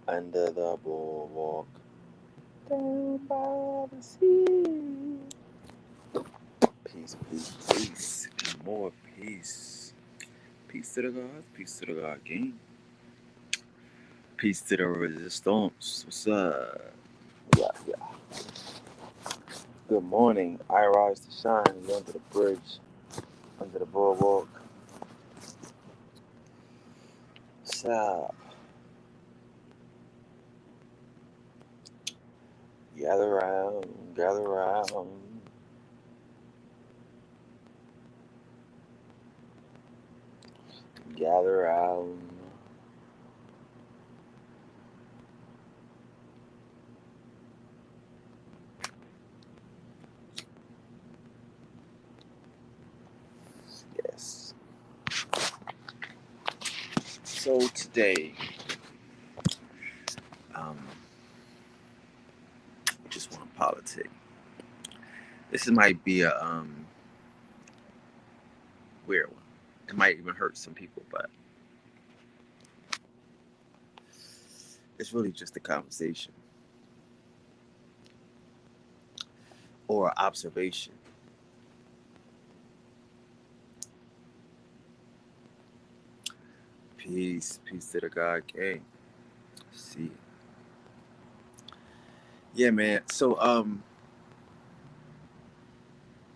under the boardwalk, down by the sea. Peace, peace, peace, and more peace. Peace to the gods, peace to the God King, peace to the resistance. What's up? Yeah, yeah. Good morning. I rise to shine. You under the bridge, under the boardwalk. What's up? Gather round, gather round. Yes. So today, um, just want to politic. Might be a weird one. It might even hurt some people, but it's really just a conversation or observation. Peace, peace to the God King. See, yeah, man. So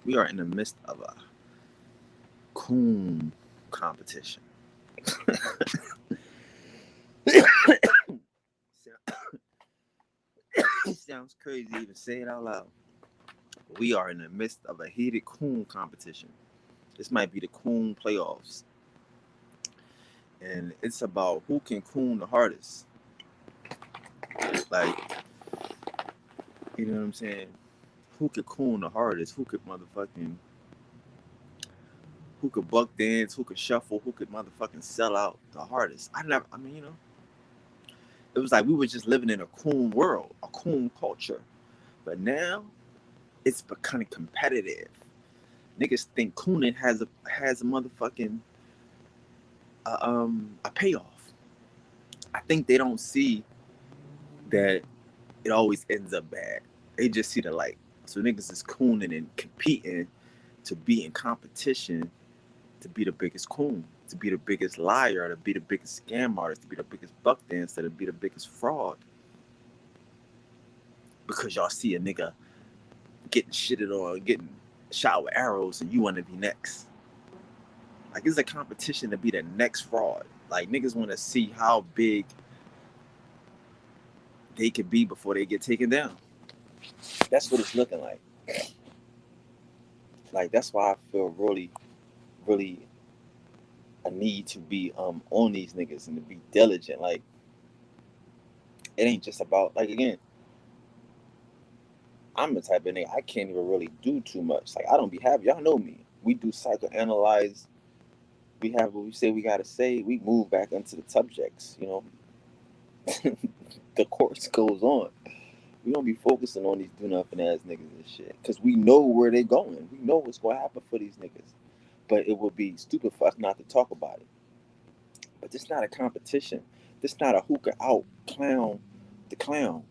we are in the midst of a Coon competition. Sounds crazy to even say it out loud. We are in the midst of a heated Coon competition. This might be the Coon playoffs, and it's about who can Coon the hardest. Like, you know what I'm saying? Who could Coon the hardest? Who could buck dance? Who could shuffle? Who could motherfucking sell out the hardest? I mean, it was like we were just living in a Coon world, a Coon culture. But now it's becoming competitive. Niggas think Cooning has a motherfucking a payoff. I think they don't see that it always ends up bad. They just see the light. So niggas is Cooning and competing to be in competition to be the biggest coon, to be the biggest liar, to be the biggest scam artist, to be the biggest buck dancer, to be the biggest fraud. Because y'all see a nigga getting shitted on, getting shot with arrows, and you want to be next. Like, it's a competition to be the next fraud. Like, niggas want to see how big they could be before they get taken down. That's what it's looking like. Like, that's why I feel really, really a need to be on these niggas and to be diligent. Like, it ain't just about, like, again, I'm the type of nigga I can't even really do too much. Like, I don't be happy. Y'all know me. We do psychoanalyze. We have what we say we gotta say. We move back into the subjects. You know, the course goes on. We don't be focusing on these do nothing ass niggas and shit because we know where they going. We know what's gonna happen for these niggas. But it would be stupid for us not to talk about it. But this not a competition. This not a who could out clown the clown,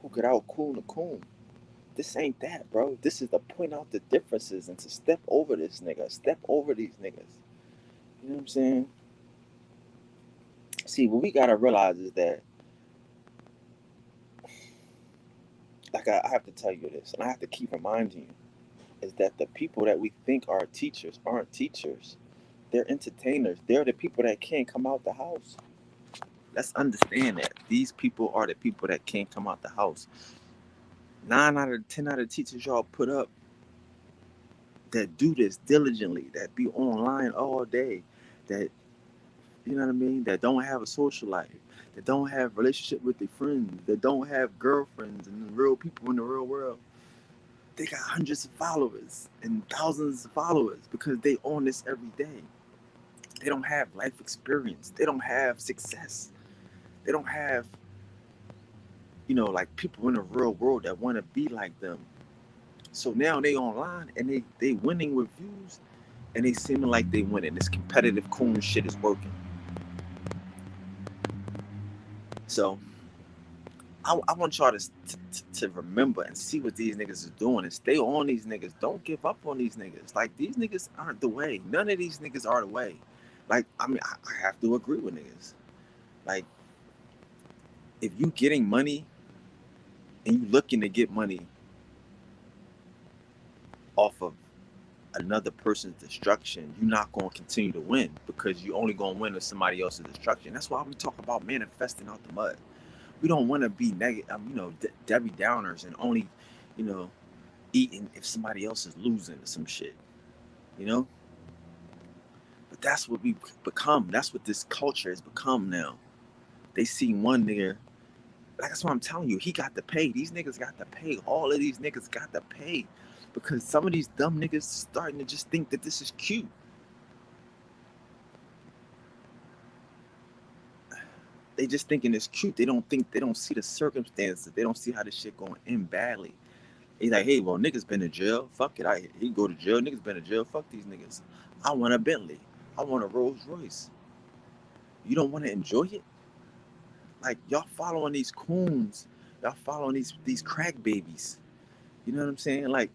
who could out coon the coon. This ain't that, bro. This is to point out the differences and to step over this nigga, step over these niggas. You know what I'm saying? See, what we gotta realize is that, like, I have to tell you this, and I have to keep reminding you, is that the people that we think are teachers aren't teachers. They're entertainers. They're the people that can't come out the house. Let's understand that. These people are the people that can't come out the house. 9 out of 10 teachers y'all put up that do this diligently, that be online all day, that, you know what I mean, that don't have a social life, that don't have relationship with their friends, that don't have girlfriends and real people in the real world. They got hundreds of followers and thousands of followers because they own this every day. They don't have life experience. They don't have success. They don't have, like people in the real world that want to be like them. So now they online and they winning with views and they seeming like they winning. This competitive coon shit is working. So I want y'all to remember and see what these niggas is doing and stay on these niggas. Don't give up on these niggas. Like, these niggas aren't the way. None of these niggas are the way. Like, I mean, I have to agree with niggas. Like, if you getting money and you looking to get money off of another person's destruction, you're not going to continue to win, because you only going to win with somebody else's destruction. That's why we talk about manifesting out the mud. We don't want to be negative, Debbie Downers, and only, you know, eating if somebody else is losing or some shit, you know. But that's what we become. That's what this culture has become now. They see one nigga. Like, that's what I'm telling you. He got to pay. These niggas got to pay. All of these niggas got to pay, because some of these dumb niggas starting to just think that this is cute. They just thinking it's cute. They don't see the circumstances. They don't see how this shit going to end badly. He's like, hey, well, niggas been in jail. Fuck it. He go to jail. Niggas been in jail. Fuck these niggas. I want a Bentley. I want a Rolls Royce. You don't want to enjoy it? Like, y'all following these coons. Y'all following these crack babies. You know what I'm saying? Like,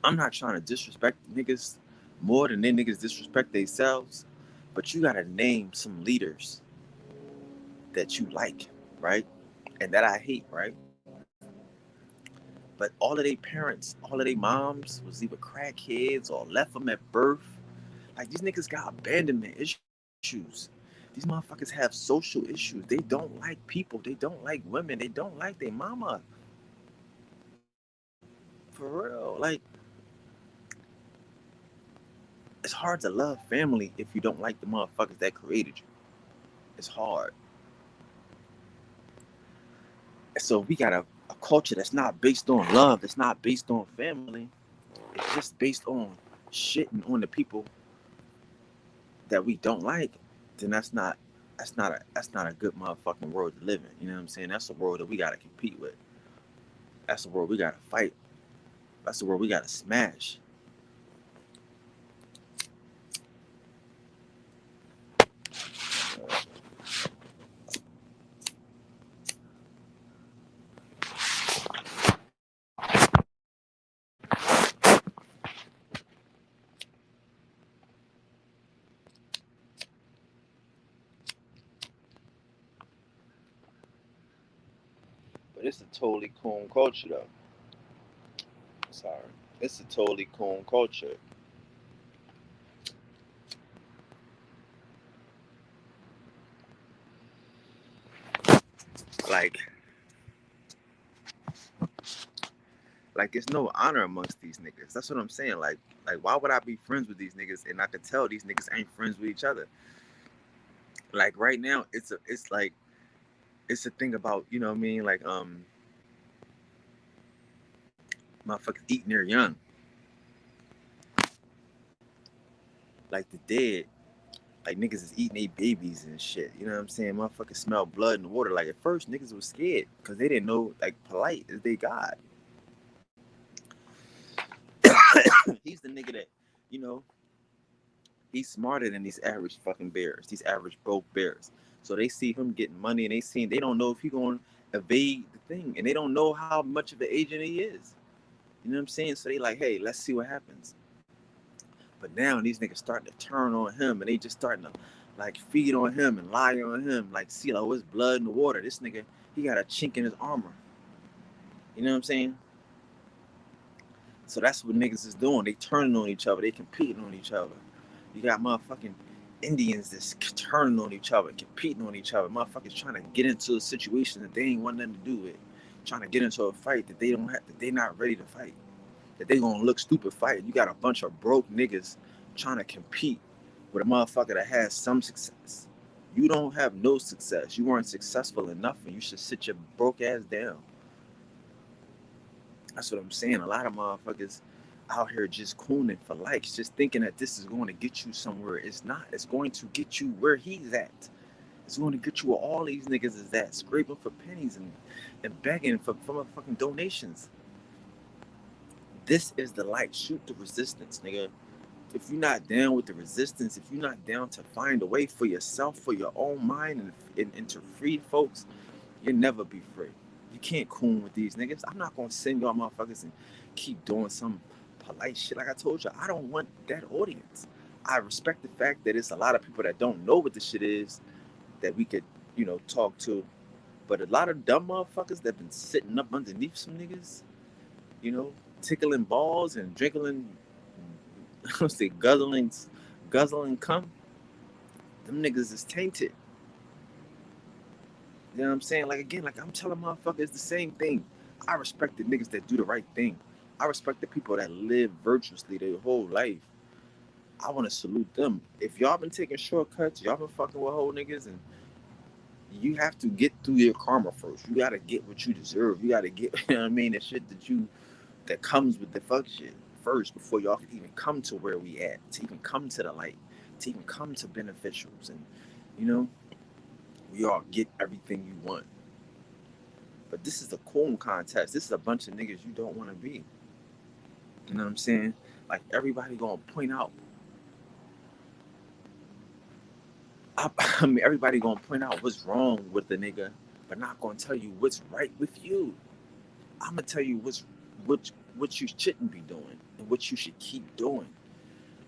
I'm not trying to disrespect niggas more than they niggas disrespect themselves, but you gotta name some leaders that you like, right? And that I hate, right? But all of their parents, all of their moms was either crackheads or left them at birth. Like, these niggas got abandonment issues. These motherfuckers have social issues. They don't like people. They don't like women. They don't like their mama. For real. Like, it's hard to love family if you don't like the motherfuckers that created you. It's hard. So we got a culture that's not based on love, that's not based on family. It's just based on shitting on the people that we don't like. Then that's not a good motherfucking world to live in. You know what I'm saying? That's a world that we gotta compete with. That's the world we gotta fight. That's the world we gotta smash. But it's a totally coon culture though. Sorry. It's a totally coon culture. Like like it's no honor amongst these niggas. That's what I'm saying. Like why would I be friends with these niggas and I could tell these niggas ain't friends with each other? Like right now, it's a thing about, you know what I mean, like motherfuckers eating their young. Like the dead. Like niggas is eating their babies and shit. You know what I'm saying? Motherfuckers smell blood in the water. Like at first niggas was scared because they didn't know like polite is they God. He's the nigga that, you know, he's smarter than these average fucking bears, these average broke bears. So they see him getting money and they don't know if he gonna evade the thing. And they don't know how much of an agent he is. You know what I'm saying? So they like, hey, let's see what happens. But now these niggas starting to turn on him and they just starting to like feed on him and lie on him. Like, see, like, his blood in the water. This nigga, he got a chink in his armor. You know what I'm saying? So that's what niggas is doing. They turning on each other. They competing on each other. You got motherfucking Indians that's turning on each other, competing on each other. Motherfuckers trying to get into a situation that they ain't want nothing to do with. Trying to get into a fight that they don't have, that they not ready to fight. That they gonna look stupid fighting. You got a bunch of broke niggas trying to compete with a motherfucker that has some success. You don't have no success. You weren't successful enough, and you should sit your broke ass down. That's what I'm saying. A lot of motherfuckers out here just cooning for likes, just thinking that this is going to get you somewhere. It's not. It's going to get you where he's at. It's going to get you where all these niggas is at, scraping for pennies and begging for motherfucking donations. This is the light. Shoot the resistance, nigga. If you're not down with the resistance, if you're not down to find a way for yourself, for your own mind, and to free folks, You'll never be free. You can't coon with these niggas. I'm not gonna send y'all motherfuckers and keep doing some polite shit. Like I told you, I don't want that audience. I respect the fact that it's a lot of people that don't know what the shit is that we could, talk to. But a lot of dumb motherfuckers that been sitting up underneath some niggas, you know, tickling balls and drinking, let's say guzzling cum. Them niggas is tainted. You know what I'm saying? Like again, like I'm telling motherfuckers, it's the same thing. I respect the niggas that do the right thing. I respect the people that live virtuously their whole life. I want to salute them. If y'all been taking shortcuts, y'all been fucking with whole niggas, and you have to get through your karma first. You gotta get what you deserve. You gotta get, you know what I mean, the shit that comes with the fuck shit first before y'all can even come to where we at, to even come to the light, to even come to beneficials, and you know, we all get everything you want. But this is a coon contest. This is a bunch of niggas you don't want to be. You know what I'm saying? Like everybody gonna point out. I mean, everybody gonna point out what's wrong with the nigga, but not gonna tell you what's right with you. I'm gonna tell you what you shouldn't be doing and what you should keep doing.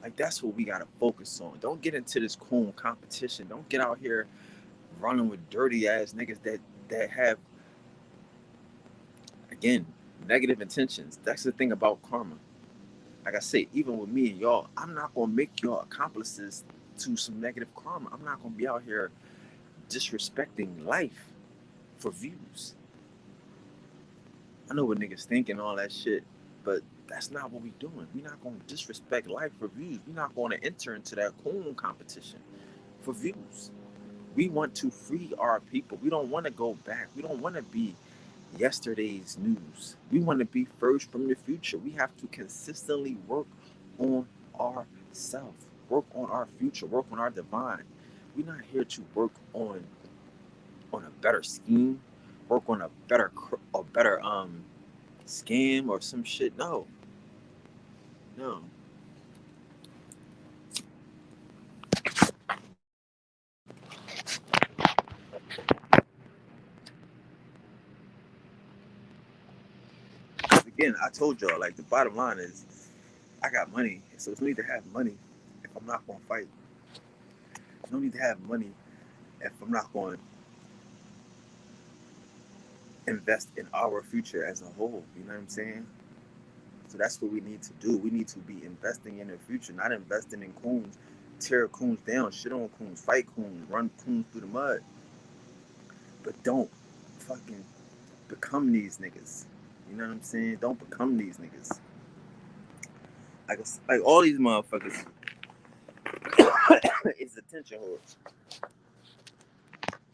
Like that's what we gotta focus on. Don't get into this coon competition. Don't get out here running with dirty ass niggas that have, again, negative intentions. That's the thing about karma. Like I say, even with me and y'all, I'm not gonna make y'all accomplices to some negative karma. I'm not gonna be out here disrespecting life for views. I know what niggas think and all that shit, but that's not what we doing. We not gonna disrespect life for views. We not gonna enter into that coon competition for views. We want to free our people. We don't want to go back. We don't want to be yesterday's news. We want to be first from the future. We have to consistently work on ourselves, work on our future, work on our divine. We're not here to work on a better scheme, work on a better scam or some shit. No, no. Again, I told y'all, like the bottom line is I got money, so it's no need to have money if I'm not gonna fight. There's no need to have money if I'm not going to invest in our future as a whole. You know what I'm saying? So that's what we need to do. We need to be investing in the future, not investing in coons, tear coons down, shit on coons, fight coons, run coons through the mud. But don't fucking become these niggas. You know what I'm saying? Don't become these niggas. Like all these motherfuckers is attention whores.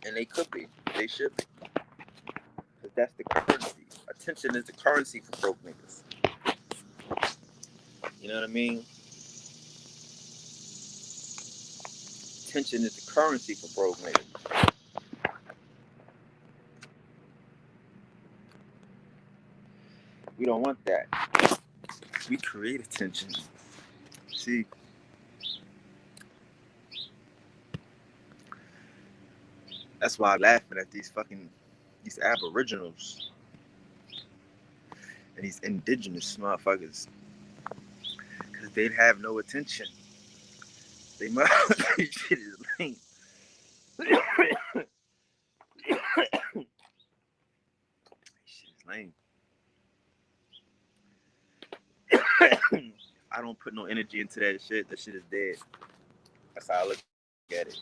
And they could be. They should be. Because that's the currency. Attention is the currency for broke niggas. You know what I mean? Attention is the currency for broke niggas. We don't want that. We create attention. See, that's why I'm laughing at these aboriginals and these indigenous motherfuckers. Because they'd have no attention. They must shit is lame. Shit is lame. I don't put no energy into that shit. That shit is dead. That's how I look at it.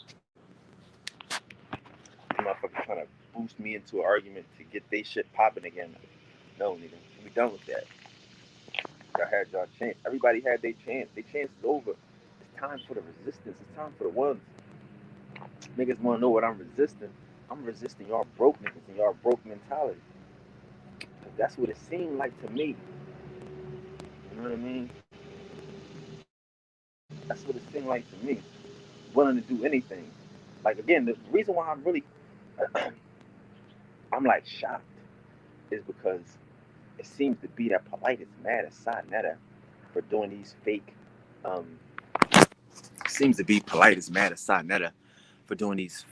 The motherfuckers trying to boost me into an argument to get they shit popping again. No, nigga. We done with that. Y'all had y'all chance. Everybody had their chance. Their chance is over. It's time for the resistance. It's time for the ones. Niggas want to know what I'm resisting. I'm resisting y'all broke niggas and y'all broke mentality. That's what it seemed like to me. You know what I mean? That's what it seemed like to me. Willing to do anything. Like again, the reason why I'm really I'm like shocked is because it seems to be that Polite is mad at Netta for doing these fake. Um, seems to be Polite is mad at Netta for doing these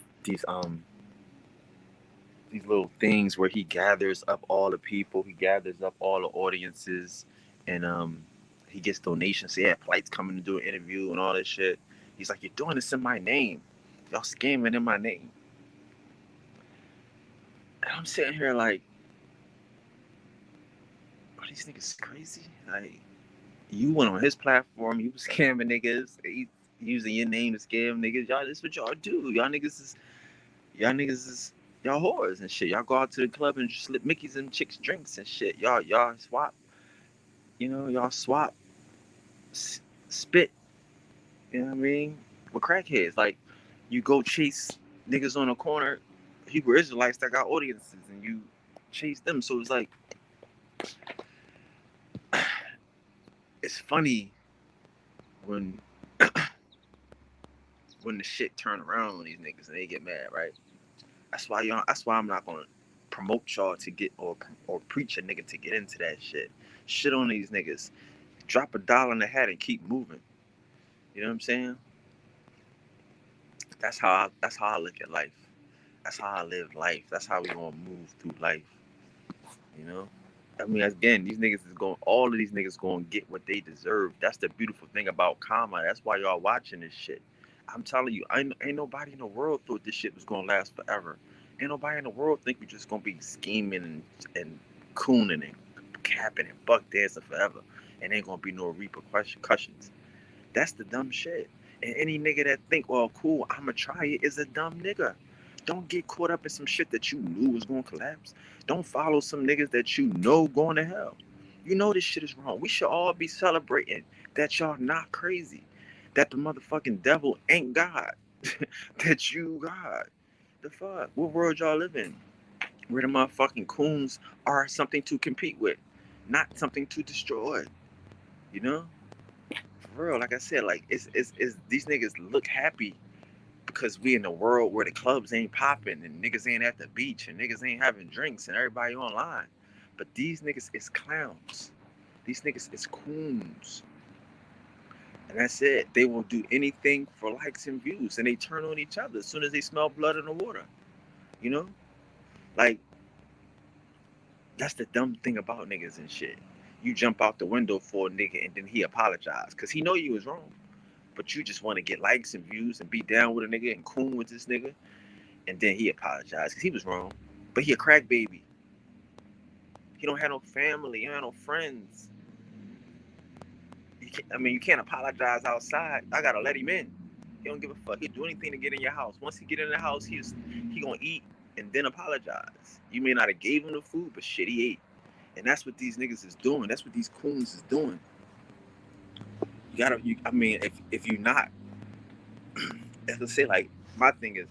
these little things where he gathers up all the people, he gathers up all the audiences, and he gets donations. So yeah, flights coming to do an interview and all this shit. He's like, "You're doing this in my name. Y'all scamming in my name." And I'm sitting here like, are these niggas crazy? Like, you went on his platform, you was scamming niggas, he using your name to scam niggas. Y'all, this what y'all do. Y'all niggas is y'all whores and shit. Y'all go out to the club and slip Mickey's and chicks drinks and shit. Y'all swap, y'all swap spit, you know what I mean? With crackheads. Like, you go chase niggas on the corner, Hebrew Israelites that got audiences, and you chase them. So it's like, it's funny when when the shit turn around on these niggas and they get mad, right? That's why I'm not gonna promote y'all to get or preach a nigga to get into that shit. Shit on these niggas. Drop a dollar in the hat and keep moving. You know what I'm saying? That's how I look at life. That's how I live life. That's how we gonna move through life. You know? I mean, again, all of these niggas gonna get what they deserve. That's the beautiful thing about karma. That's why y'all watching this shit. I'm telling you, ain't nobody in the world thought this shit was gonna last forever. Ain't nobody in the world think we just gonna be scheming and cooning and capping and buck dancing forever, and ain't gonna be no repercussions. That's the dumb shit. And any nigga that think, well, cool, I'ma try it, is a dumb nigga. Don't get caught up in some shit that you knew was gonna collapse. Don't follow some niggas that you know going to hell. You know this shit is wrong. We should all be celebrating that y'all not crazy. That the motherfucking devil ain't God. That you God. The fuck? What world y'all live in? Where the motherfucking coons are something to compete with, not something to destroy. You know? For real, like I said, like it's these niggas look happy because we in a world where the clubs ain't popping and niggas ain't at the beach and niggas ain't having drinks and everybody online. But these niggas is clowns. These niggas is coons. And that's it. They will do anything for likes and views, and they turn on each other as soon as they smell blood in the water. You know? Like, that's the dumb thing about niggas and shit. You jump out the window for a nigga and then he apologized because he know you was wrong. But you just want to get likes and views and be down with a nigga and coon with this nigga. And then he apologized because he was wrong. But he a crack baby. He don't have no family. He don't have no friends. You can't apologize outside. I gotta let him in. He don't give a fuck. He'll do anything to get in your house. Once he get in the house, he gonna eat and then apologize. You may not have gave him the food, but shit, he ate. And that's what these niggas is doing. That's what these coons is doing. I mean, if you not, as I say, like, my thing is,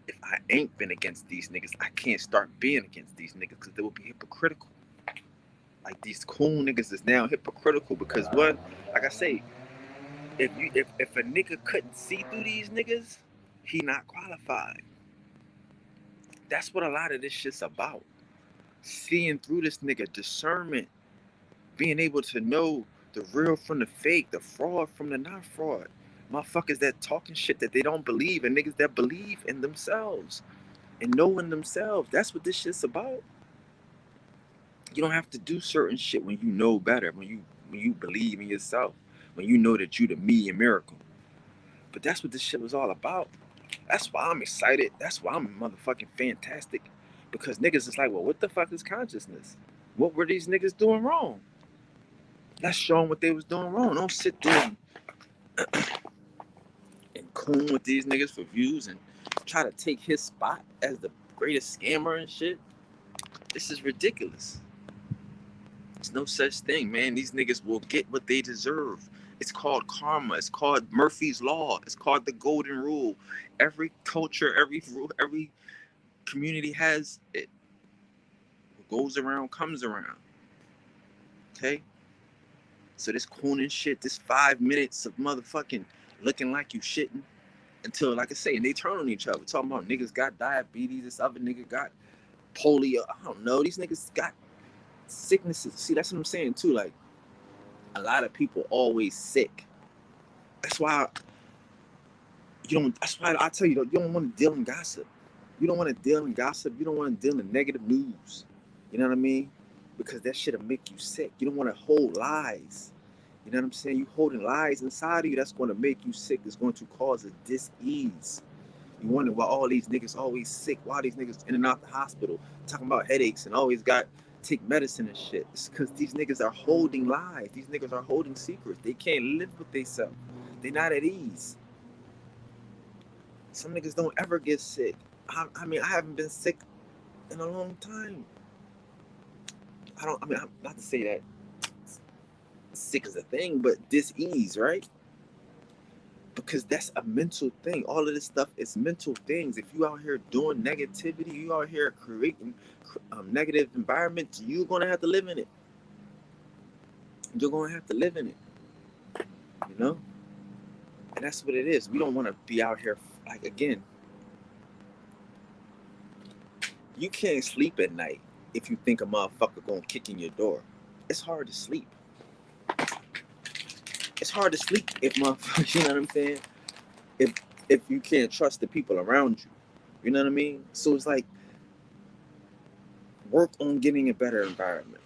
if I ain't been against these niggas, I can't start being against these niggas because they will be hypocritical. Like, these cool niggas is now hypocritical because one, like I say, if a nigga couldn't see through these niggas, he not qualified. That's what a lot of this shit's about. Seeing through this nigga, discernment, being able to know the real from the fake, the fraud from the not fraud. Motherfuckers that talking shit that they don't believe, and niggas that believe in themselves and knowing themselves. That's what this shit's about. You don't have to do certain shit when you know better, when you believe in yourself, when you know that you the me and miracle. But that's what this shit was all about. That's why I'm excited. That's why I'm motherfucking fantastic. Because niggas is like, well, what the fuck is consciousness? What were these niggas doing wrong? Let's show them what they was doing wrong. Don't sit there and coon with these niggas for views and try to take his spot as the greatest scammer and shit. This is ridiculous. There's no such thing, man. These niggas will get what they deserve. It's called karma. It's called Murphy's Law. It's called the golden rule. Every culture, every rule, every community has it. What goes around comes around. Okay? So this cooning shit, this 5 minutes of motherfucking looking like you shitting until, like I say, and they turn on each other. Talking about niggas got diabetes, this other nigga got polio. I don't know. These niggas got sicknesses. See, that's what I'm saying too. Like, a lot of people always sick. That's why I tell you, you don't want to deal in gossip. You don't want to deal in gossip. You don't want to deal in negative news. You know what I mean? Because that shit'll make you sick. You don't want to hold lies. You know what I'm saying? You holding lies inside of you, that's going to make you sick. It's going to cause a dis-ease. You wonder why all these niggas always sick. Why these niggas in and out the hospital talking about headaches and always got take medicine and shit. It's because these niggas are holding lies. These niggas are holding secrets. They can't live with themselves. They not at ease. Some niggas don't ever get sick. I mean, I haven't been sick in a long time. I don't. I mean, not to say that sick is a thing, but dis-ease, right? Because that's a mental thing. All of this stuff is mental things. If you out here doing negativity, you out here creating negative environments, you're gonna have to live in it. You're gonna have to live in it, you know. And that's what it is. We don't want to be out here like again. You can't sleep at night if you think a motherfucker gonna kick in your door. It's hard to sleep. It's hard to sleep if motherfucker. You know what I'm saying? If if you can't trust the people around you, you know what I mean. So it's like work on getting a better environment.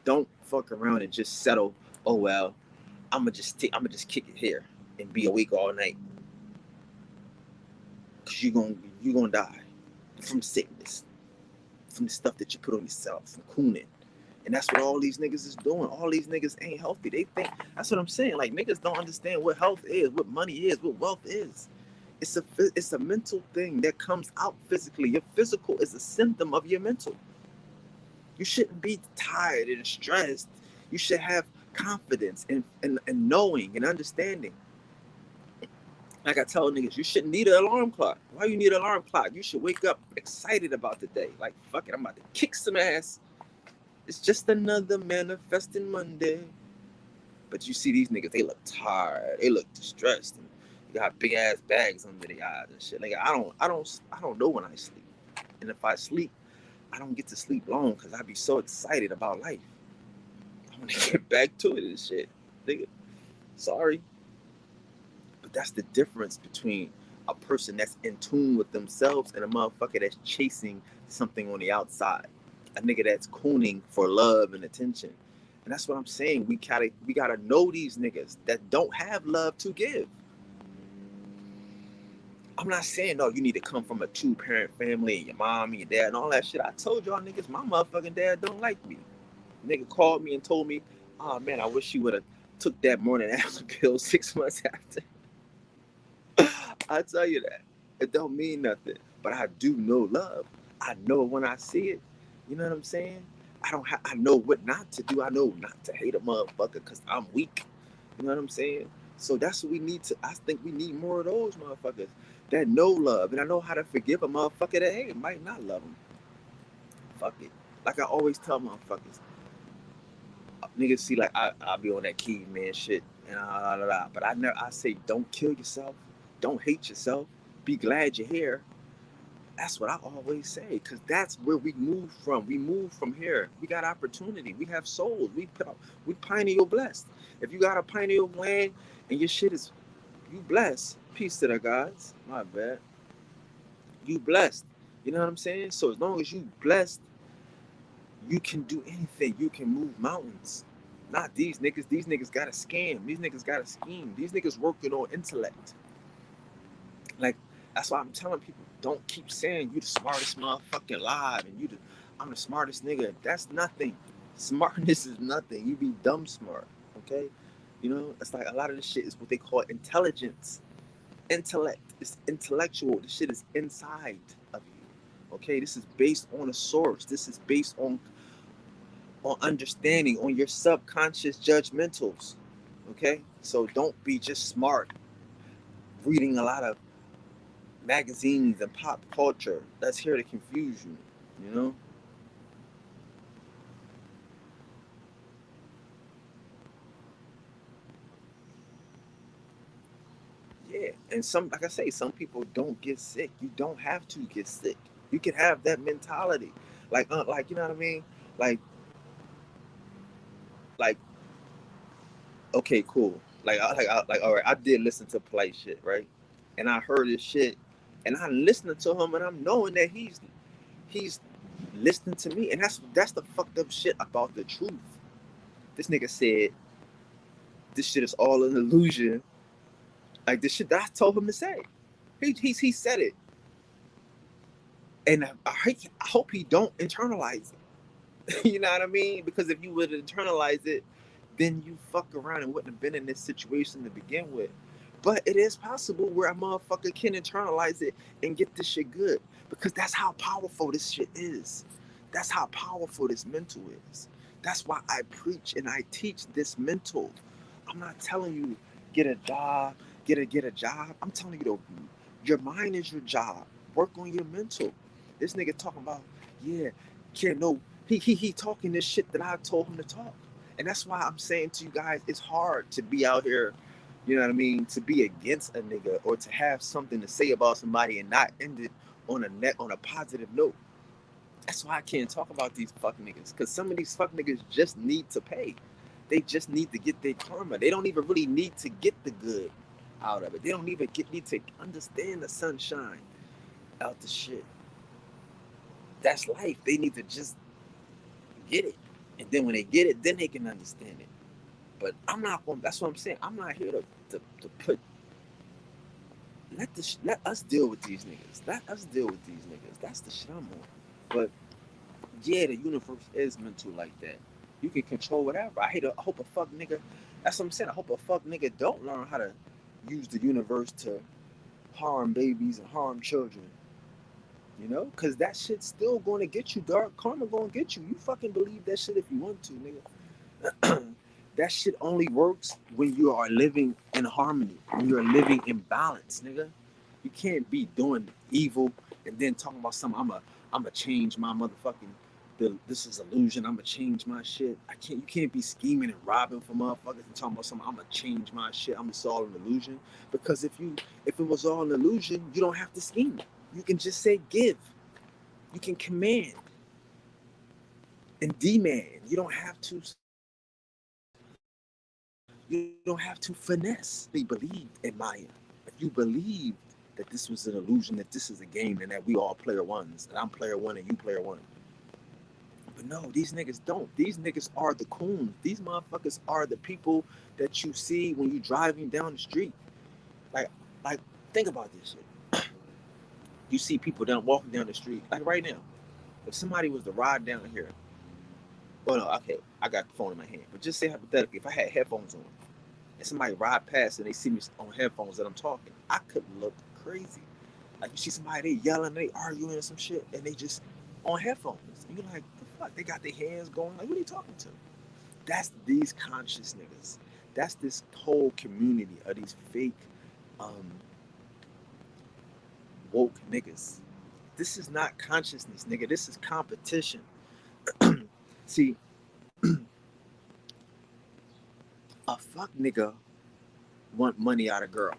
Don't fuck around and just settle. Oh well, I'm gonna just kick it here and be awake all night because you gonna die from sickness, from the stuff that you put on yourself, from cooning. And that's what all these niggas is doing. All these niggas ain't healthy. They think that's what I'm saying. Like niggas don't understand what health is, what money is, what wealth is. It's a mental thing that comes out physically. Your physical is a symptom of your mental. You shouldn't be tired and stressed. You should have confidence and knowing and understanding. Like I tell niggas, you shouldn't need an alarm clock. Why you need an alarm clock? You should wake up excited about the day. Like, fuck it, I'm about to kick some ass. It's just another manifesting Monday. But you see these niggas, they look tired. They look distressed. And they got big ass bags under their eyes and shit. Like I don't know when I sleep. And if I sleep, I don't get to sleep long because I be so excited about life. I want to get back to it and shit. Nigga, sorry. But that's the difference between a person that's in tune with themselves and a motherfucker that's chasing something on the outside. A nigga that's cooning for love and attention. And that's what I'm saying. We gotta know these niggas that don't have love to give. I'm not saying no, you need to come from a two-parent family and your mom and your dad and all that shit. I told y'all niggas my motherfucking dad don't like me. Nigga called me and told me, oh man, I wish you would have took that morning after pill 6 months after. I tell you that. It don't mean nothing. But I do know love. I know when I see it. You know what I'm saying? I know what not to do. I know not to hate a motherfucker because I'm weak. You know what I'm saying? So that's what we need to. I think we need more of those motherfuckers that know love. And I know how to forgive a motherfucker that, hey, might not love them. Fuck it. Like I always tell motherfuckers, niggas see like I be on that caveman shit and but I say don't kill yourself, don't hate yourself, be glad you're here. That's what I always say because that's where we move from. We move from here. We got opportunity. We have souls. We pioneer blessed. If you got a pioneer land and your shit is you blessed. Peace to the gods. My bad. You blessed. You know what I'm saying? So as long as you blessed, you can do anything. You can move mountains. Not these niggas. These niggas got a scam. These niggas got a scheme. These niggas working on intellect. Like that's why I'm telling people, don't keep saying you the smartest motherfucker alive and I'm the smartest nigga. That's nothing. Smartness is nothing. You be dumb smart. Okay? You know, it's like a lot of this shit is what they call intelligence. Intellect. It's intellectual. This shit is inside of you. Okay? This is based on a source. This is based on understanding, on your subconscious judgmentals. Okay? So don't be just smart reading a lot of magazines and pop culture that's here to confuse you, you know? Yeah. And some, like I say, some people don't get sick. You don't have to get sick. You can have that mentality. Like you know what I mean? Like, like, okay, cool. Like, all right, I did listen to polite shit, right? And I heard this shit. And I'm listening to him, and I'm knowing that he's listening to me, and that's the fucked up shit about the truth. This nigga said this shit is all an illusion. Like this shit that I told him to say. He said it, and I hope he don't internalize it. You know what I mean? Because if you would internalize it, then you fuck around and wouldn't have been in this situation to begin with. But it is possible where a motherfucker can internalize it and get this shit good. Because that's how powerful this shit is. That's how powerful this mental is. That's why I preach and I teach this mental. I'm not telling you get a job, get a job. I'm telling you though, your mind is your job. Work on your mental. This nigga talking about, yeah, can't no. He talking this shit that I told him to talk. And that's why I'm saying to you guys, it's hard to be out here, you know what I mean, to be against a nigga or to have something to say about somebody and not end it on a positive note. That's why I can't talk about these fuck niggas. Cause some of these fuck niggas just need to pay. They just need to get their karma. They don't even really need to get the good out of it. They don't even need to understand the sunshine out the shit. That's life. They need to just get it. And then when they get it, then they can understand it. But I'm not going. That's what I'm saying. I'm not here to put. Let us deal with these niggas. Let us deal with these niggas. That's the shit I'm on. But yeah, the universe is mental like that. You can control whatever. I hope a fuck nigga. That's what I'm saying. I hope a fuck nigga don't learn how to use the universe to harm babies and harm children. You know, because that shit's still going to get you. Dark karma going to get you. You fucking believe that shit if you want to, nigga. That shit only works when you are living in harmony, when you're living in balance, nigga. You can't be doing evil and then talking about something. I'm a change my motherfucking. This is illusion. I'm gonna change my shit. I can't. You can't be scheming and robbing for motherfuckers and talking about something. I'm gonna change my shit. It's all an illusion. Because if it was all an illusion, you don't have to scheme. You can just say give. You can command and demand. You don't have to. You don't have to finesse. They believed in Maya. If you believed that this was an illusion, that this is a game, and that we all player ones, that I'm player one and you player one. But no, these niggas don't. These niggas are the coons. These motherfuckers are the people that you see when you driving down the street. Like, like, think about this shit. You see people down walking down the street. Like right now, if somebody was to ride down here, well, no, okay, I got the phone in my hand. But just say hypothetically, if I had headphones on, and somebody ride past and they see me on headphones that I'm talking, I could look crazy. Like you see somebody, they yelling, they arguing or some shit, and they just on headphones. And you're like, the fuck? They got their hands going. Like, what are you talking to? That's these conscious niggas. That's this whole community of these fake um, woke niggas. This is not consciousness, nigga. This is competition. See, a fuck nigga want money out of girl.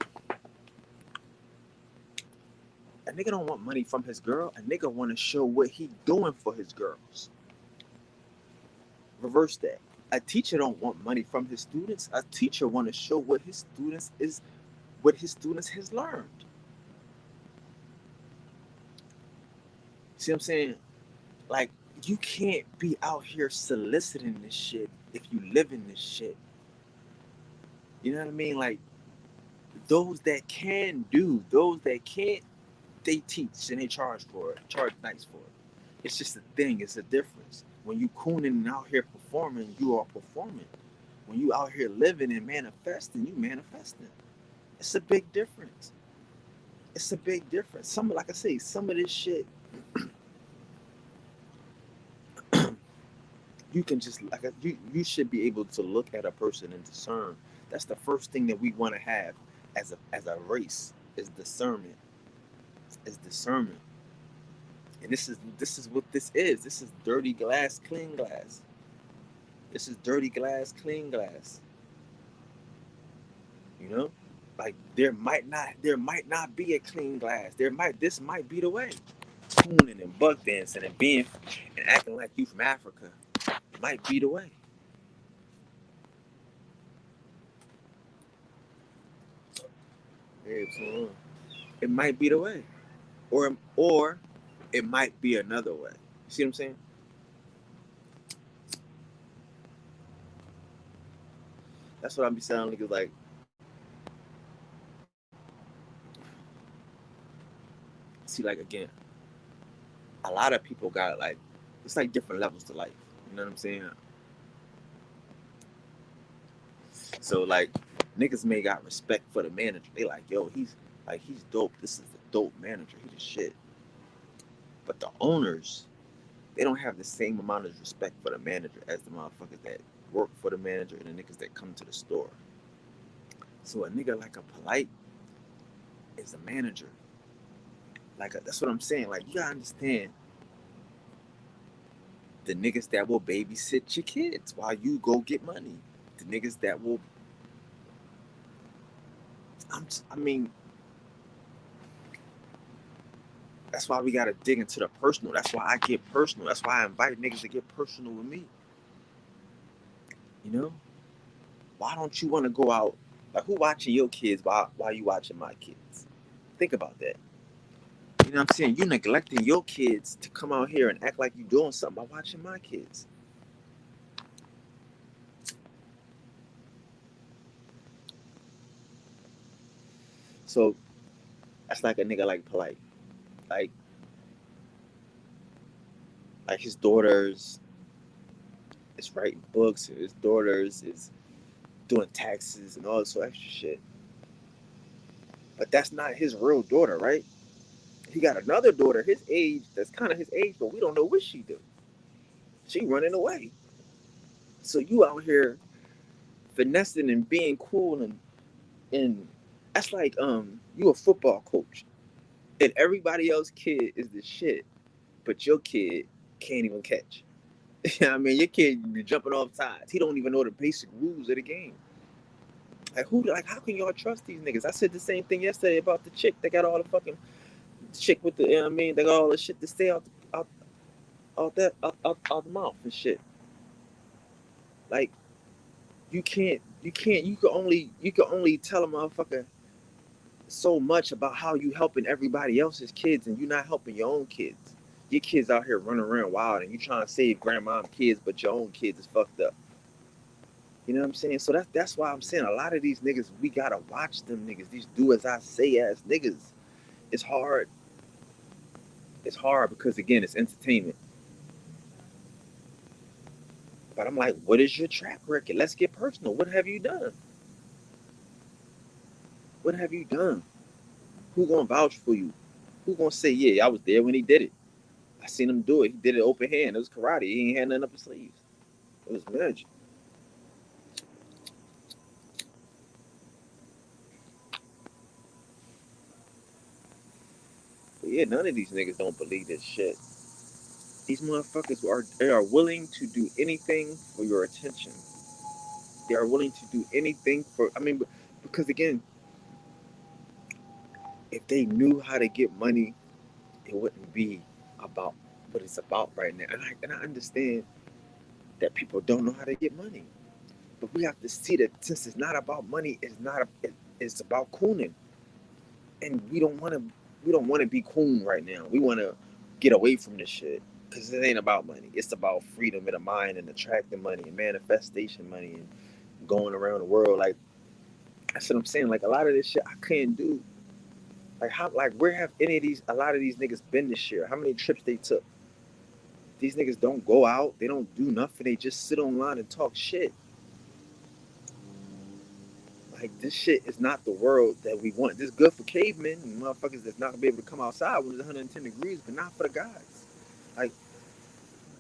A nigga don't want money from his girl. A nigga want to show what he doing for his girls. Reverse that. A teacher don't want money from his students. A teacher want to show what his students has learned. See what I'm saying? Like, you can't be out here soliciting this shit if you live in this shit. You know what I mean? Like, those that can't, they teach and they charge for it, charge nice for it. It's just a thing, it's a difference. When you cooning and out here performing, you are performing. When you out here living and manifesting, you manifesting. It's a big difference. It's a big difference. Like I say, some of this shit, you can just you should be able to look at a person and discern. That's the first thing that we want to have as a race is discernment. Is discernment. And this is what this is. This is dirty glass, clean glass. This is dirty glass, clean glass. You know? Like there might not be a clean glass. This might be the way. Cooning and buck dancing and being and acting like you from Africa might be the way. Yeah, it might be the way. or it might be another way. See what I'm saying? That's what I be saying. Niggas like, see, like again, a lot of people got like, it's like different levels to life. You know what I'm saying? So like, niggas may got respect for the manager. They like, yo, he's dope. This is a dope manager. He the shit. But the owners, they don't have the same amount of respect for the manager as the motherfuckers that work for the manager and the niggas that come to the store. So a nigga like a polite is a manager. That's what I'm saying. Like you gotta understand the niggas that will babysit your kids while you go get money. The niggas that will. I mean, that's why we gotta dig into the personal. That's why I get personal. That's why I invite niggas to get personal with me. You know, why don't you want to go out? Like who watching your kids while you watching my kids? Think about that. You know what I'm saying? You neglecting your kids to come out here and act like you doing something by watching my kids. So that's like a nigga like polite. Like his daughters is writing books, his daughters is doing taxes and all this extra shit. But that's not his real daughter, right? He got another daughter his age that's kind of his age, but we don't know what she do. She running away. So you out here finessing and being cool and that's like you a football coach and everybody else kid is the shit, but your kid can't even catch. You know what I mean? Your kid be jumping off sides. He don't even know the basic rules of the game. Like how can y'all trust these niggas? I said the same thing yesterday about the chick that got all the fucking chick with the, you know what I mean? They got all the shit to stay out the mouth and shit. Like you can only tell a motherfucker so much about how you helping everybody else's kids and you not helping your own kids. Your kids out here running around wild and you trying to save grandma's kids, but your own kids is fucked up. You know what I'm saying? So that's why I'm saying a lot of these niggas, we gotta watch them niggas. These do as I say ass niggas. It's hard. It's hard because again, it's entertainment. But I'm like, what is your track record? Let's get personal. What have you done? What have you done? Who gonna vouch for you? Who gonna say, yeah, I was there when he did it? I seen him do it. He did it open hand. It was karate. He ain't had nothing up his sleeves. It was magic. But yeah, none of these niggas don't believe this shit. These motherfuckers are willing to do anything for your attention. They are willing to do anything for. I mean, because again, if they knew how to get money, it wouldn't be about what it's about right now. And I understand that people don't know how to get money, but we have to see that since it's not about money, it's about cooning, and we don't want to be coon right now. We want to get away from this shit because it ain't about money. It's about freedom of the mind and attracting money and manifestation money and going around the world. Like that's what I'm saying. Like a lot of this shit I can't do. Like where have any of these a lot of these niggas been this year? How many trips they took? These niggas don't go out. They don't do nothing. They just sit online and talk shit. Like this shit is not the world that we want. This is good for cavemen and motherfuckers that's not gonna be able to come outside when it's 110 degrees, but not for the guys. Like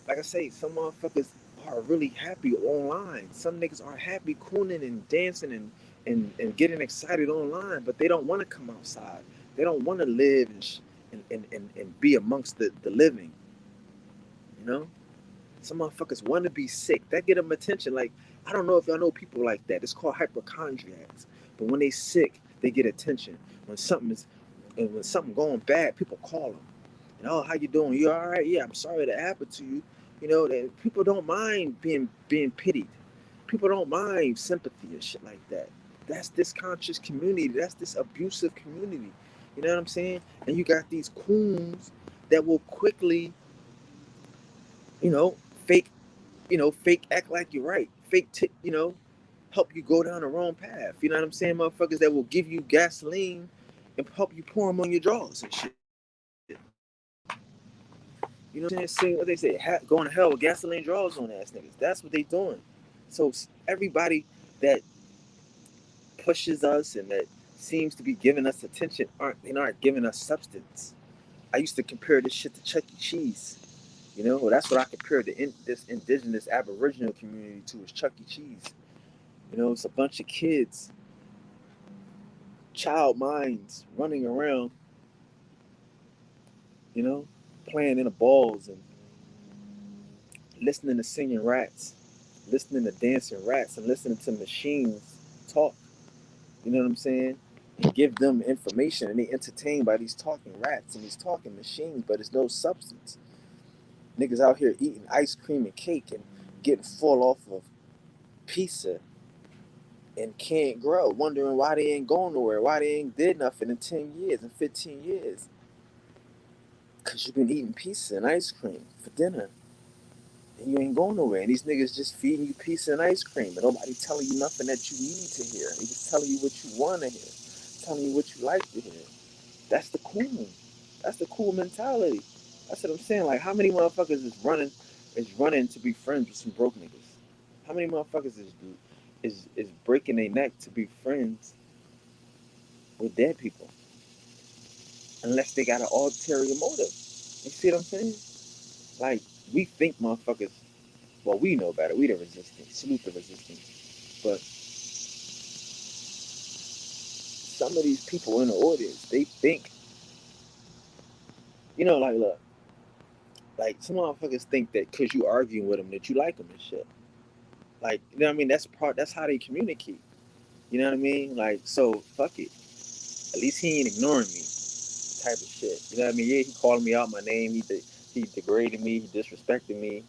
like I say, some motherfuckers are really happy online. Some niggas are happy cooning and dancing and getting excited online, but they don't want to come outside. They don't want to live and be amongst the living. You know, some motherfuckers want to be sick. That get them attention. Like I don't know if y'all know people like that. It's called hypochondriacs. But when they sick, they get attention. When something going bad, people call them. And oh, how you doing? You all right? Yeah, I'm sorry that happened to you. You know that people don't mind being pitied. People don't mind sympathy and shit like that. That's this conscious community. That's this abusive community. You know what I'm saying? And you got these coons that will quickly, you know, fake, fake act like you're right, help you go down the wrong path. You know what I'm saying? Motherfuckers that will give you gasoline and help you pour them on your drawers and shit. You know what I'm saying? Sing what they say, going to hell with gasoline drawers on ass niggas. That's what they doing. So everybody that pushes us and that seems to be giving us attention aren't giving us substance. I used to compare this shit to Chuck E. Cheese. Well, that's what I compare this indigenous Aboriginal community to is Chuck E. Cheese. It's a bunch of kids, child minds running around, you know, playing in the balls and listening to singing rats, listening to dancing rats, and listening to machines talk. You know what I'm saying? And give them information, and they entertained by these talking rats and these talking machines, but there's no substance. Niggas out here eating ice cream and cake and getting full off of pizza and can't grow, wondering why they ain't going nowhere, why they ain't did nothing in 10 years and 15 years. Because you've been eating pizza and ice cream for dinner and you ain't going nowhere. And these niggas just feeding you pizza and ice cream, and nobody telling you nothing that you need to hear. They just telling you what you want to hear, telling you what you like to hear. That's the cool. That's the cool mentality. That's what I'm saying. Like, how many motherfuckers is running to be friends with some broke niggas? How many motherfuckers is breaking their neck to be friends with dead people? Unless they got an ulterior motive. You see what I'm saying? Like, we think motherfuckers, well, we know better. We the resistance. Salute the resistance. But some of these people in the audience, they think, like, look, like, some motherfuckers think that because you arguing with them that you like them and shit. Like, you know what I mean? That's how they communicate. You know what I mean? Like, so, fuck it. At least he ain't ignoring me type of shit. You know what I mean? Yeah, he calling me out my name. He degraded me. He disrespected me.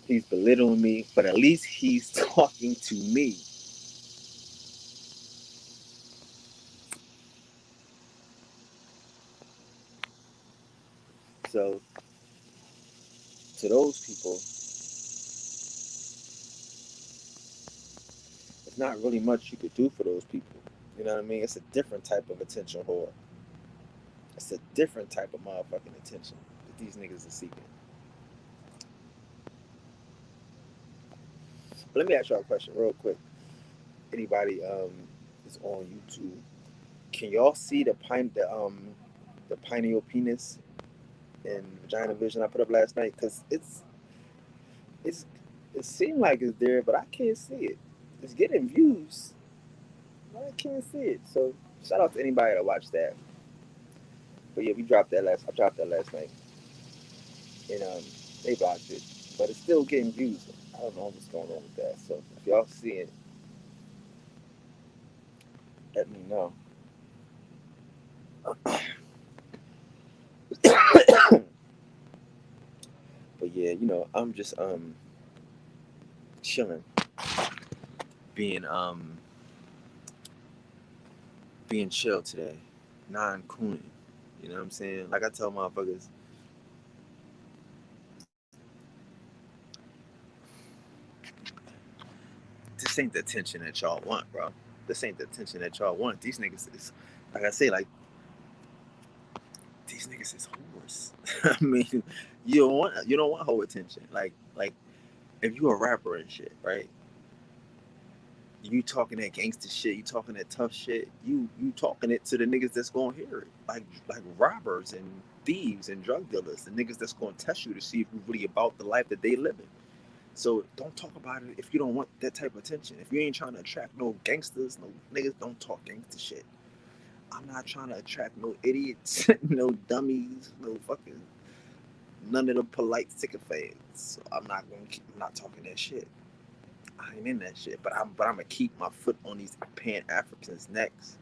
He's belittling me. But at least he's talking to me. So, to those people, there's not really much you could do for those people. You know what I mean? It's a different type of attention whore. It's a different type of motherfucking attention that these niggas are seeking. But let me ask y'all a question real quick. Anybody is on YouTube? Can y'all see the pineal penis and vagina vision I put up last night? Cause it's it seemed like it's there, but I can't see it. It's getting views, but I can't see it. So shout out to anybody that watched that. But yeah, I dropped that last night, and they blocked it, but it's still getting views. I don't know what's going on with that. So if y'all see it, let me know. But yeah, I'm just chilling, being being chill today, non-cooning. You know what I'm saying? Like I tell motherfuckers, this ain't the attention that y'all want, bro. This ain't the attention that y'all want. These niggas is, like I say, like these niggas is whores. I mean, you don't want whole attention. Like if you a rapper and shit, right? You talking that gangster shit, you talking that tough shit, you talking it to the niggas that's gonna hear it. Like robbers and thieves and drug dealers, the niggas that's gonna test you to see if you really about the life that they living. So don't talk about it if you don't want that type of attention. If you ain't trying to attract no gangsters, no niggas, don't talk gangster shit. I'm not trying to attract no idiots, no dummies, no fucking none of the polite sycophants. So I'm not talking that shit. I ain't in that shit. But I'm gonna keep my foot on these Pan Africans' necks,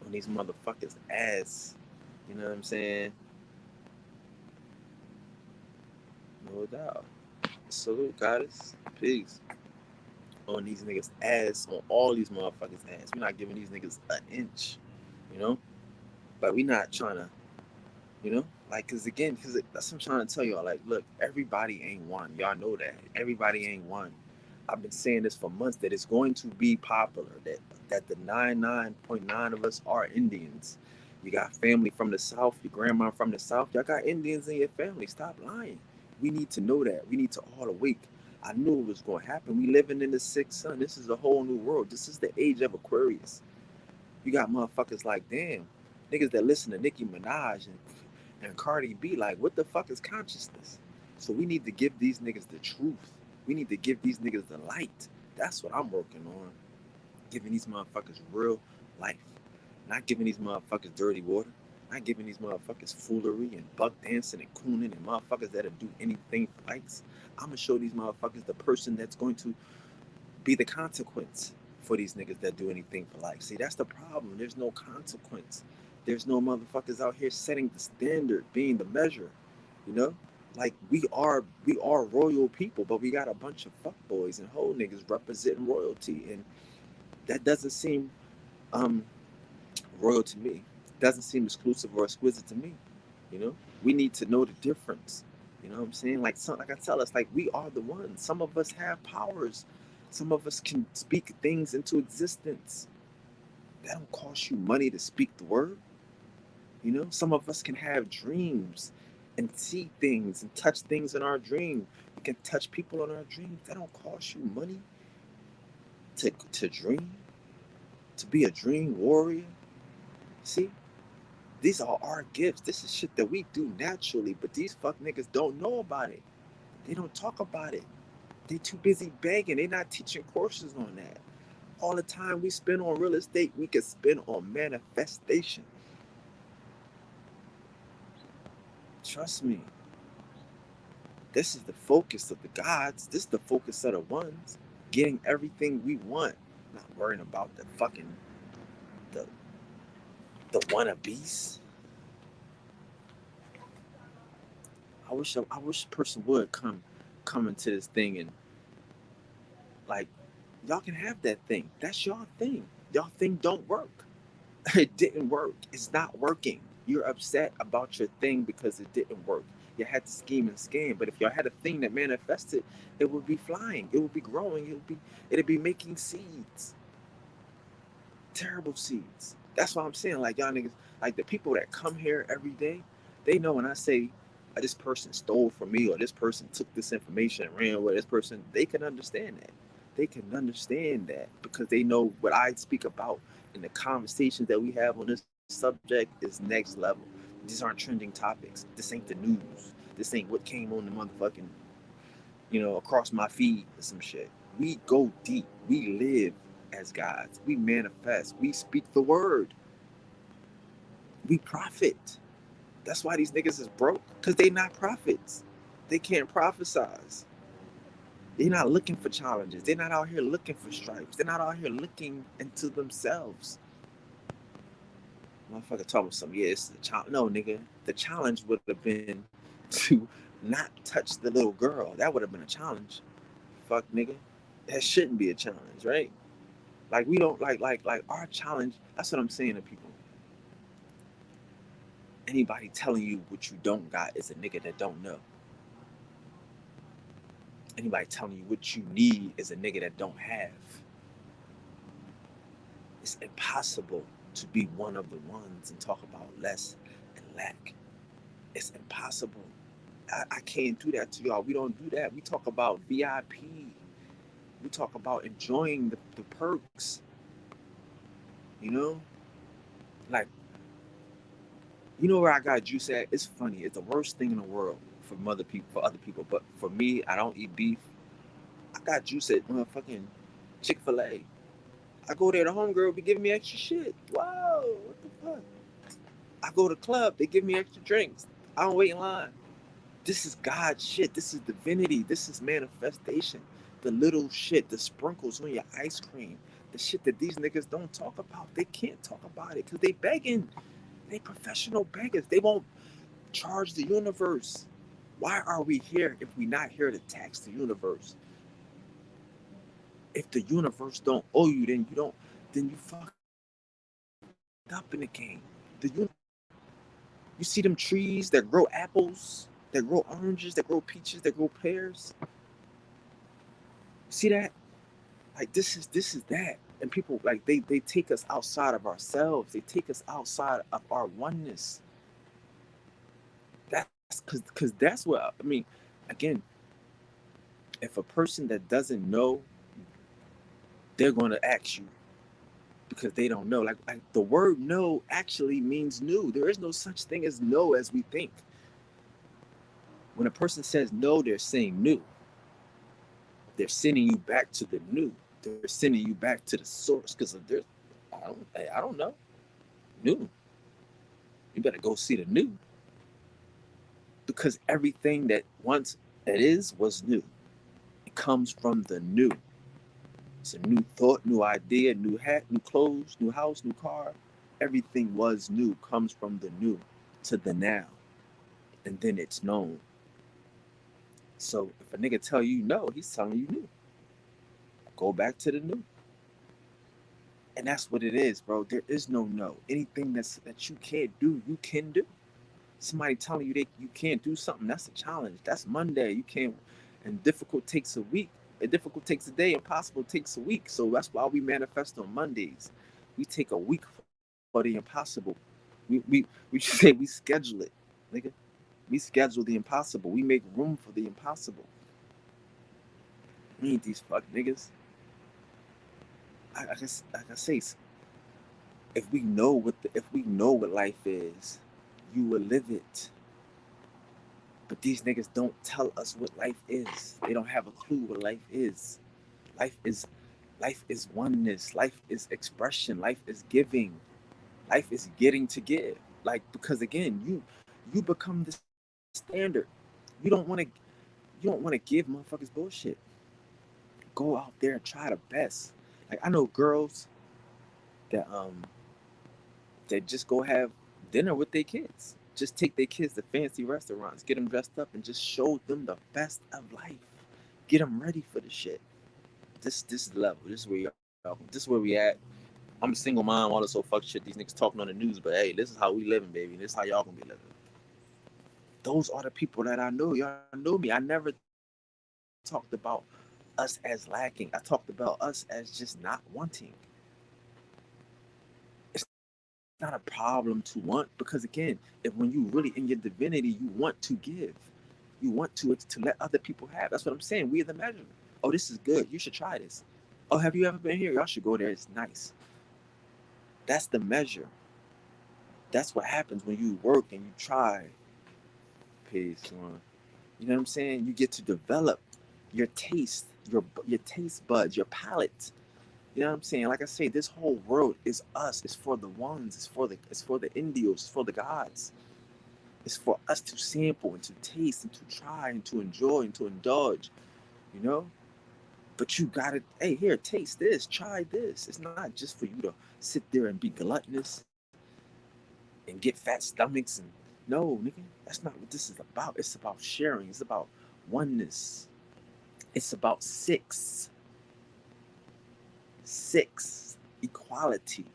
on these motherfuckers' ass. You know what I'm saying? No doubt. Salute, goddess. Peace. On these niggas' ass, on all these motherfuckers' ass. We're not giving these niggas an inch. you know. But we not trying to, you know, like, cause again, cause that's what I'm trying to tell y'all. Like, look, everybody ain't one. Y'all know that. Everybody ain't one. I've been saying this for months that it's going to be popular. That the 99.9 of us are Indians. You got family from the South. Your grandma from the South. Y'all got Indians in your family. Stop lying. We need to know that. We need to all awake. I knew it was going to happen. We living in the sixth sun. This is a whole new world. This is the age of Aquarius. You got motherfuckers like, damn, niggas that listen to Nicki Minaj and Cardi B, like, what the fuck is consciousness? So we need to give these niggas the truth. We need to give these niggas the light. That's what I'm working on. Giving these motherfuckers real life. Not giving these motherfuckers dirty water. Not giving these motherfuckers foolery and buck dancing and cooning and motherfuckers that'll do anything for likes. I'm gonna show these motherfuckers the person that's going to be the consequence for these niggas that do anything for life. See, that's the problem. There's no consequence. There's no motherfuckers out here setting the standard, being the measure. You know, like we are royal people, but we got a bunch of fuckboys and whole niggas representing royalty, and that doesn't seem um royal to me. Doesn't seem exclusive or exquisite to me. You know, we need to know the difference. You know what I'm saying? Like I tell us, like, we are the ones. Some of us have powers. Some of us can speak things into existence. That don't cost you money to speak the word. You know, some of us can have dreams and see things and touch things in our dream. We can touch people in our dreams. That don't cost you money to dream, to be a dream warrior. See, these are our gifts. This is shit that we do naturally, but these fuck niggas don't know about it. They don't talk about it. They too busy begging. They not teaching courses on that. All the time we spend on real estate, we could spend on manifestation. Trust me. This is the focus of the gods. This is the focus of the ones. Getting everything we want. Not worrying about the fucking the the wannabes. I wish a person would come into this thing and, like, y'all can have that thing. That's your thing. Y'all thing don't work. It didn't work. It's not working. You're upset about your thing because it didn't work. You had to scheme and scam, but if y'all had a thing that manifested, it would be flying. It would be growing. It'd be making seeds. Terrible seeds. That's why I'm saying, like, y'all niggas, like, the people that come here every day, they know when I say, this person stole from me, or this person took this information and ran with this person, they can understand that. They can understand that because they know what I speak about in the conversations that we have on this subject is next level. These aren't trending topics. This ain't the news. This ain't what came on the motherfucking, across my feed or some shit. We go deep. We live as gods. We manifest. We speak the word. We profit. That's why these niggas is broke. Because they not prophets. They can't prophesize. They're not looking for challenges. They're not out here looking for stripes. They're not out here looking into themselves. Motherfucker talking about something. Yeah, it's the challenge. No, nigga. The challenge would have been to not touch the little girl. That would have been a challenge. Fuck, nigga. That shouldn't be a challenge, right? Like, we don't like our challenge. That's what I'm saying to people. Anybody telling you what you don't got is a nigga that don't know. Anybody telling you what you need is a nigga that don't have. It's impossible to be one of the ones and talk about less and lack. It's impossible. I can't do that to y'all. We don't do that. We talk about VIP. We talk about enjoying the perks. You know? Like, where I got juice at? It's funny. It's the worst thing in the world for other people. But for me, I don't eat beef. I got juice at motherfucking Chick-fil-A. I go there, the homegirl be giving me extra shit. Wow, what the fuck? I go to the club, they give me extra drinks. I don't wait in line. This is God shit. This is divinity. This is manifestation. The little shit, the sprinkles on your ice cream, the shit that these niggas don't talk about. They can't talk about it because they begging. They professional beggars. They won't charge the universe. Why are we here if we not here to tax the universe? If the universe don't owe you, then you don't. Then you fucking up in the game. You see them trees that grow apples, that grow oranges, that grow peaches, that grow pears. See that? Like this is that. And people like they take us outside of ourselves. They take us outside of our oneness. That's because that's what I mean. Again, if a person that doesn't know, they're going to ask you because they don't know. Like the word "no" actually means new. There is no such thing as no as we think. When a person says no, they're saying new. They're sending you back to the new. They're sending you back to the source because there's I don't know new. You better go see the new because everything that once it is was new. It comes from the new. It's a new thought, new idea, new hat, new clothes, new house, new car. Everything was new, comes from the new to the now. And then it's known. So if a nigga tell you no, he's telling you new. Go back to the new. And that's what it is, bro. There is no no. Anything that you can't do, you can do. Somebody telling you you can't do something, that's a challenge. That's Monday. You can't. And difficult takes a week. And difficult takes a day. Impossible takes a week. So that's why we manifest on Mondays. We take a week for the impossible. We say we schedule it, nigga. We schedule the impossible. We make room for the impossible. We ain't these fuck niggas. Like I say, if we know what life is, you will live it. But these niggas don't tell us what life is. They don't have a clue what life is. Life is life is oneness. Life is expression. Life is giving. Life is getting to give. Like because again, you become the standard. You don't want to give motherfuckers bullshit. Go out there and try the best. Like I know girls that that just go have dinner with their kids. Just take their kids to fancy restaurants, get them dressed up, and just show them the best of life. Get them ready for the shit. This is the level. This is where y'all. This is where we at. I'm a single mom, all this old fuck shit. These niggas talking on the news, but hey, this is how we living, baby. This is how y'all gonna be living. Those are the people that I know. Y'all know me. I never talked about us as lacking. I talked about us as just not wanting. It's not a problem to want because again, if when you really in your divinity, you want to give. You want to let other people have. That's what I'm saying. We are the measure. Oh, this is good. You should try this. Oh, have you ever been here? Y'all should go there. It's nice. That's the measure. That's what happens when you work and you try. Peace, one. You know what I'm saying? You get to develop your taste, your taste buds, your palate. You know what I'm saying? Like I say, this whole world is us. It's for the ones. It's for the Indios. It's for the gods. It's for us to sample and to taste and to try and to enjoy and to indulge. You know. But you gotta, hey, here, taste this, try this. It's not just for you to sit there and be gluttonous and get fat stomachs and no, nigga, that's not what this is about. It's about sharing. It's about oneness. It's about six equality.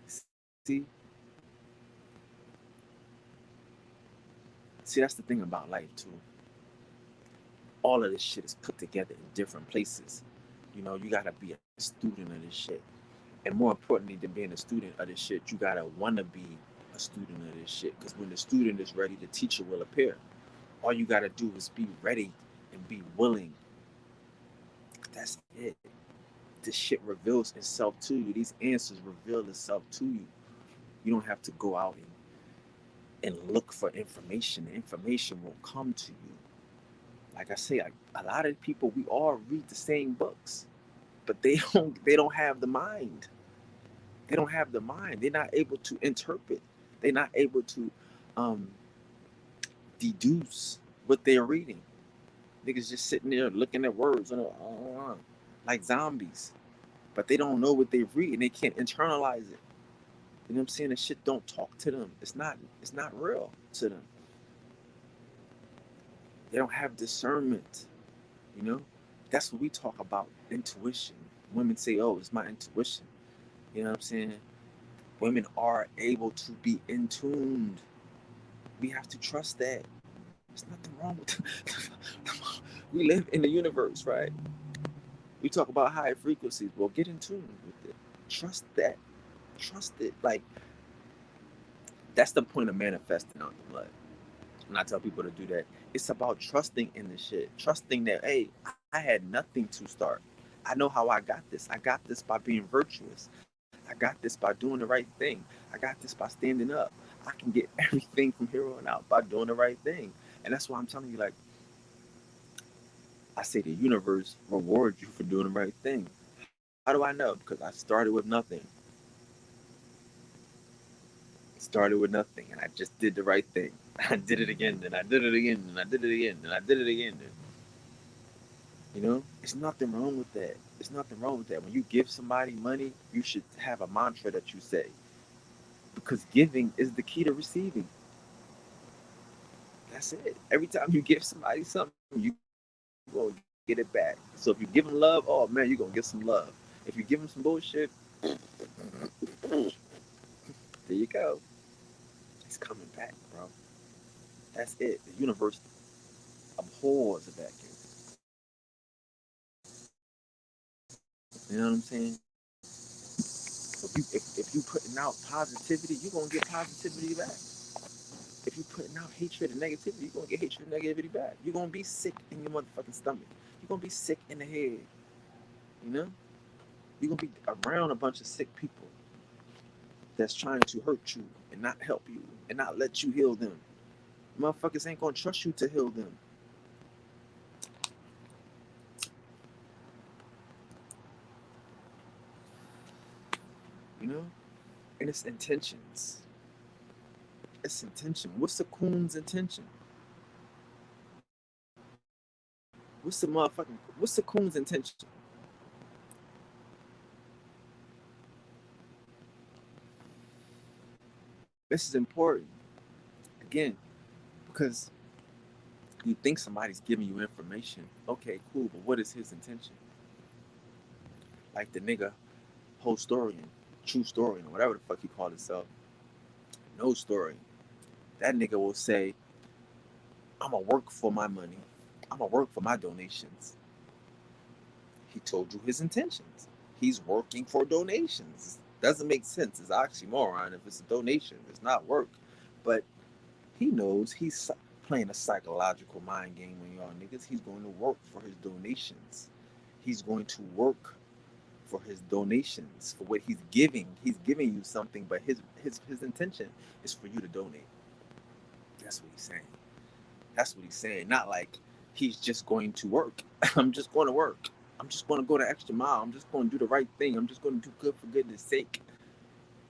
See, see, that's the thing about life too. All of this shit is put together in different places. You know, you gotta be a student of this shit. And more importantly than being a student of this shit, you gotta wanna be a student of this shit. Because when the student is ready, the teacher will appear. All you gotta do is be ready and be willing. That's it. This shit reveals itself to you. These answers reveal itself to you. You don't have to go out and look for information. The information will come to you. Like I say, a lot of people, we all read the same books, but they don't have the mind. They don't have the mind. They're not able to interpret. They're not able to um, deduce what they're reading. Niggas just sitting there looking at words like zombies, but they don't know what they read and they can't internalize it. You know what I'm saying? The shit don't talk to them. It's not real to them. They don't have discernment. You know, that's what we talk about. Intuition. Women say, "Oh, it's my intuition." You know what I'm saying? Women are able to be in tuned. We have to trust that. There's nothing wrong with we live in the universe, right? We talk about high frequencies. Well, get in tune with it. Trust that. Trust it. Like, that's the point of manifesting out the blood. When I tell people to do that, it's about trusting in the shit. Trusting that, hey, I had nothing to start. I know how I got this. I got this by being virtuous. I got this by doing the right thing. I got this by standing up. I can get everything from here on out by doing the right thing. And that's why I'm telling you, like, I say the universe rewards you for doing the right thing. How do I know? Because I started with nothing. Started with nothing, and I just did the right thing. I did it again, and I did it again, and I did it again, and I did it again. You know, there's nothing wrong with that. There's nothing wrong with that. When you give somebody money, you should have a mantra that you say, because giving is the key to receiving. That's it. Every time you give somebody something, you gonna get it back. So if you give them love, oh man, you're gonna get some love. If you give them some bullshit, there you go. It's coming back, bro. That's it. The universe abhors a vacuum. You know what I'm saying? So if you putting out positivity, you're gonna get positivity back. If you putting out hatred and negativity, you're gonna get hatred and negativity back. You're gonna be sick in your motherfucking stomach. You're gonna be sick in the head. You know? You're gonna be around a bunch of sick people that's trying to hurt you and not help you and not let you heal them. Motherfuckers ain't gonna trust you to heal them. You know? And it's intentions. It's intention. What's the coon's intention? What's the coon's intention? This is important. Again, because you think somebody's giving you information. Okay, cool, but what is his intention? Like the nigga, whole story, true story, and whatever the fuck he called himself, no story. That nigga will say, I'ma work for my money. I'ma work for my donations. He told you his intentions. He's working for donations. Doesn't make sense. It's oxymoron if it's a donation. It's not work. But he knows he's playing a psychological mind game when y'all niggas. He's going to work for his donations. He's going to work for his donations, for what he's giving. He's giving you something, but his intention is for you to donate. That's what he's saying. That's what he's saying. Not like he's just going to work. I'm just going to work. I'm just going to go the extra mile. I'm just going to do the right thing. I'm just going to do good for goodness sake.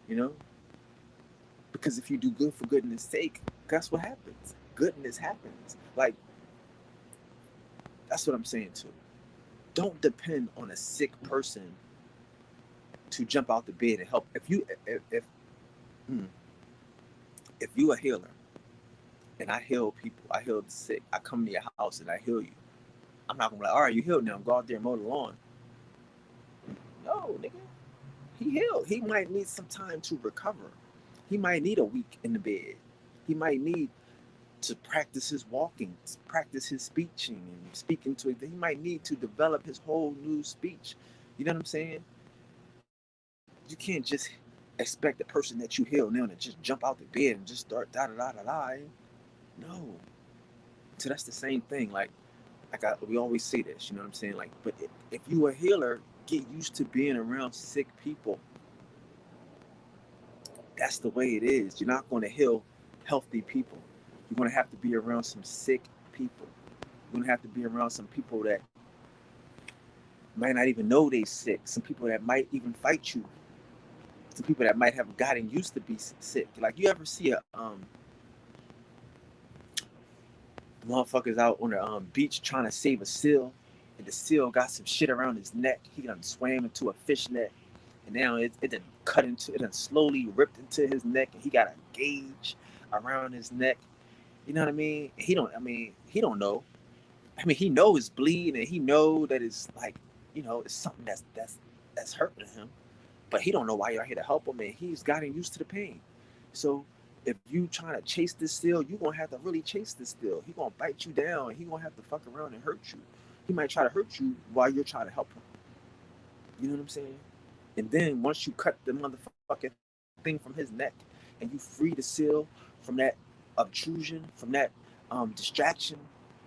You know? Because if you do good for goodness sake, guess what happens? Goodness happens. Like, that's what I'm saying too. Don't depend on a sick person to jump out the bed and help. If you a healer and I heal people, I heal the sick, I come to your house and I heal you. I'm not gonna be like, all right, you healed now. Go out there and mow the lawn. No, nigga. He healed. He might need some time to recover. He might need a week in the bed. He might need to practice his walking, practice his speeching and speaking to it. He might need to develop his whole new speech. You know what I'm saying? You can't just expect the person that you heal now to just jump out the bed and just start da da da da da. No. So that's the same thing. We always say this, you know what I'm saying? Like, but if you a healer, get used to being around sick people. That's the way it is. You're not going to heal healthy people. You're going to have to be around some sick people. You're going to have to be around some people that might not even know they sick. Some people that might even fight you. Some people that might have gotten used to be sick. Like, you ever see a motherfuckers out on the beach trying to save a seal, and the seal got some shit around his neck. He done swam into a fish net, and now it done it done slowly ripped into his neck, and he got a gauge around his neck. You know what I mean? He don't know. I mean, he know it's bleeding, and he know that it's like, it's something that's hurting him. but he don't know why you're here to help him, and he's gotten used to the pain. So if you trying to chase this still, you gonna have to really chase this still. He gonna bite you down. He gonna have to fuck around and hurt you. He might try to hurt you while you're trying to help him. You know what I'm saying? And then once you cut the motherfucking thing from his neck and you free the seal from that obtrusion, from that distraction,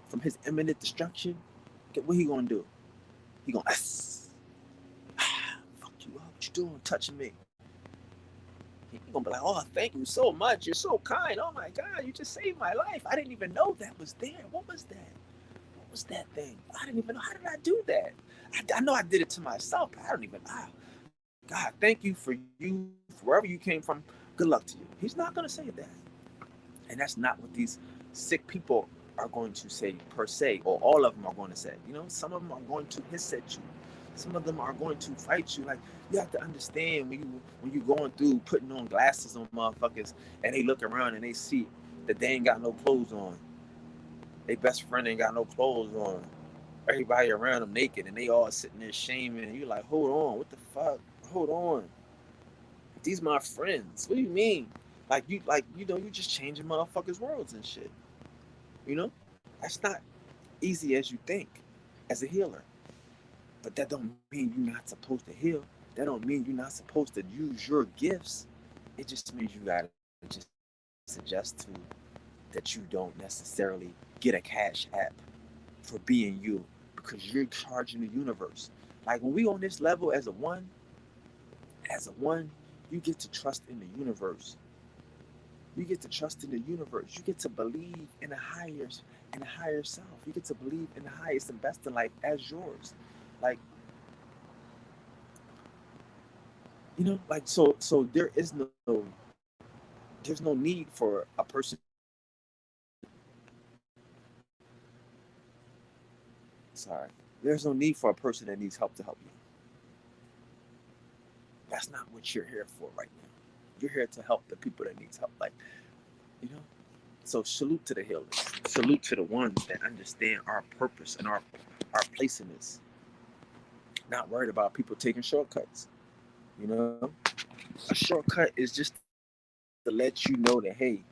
from his imminent destruction, what he gonna do? He gonna fuck you up. What you doing? Touching me? He gonna be like, oh, thank you so much. You're so kind. Oh my God, you just saved my life. I didn't even know that was there. What was that? What was that thing? I didn't even know. How did I do that? I know I did it to myself, but I don't even. God, thank you for you, wherever you came from. Good luck to you. He's not gonna say that, and that's not what these sick people are going to say per se, or all of them are going to say. You know, some of them are going to hiss at you. Some of them are going to fight you. Like, you have to understand when you going through putting on glasses on motherfuckers, and they look around and they see that they ain't got no clothes on. Their best friend ain't got no clothes on. Everybody around them naked, and they all sitting there shaming. And you're like, hold on, what the fuck? Hold on. These my friends. What do you mean? You just changing motherfuckers' worlds and shit. You know, that's not easy as you think, as a healer. But that don't mean you're not supposed to heal. That don't mean you're not supposed to use your gifts. It just means you gotta just suggest to that you don't necessarily get a cash app for being you, because you're charging the universe. Like when we on this level as a one, you get to trust in the universe. You get to trust in the universe. You get to believe in a higher self. You get to believe in the highest and best in life as yours. Like, like, so there's no need for a person. Sorry. There's no need for a person that needs help to help you. That's not what you're here for right now. You're here to help the people that needs help. Like, you know. So salute to the healers. Salute to the ones that understand our purpose and our place in this. Not worried about people taking shortcuts. You know, a shortcut is just to let you know that, hey,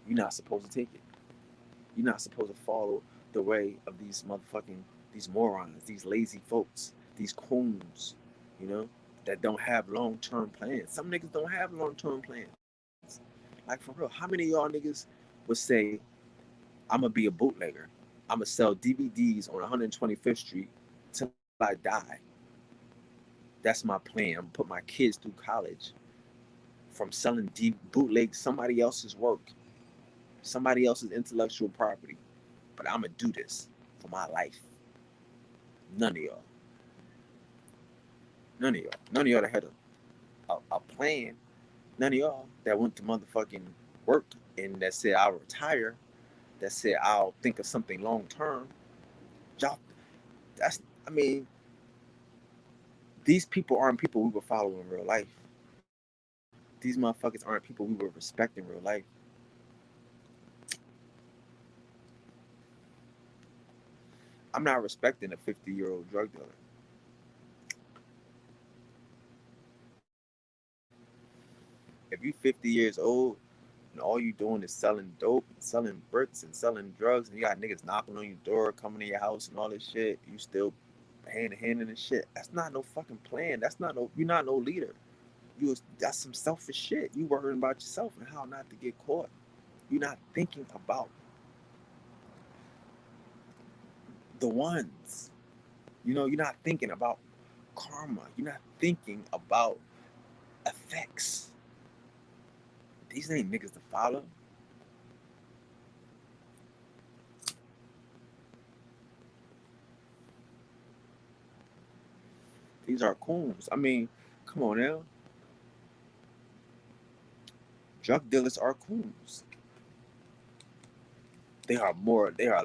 you're not supposed to take it. You're not supposed to follow the way of these morons, these lazy folks, these coons, you know, that don't have long term plans. Some niggas don't have long term plans. Like, for real, how many of y'all niggas would say, I'm gonna be a bootlegger. I'm gonna sell DVDs on 125th Street till I die. That's my plan. I'm gonna put my kids through college from selling bootleg somebody else's work, somebody else's intellectual property. But I'm gonna do this for my life. None of y'all. None of y'all. None of y'all that had a plan. None of y'all that went to motherfucking work and that said I'll retire, that said I'll think of something long term. Y'all, that's, I mean, these people aren't people we would follow in real life. These motherfuckers aren't people we would respect in real life. I'm not respecting a 50-year-old drug dealer. If you 50 years old and all you doing is selling dope and selling bricks and selling drugs, and you got niggas knocking on your door, coming to your house and all this shit, you still hand to hand in this shit. That's not no fucking plan. That's not no. You're not no leader. That's some selfish shit. You worrying about yourself and how not to get caught. You're not thinking about the ones. You're not thinking about karma. You're not thinking about effects. These ain't niggas to follow. These are coons. I mean, come on now. Drug dealers are coons. They are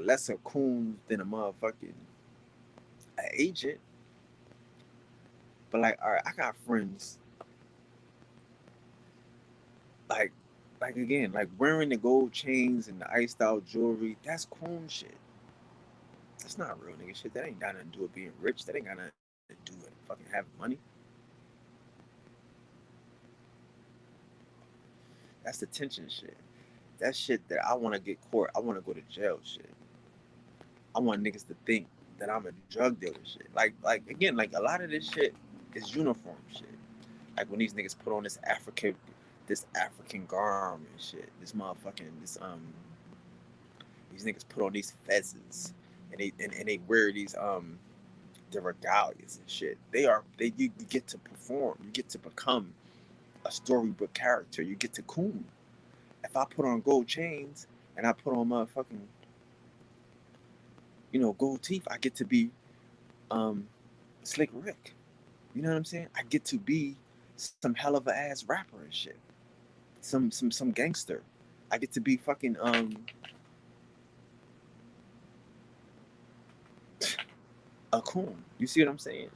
lesser coons than a motherfucking agent. But like, all right, I got friends like again, like wearing the gold chains and the iced out jewelry. That's coon shit. That's not real nigga shit. That ain't got nothing to do with being rich. That ain't got nothing to do with fucking having money. That's detention shit. That shit that I want to get court. I want to go to jail shit. I want niggas to think that I'm a drug dealer shit. Like again, like a lot of this shit is uniform shit. Like when these niggas put on this African garb and shit. These niggas put on these fezzes and they wear these the regalias and shit. You get to perform. You get to become a storybook character. You get to Coon. If I put on gold chains and I put on motherfucking gold teeth, I get to be um Slick Rick. You know what I'm saying? I get to be some hell of a ass rapper and shit. Some gangster. I get to be fucking a Coon. You see what I'm saying?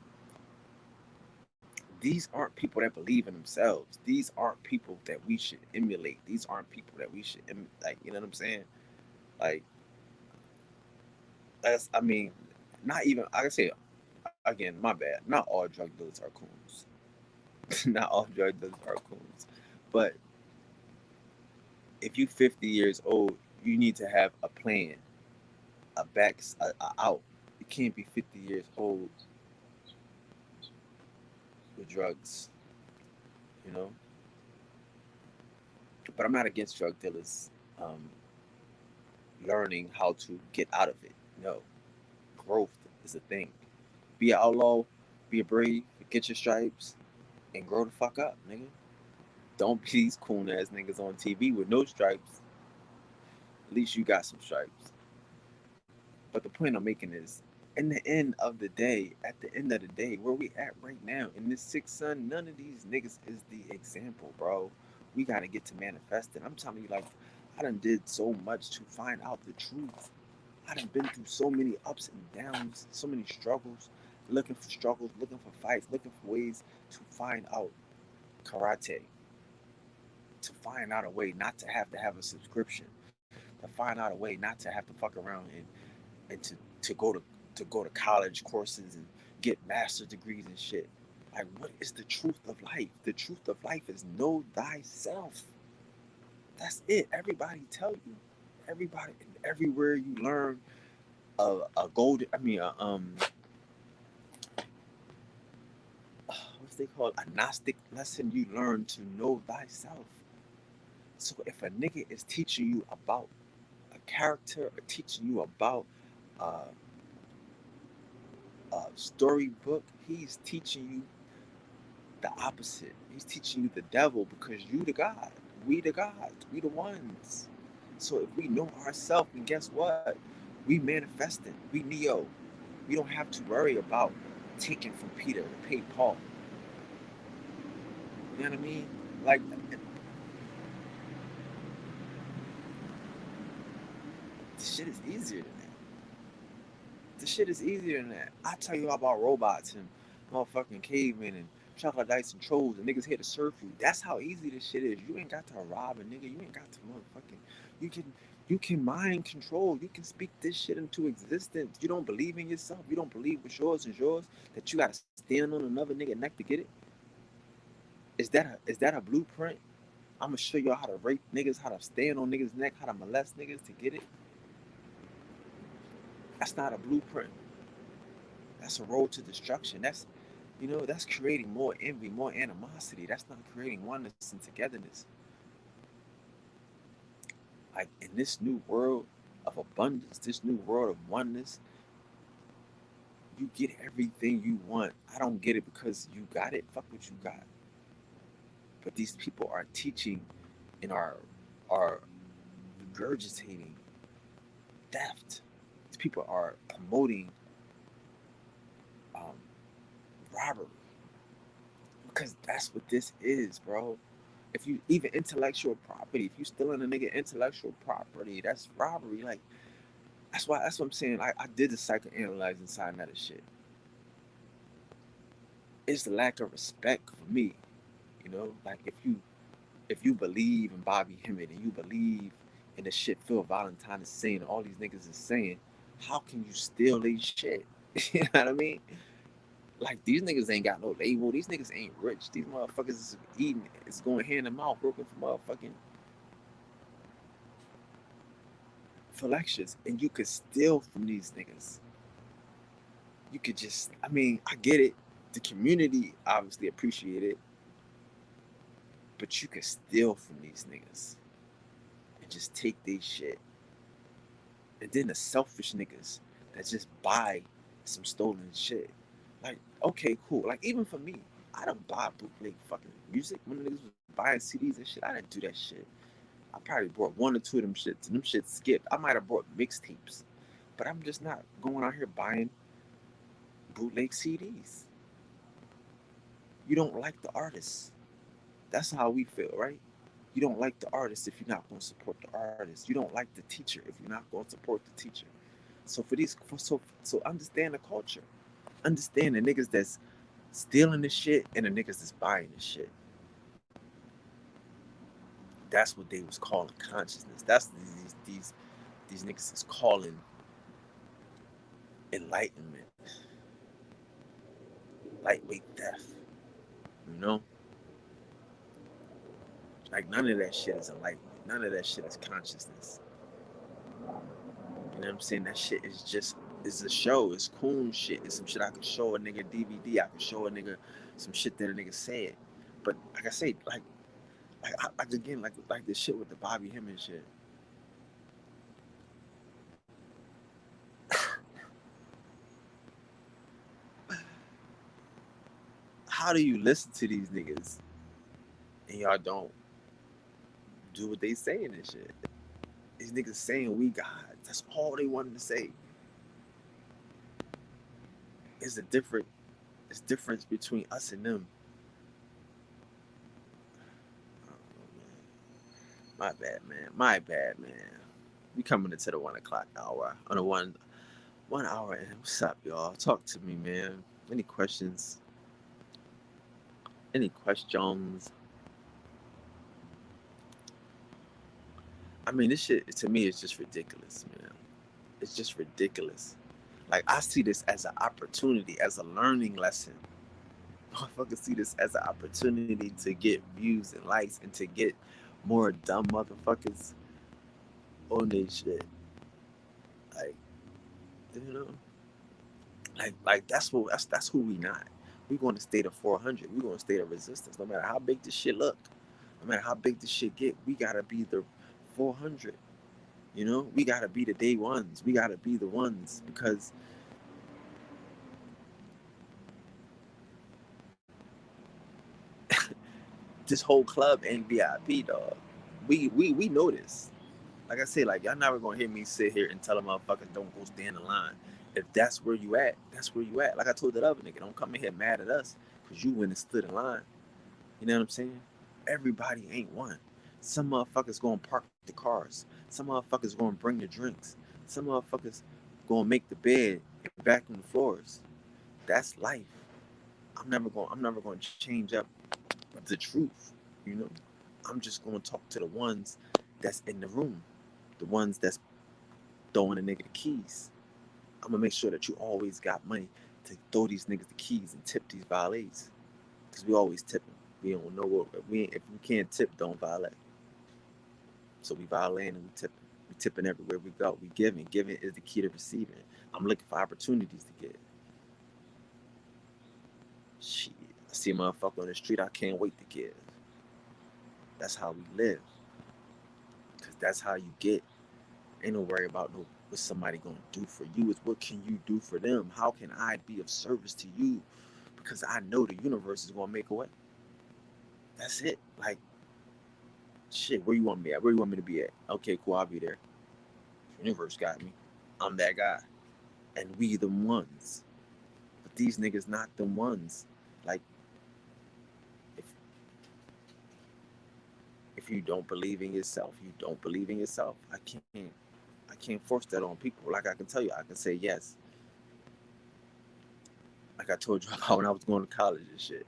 These aren't people that believe in themselves. These aren't people that we should emulate. These aren't people that we should like. You know what I'm saying? Like that's. I mean, not even. I can say again. My bad. Not all drug dealers are coons. Not all drug dealers are coons. But if you 50 years old, you need to have a plan, a out. You can't be 50 years old with drugs. You know. But I'm not against drug dealers learning how to get out of it. No, growth is a thing. Be an outlaw, be a brave, get your stripes, and grow the fuck up, nigga. Don't be these coon ass niggas on TV with no stripes. At least you got some stripes. But the point I'm making is, in the end of the day, at the end of the day, where we at right now in this sixth sun, none of these niggas is the example, bro. We gotta get to manifesting. I'm telling you, like, I done did so much to find out the truth. I done been through so many ups and downs, so many struggles, looking for fights, looking for ways to find out karate, to find out a way not to have a subscription, to find out a way not to have to fuck around and to go to college courses and get master degrees and shit. Like, what is the truth of life? The truth of life is know thyself. That's it. Everybody tell you. Everybody everywhere you learn a golden. I mean, what's they call a Gnostic lesson. You learn to know thyself. So if a nigga is teaching you about a character or teaching you about uh, a storybook, he's teaching you the opposite. He's teaching you the devil because you the God. We the gods. We the ones. So if we know ourselves, and guess what? We manifesting. We Neo. We don't have to worry about taking from Peter to pay Paul. You know what I mean? Like, this shit is easier than that. The shit is easier than that. I tell you about robots and motherfucking cavemen and chocolate dice and trolls and niggas here to serve you. That's how easy this shit is. You ain't got to rob a nigga. You ain't got to motherfucking. You can you can mind control. You can speak this shit into existence. You don't believe in yourself. You don't believe what's yours is yours. That you gotta stand on another nigga neck to get it. Is that a blueprint? I'm gonna show y'all how to rape niggas, how to stand on niggas' neck, how to molest niggas to get it. That's not a blueprint. That's a road to destruction. That's creating more envy, more animosity. That's not creating oneness and togetherness. Like in this new world of abundance, this new world of oneness, you get everything you want. I don't get it because you got it. Fuck what you got. But these people are teaching and are regurgitating theft. These people are promoting um, robbery because that's what this is, bro. If you even intellectual property, if you stealing a nigga intellectual property, that's robbery. Like that's what I'm saying. I did the psychoanalyzing side of that shit. It's the lack of respect for me. Like if you believe in Bobby Hemmett and you believe in the shit Phil Valentine is saying, all these niggas is saying, how can you steal these shit? You know what I mean? Like these niggas ain't got no label. These niggas ain't rich. These motherfuckers is eating. It's going hand in mouth, working for motherfucking. for lectures, and you could steal from these niggas. You could just, I mean, I get it. The community obviously appreciate it, but you could steal from these niggas and just take their shit. And then the selfish niggas that just buy some stolen shit. Like, okay, cool. Like, even for me, I don't buy bootleg fucking music. When the niggas was buying CDs and shit, I didn't do that shit. I probably bought one or two of them shits, and them shits skipped. I might have bought mixtapes, but I'm just not going out here buying bootleg CDs. You don't like the artist. That's how we feel, right? You don't like the artist if you're not going to support the artist. You don't like the teacher if you're not going to support the teacher. So understand the culture. Understand the niggas that's stealing the shit and the niggas that's buying the shit. That's what they was calling consciousness. That's these niggas is calling enlightenment, lightweight theft. You know, like none of that shit is enlightenment. None of that shit is consciousness. You know what I'm saying? That shit is just it's a show. It's coon shit. It's some shit I could show a nigga DVD. I could show a nigga some shit that a nigga said. But like I say, like again, like this shit with the Bobby Hemming shit. How do you listen to these niggas and y'all don't do what they saying and shit? These niggas saying we God. That's all they wanted to say. It's a different it's difference between us and them. Oh, man. My bad, man. My bad, man. We coming into the 1 o'clock hour. On the 1 hour in. What's up, y'all? Talk to me, man. Any questions? Any questions? I mean, this shit to me is just ridiculous, man. It's just ridiculous. Like I see this as an opportunity, as a learning lesson. Motherfuckers see this as an opportunity to get views and likes and to get more dumb motherfuckers on their shit. Like, you know, like that's who we not. We going to stay to 400. We going to stay to resistance. No matter how big this shit look, no matter how big this shit get, we gotta be the 400. You know, we gotta be the day ones. We gotta be the ones because this whole club ain't VIP, dog. We know this. Like I said, like y'all never gonna hear me sit here and tell a motherfucker don't go stand in line. If that's where you at, that's where you at. Like I told that other nigga, don't come in here mad at us because you went and stood in line. You know what I'm saying? Everybody ain't one. Some motherfuckers gonna park the cars. Some motherfuckers gonna bring the drinks. Some motherfuckers gonna make the bed and vacuum the floors. That's life. I'm never gonna change up the truth. You know, I'm just gonna talk to the ones that's in the room, the ones that's throwing a nigga the keys. I'm gonna make sure that you always got money to throw these niggas the keys and tip these valets, cause we always tip them. We don't know what if we can't tip, don't violate. So we violating and we tipping. We tipping everywhere we go. We giving. Giving is the key to receiving. I'm looking for opportunities to get. Shit, I see a motherfucker on the street. I can't wait to give. That's how we live. Cause that's how you get. Ain't no worry about no what somebody gonna do for you. It's what can you do for them? How can I be of service to you? Because I know the universe is gonna make a way. That's it. Like shit, where you want me at? Where you want me to be at? Okay, cool, I'll be there. The universe got me. I'm that guy. And we the ones. But these niggas not the ones. Like if if you don't believe in yourself, you don't believe in yourself. I can't force that on people. Like I can tell you, I can say yes. Like I told you about when I was going to college and shit.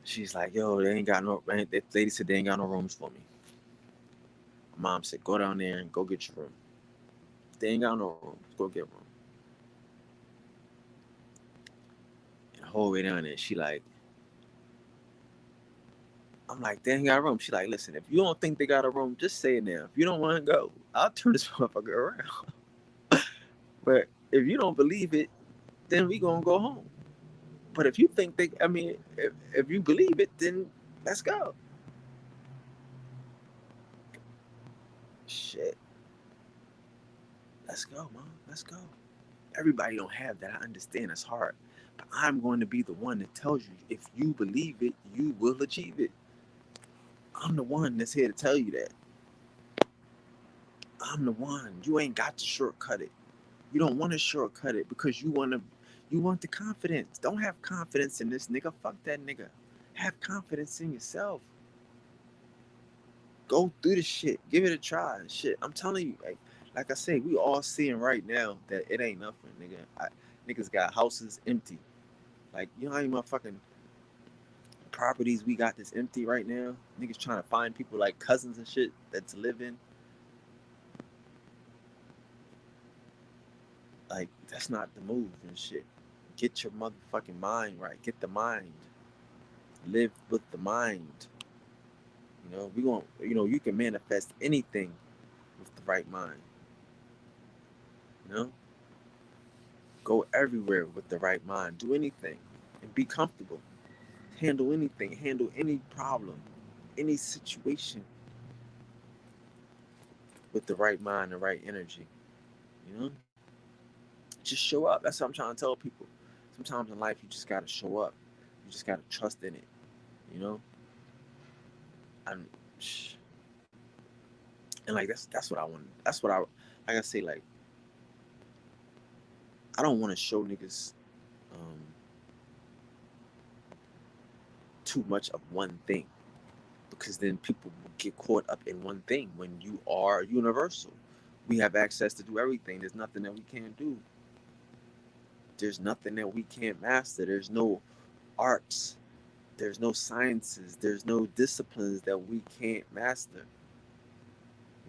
She's like, yo, they ain't got no. That lady said they ain't got no rooms for me. My mom said, go down there and go get your room. If they ain't got no rooms, go get a room. And the whole way down there, she like, I'm like, they ain't got a room. She like, listen, if you don't think they got a room, just say it now. If you don't want to go, I'll turn this motherfucker around. But if you don't believe it, then we gonna go home. But if you think they, I mean, if you believe it, then let's go. Shit, let's go, mom. Let's go. Everybody don't have that. I understand it's hard. But I'm going to be the one that tells you if you believe it, you will achieve it. I'm the one that's here to tell you that. I'm the one. You ain't got to shortcut it. You don't want to shortcut it because you want the confidence. Don't have confidence in this nigga. Fuck that nigga. Have confidence in yourself. Go through the shit. Give it a try and shit. I'm telling you, like I said, we all seeing right now that it ain't nothing, nigga. Niggas got houses empty. Like, you know how many motherfucking properties we got that's empty right now? Niggas trying to find people like cousins and shit that's living. Like, that's not the move and shit. Get your motherfucking mind right. Get the mind. Live with the mind. You know, you can manifest anything with the right mind. You know? Go everywhere with the right mind. Do anything and be comfortable. Handle anything. Handle any problem, any situation with the right mind, the right energy. You know? Just show up. That's what I'm trying to tell people. Sometimes in life, you just gotta show up. You just gotta trust in it. You know? And like that's what I want. That's what I like. I say, like, I don't want to show niggas um, too much of one thing, because then people get caught up in one thing. When you are universal, we have access to do everything. There's nothing that we can't do. There's nothing that we can't master. There's no arts. There's no sciences. There's no disciplines that we can't master.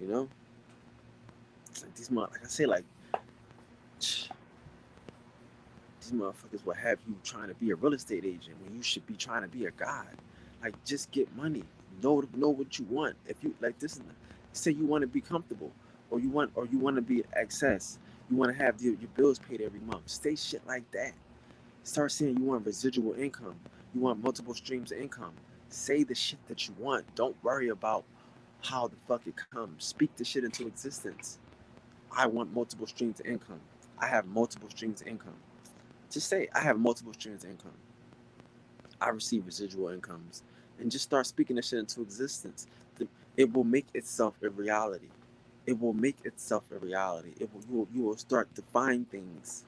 You know, it's like like I say, like these motherfuckers will have you trying to be a real estate agent when you should be trying to be a god. Like, just get money. Know what you want. If you like this, say you want to be comfortable, or you want to be access. You want to have your bills paid every month. Say shit like that. Start saying you want residual income. You want multiple streams of income. Say the shit that you want. Don't worry about how the fuck it comes. Speak the shit into existence. I want multiple streams of income. I have multiple streams of income. Just say I have multiple streams of income. I receive residual incomes, and just start speaking this shit into existence. It will make itself a reality. It will make itself a reality. You will start to find things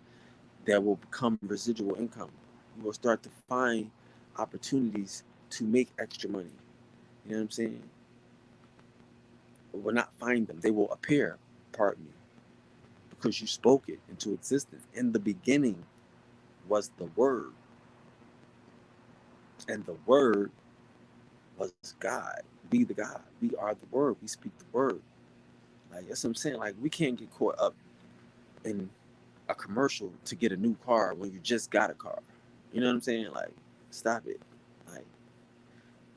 that will become residual income. You will start to find opportunities to make extra money. You know what I'm saying? Will not find them. They will appear, pardon me, because you spoke it into existence. In the beginning was the Word, and the Word was God. Be the God. We are the Word. We speak the Word. Like, that's what I'm saying. Like, we can't get caught up in a commercial to get a new car when you just got a car. You know what I'm saying? Like, stop it. Like,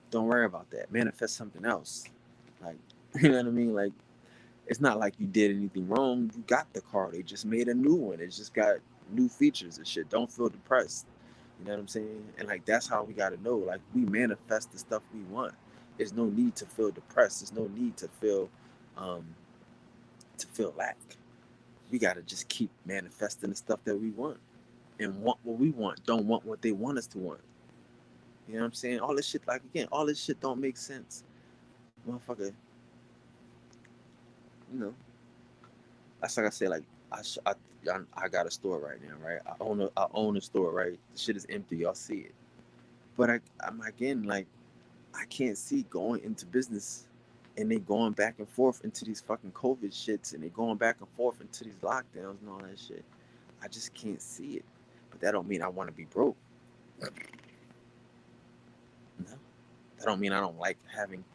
don't worry about that. Manifest something else. Like, you know what I mean? Like, it's not like you did anything wrong. You got the car. They just made a new one. It's just got new features and shit. Don't feel depressed. You know what I'm saying? And like, that's how we gotta know. Like, we manifest the stuff we want. There's no need to feel depressed. There's no need um to feel lack. We gotta just keep manifesting the stuff that we want and want what we want. Don't want what they want us to want. You know what I'm saying? All this shit, like, again, all this shit don't make sense, motherfucker. You know, that's like I said. Like, I got a store right now, right? I own a store, right? The shit is empty. Y'all see it, but I'm again, like, I can't see going into business and they going back and forth into these fucking COVID shits, and they going back and forth into these lockdowns and all that shit. I just can't see it. But that don't mean I want to be broke. No. That don't mean I don't like having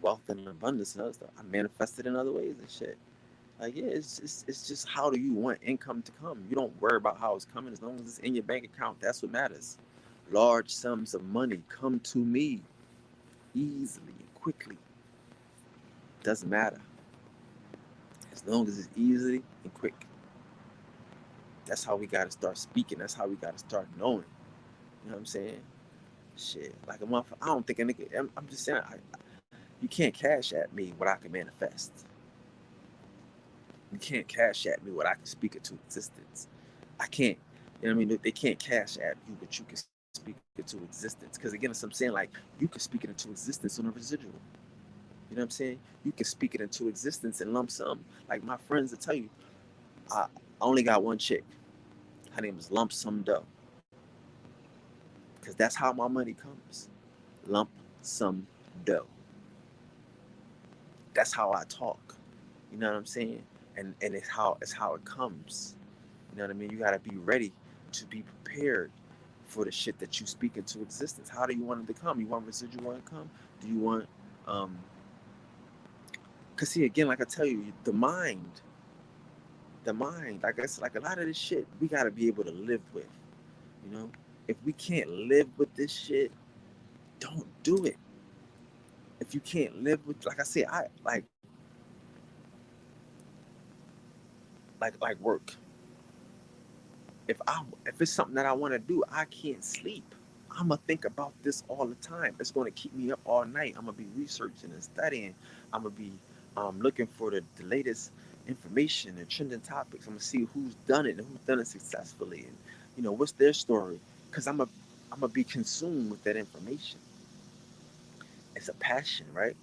wealth and abundance and other stuff. I manifest it in other ways and shit. Like, yeah, it's just how do you want income to come? You don't worry about how it's coming. As long as it's in your bank account, that's what matters. Large sums of money come to me. easily and quickly. Doesn't matter. As long as it's easily and quick. That's how we gotta start speaking. That's how we gotta start knowing. You know what I'm saying? Shit. Like a motherfucker. I don't think a nigga. I'm just saying. You can't cash at me what I can manifest. You can't cash at me what I can speak into existence. I can't. You know what I mean? They can't cash at you, but you can speak it into existence. Because again, as I'm saying, like you can speak it into existence on a residual. You know what I'm saying? You can speak it into existence in lump sum. Like my friends will tell you, I only got one chick. Her name is Lump Sum Dough. Because that's how my money comes. Lump sum dough. That's how I talk. You know what I'm saying? And it's how it comes. You know what I mean? You gotta be ready to be prepared for the shit that you speak into existence. How do you want it to come? You want residual income? Do you want cause see again, like I tell you, the mind, like I said, like a lot of this shit, we gotta be able to live with. You know? If we can't live with this shit, don't do it. If you can't live with, like I said, I like work. If it's something that I want to do, I can't sleep. I'm gonna think about this all the time. It's gonna keep me up all night. I'm gonna be researching and studying. I'm gonna be looking for the latest information and trending topics. I'm gonna see who's done it and who's done it successfully, and what's their story. Cause I'm gonna be consumed with that information. It's a passion, right?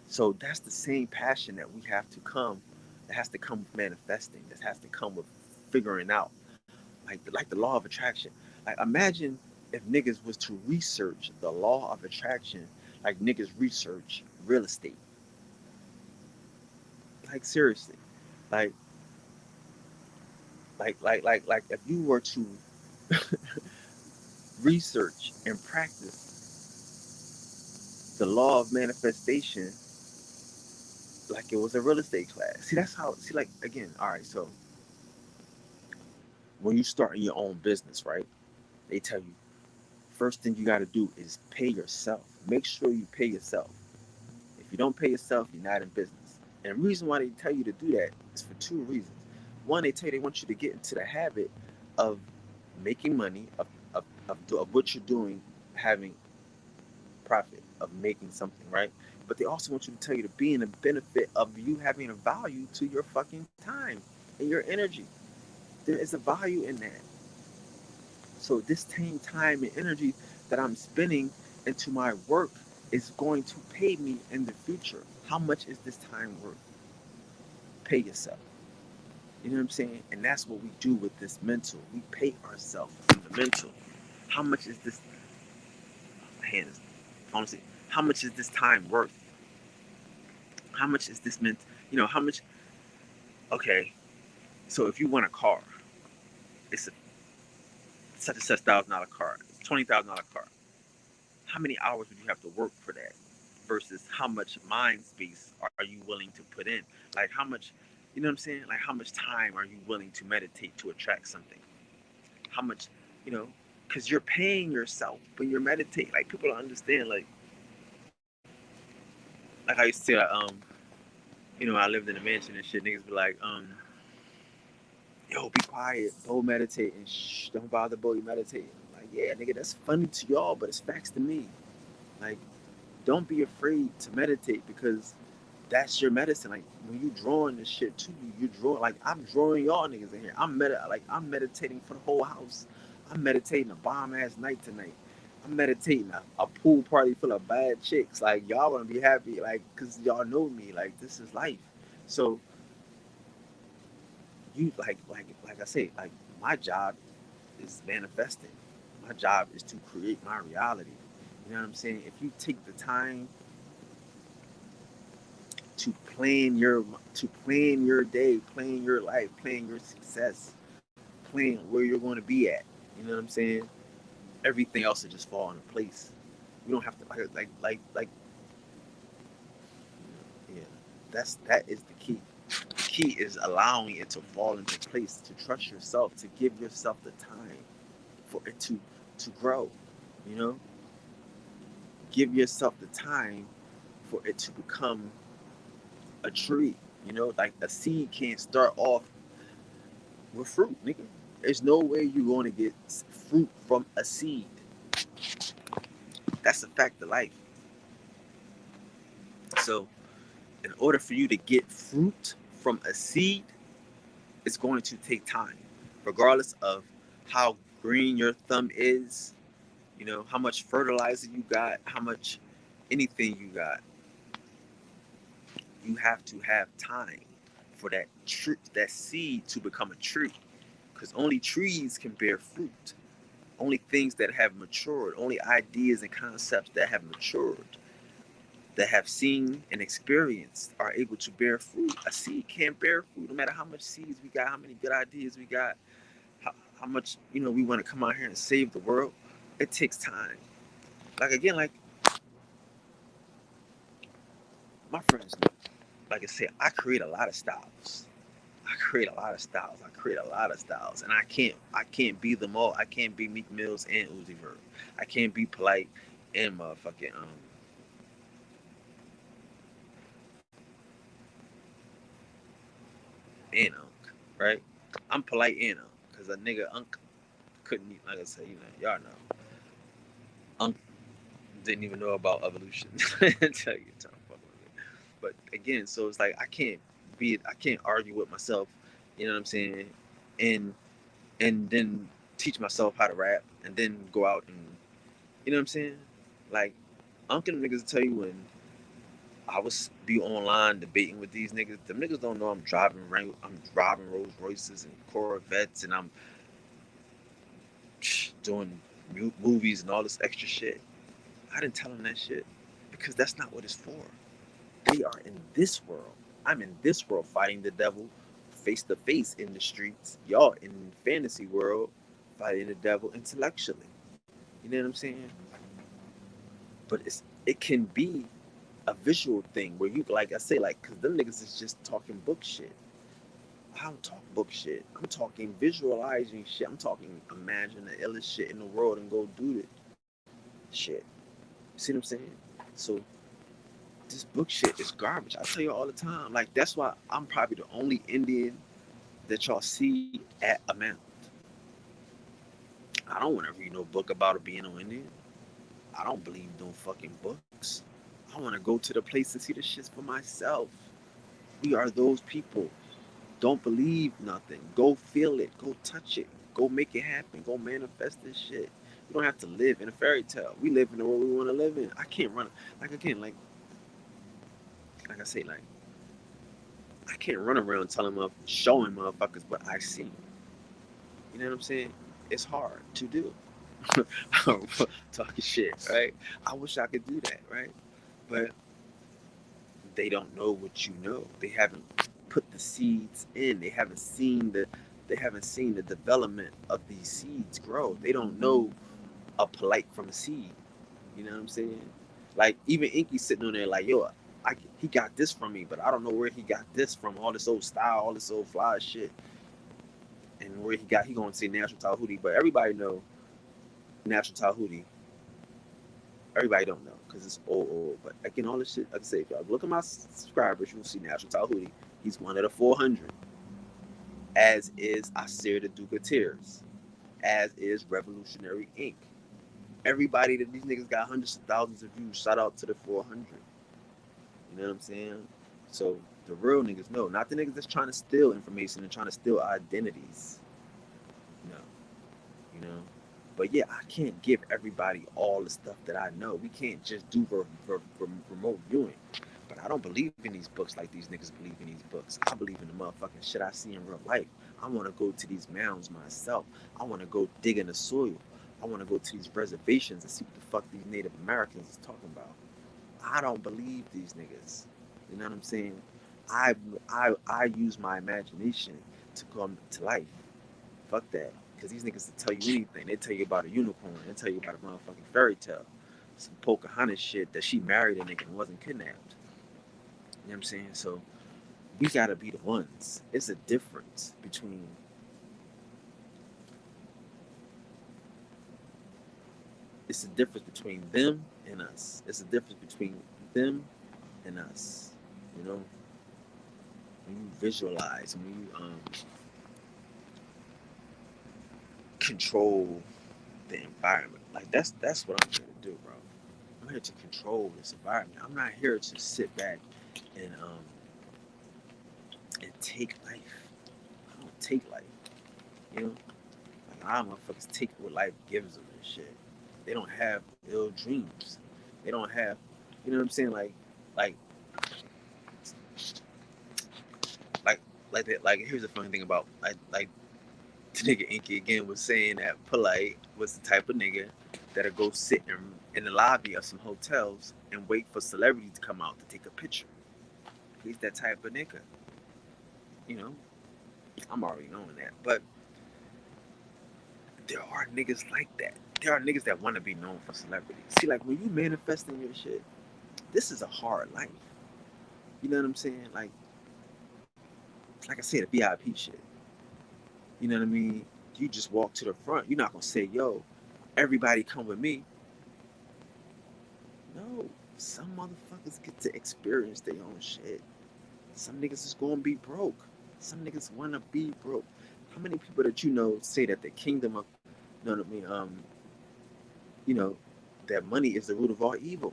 So that's the same passion that we have to come. That has to come with manifesting. That has to come with figuring out, like the law of attraction. Like imagine if niggas was to research the law of attraction, like niggas research real estate. Like seriously, like like if you were to research and practice the law of manifestation like it was a real estate class. See, that's how. See, like again. All right, so when you start your own business, right? They tell you first thing you got to do is pay yourself. Make sure you pay yourself. If you don't pay yourself, you're not in business. And the reason why they tell you to do that is for two reasons. One, they tell you they want you to get into the habit of making money, of what you're doing, having profit, of making something, right? But they also want you to tell you to be in the benefit of you having a value to your fucking time and your energy. There is a value in that. So this same time and energy that I'm spending into my work is going to pay me in the future. How much is this time worth? Pay yourself. You know what I'm saying? And that's what we do with this mental. We pay ourselves in the mental. How much is this hands? Honestly, how much is this time worth? How much is this meant? How much? Okay, so if you want a car, it's a such and such $1,000 car. It's $20,000 car. How many hours would you have to work for that? Versus how much mind space are you willing to put in? Like how much, you know what I'm saying? Like how much time are you willing to meditate to attract something? How much, you know, because you're paying yourself when you're meditating. Like people don't understand. Like I used to say, I lived in a mansion and shit. Niggas be like, yo, be quiet, Bo meditating. Shh, don't bother Bo, you meditating. Like, yeah, nigga, that's funny to y'all, but it's facts to me. Like, don't be afraid to meditate because that's your medicine. Like when you drawing this shit too, you draw like I'm drawing y'all niggas in here. I'm meditating for the whole house. I'm meditating a bomb ass night tonight. I'm meditating a pool party full of bad chicks. Like y'all gonna be happy, like cause y'all know me. Like this is life. So you like I say, like my job is manifesting. My job is to create my reality. You know what I'm saying? If you take the time to plan your day, plan your life, plan your success, plan where you're going to be at. You know what I'm saying? Everything else will just fall into place. You don't have to like yeah. That is the key. The key is allowing it to fall into place, to trust yourself, to give yourself the time for it to grow. You know, give yourself the time for it to become a tree. You know, like a seed can't start off with fruit, nigga. There's no way you're going to get fruit from a seed. That's a fact of life. So, in order for you to get fruit from a seed, it's going to take time, regardless of how green your thumb is, you know, how much fertilizer you got, how much anything you got. You have to have time for that seed to become a tree, because only trees can bear fruit. Only things that have matured, only ideas and concepts that have matured, that have seen and experienced, are able to bear fruit. A seed can't bear fruit, no matter how much seeds we got, how many good ideas we got, how much, you know, we want to come out here and save the world. It takes time. Like again, like my friends know, like I said, I create a lot of styles. I create a lot of styles. I create a lot of styles, and I can't be them all. I can't be Meek Mills and Uzi Vert. I can't be polite and motherfucking and right? I'm polite and because a nigga Unc couldn't, like I said, you know, y'all know, Unc didn't even know about evolution until you talk about it. But again, so it's like I can't argue with myself, you know what I'm saying, and then teach myself how to rap and then go out and, you know what I'm saying, like Unc and niggas tell you when I was be online debating with these niggas. Them niggas don't know I'm driving Rolls Royces and Corvettes, and I'm doing movies and all this extra shit. I didn't tell them that shit because that's not what it's for. They are in this world. I'm in this world fighting the devil face to face in the streets. Y'all in fantasy world fighting the devil intellectually. You know what I'm saying? But it can be a visual thing where you, like I say, like, because them niggas is just talking book shit. I don't talk book shit. I'm talking visualizing shit. I'm talking imagine the illest shit in the world and go do it shit. See what I'm saying? So this book shit is garbage. I tell you all the time. Like that's why I'm probably the only Indian that y'all see at a mount. I don't want to read no book about being an Indian. I don't believe no fucking books. I want to go to the place and see the shits for myself. We are those people. Don't believe nothing. Go feel it. Go touch it. Go make it happen. Go manifest this shit. You don't have to live in a fairy tale. We live in the world we want to live in. I can't run like again, like I say, like I can't run around showing motherfuckers what I see. You know what I'm saying? It's hard to do. Talking shit, right? I wish I could do that, right? But they don't know what you know. They haven't put the seeds in. They haven't seen the development of these seeds grow. They don't know a polite from a seed. You know what I'm saying? Like even Inky sitting on there like, yo, he got this from me, but I don't know where he got this from. All this old style, all this old fly shit, and where he going to say Natural Tahuti, but everybody know Natural Tahuti. Everybody don't know because it's old. But again, all this shit, like I say, if y'all look at my subscribers, you'll see Natural Tahuti. He's one of the 400. As is Asir the Duke of Tears. As is Revolutionary Inc. Everybody that these niggas got hundreds of thousands of views. Shout out to the 400. You know what I'm saying? So the real niggas know, not the niggas that's trying to steal information and trying to steal identities. No, you know. But yeah, I can't give everybody all the stuff that I know. We can't just do remote viewing. But I don't believe in these books like these niggas believe in these books. I believe in the motherfucking shit I see in real life. I want to go to these mounds myself. I want to go dig in the soil. I want to go to these reservations and see what the fuck these Native Americans is talking about. I don't believe these niggas. You know what I'm saying? I use my imagination to come to life. Fuck that. Because these niggas will tell you anything. They tell you about a unicorn. They tell you about a motherfucking fairy tale. Some Pocahontas shit that she married a nigga and wasn't kidnapped. You know what I'm saying? So we gotta be the ones. It's a difference between It's the difference between them and us. It's the difference between them and us. You know, when you visualize, when you control the environment, like that's what I'm here to do, bro. I'm here to control this environment. I'm not here to sit back and um and take life. I don't take life. You know, like a lot of motherfuckers take what life gives them and shit. They don't have ill dreams. They don't have, you know what I'm saying? Like, like, that. Like, here's the funny thing about like the nigga Inky again was saying that Polite was the type of nigga that'll go sit in the lobby of some hotels and wait for celebrities to come out to take a picture. He's that type of nigga. You know, I'm already knowing that. But there are niggas like that. There are niggas that want to be known for celebrity. See, like when you manifesting your shit, this is a hard life. You know what I'm saying? Like I said, the VIP shit. You know what I mean? You just walk to the front. You're not gonna say, "Yo, everybody come with me." No, some motherfuckers get to experience their own shit. Some niggas is gonna be broke. Some niggas wanna be broke. How many people that you know say that the kingdom of, you know what I mean? You know, that money is the root of all evil.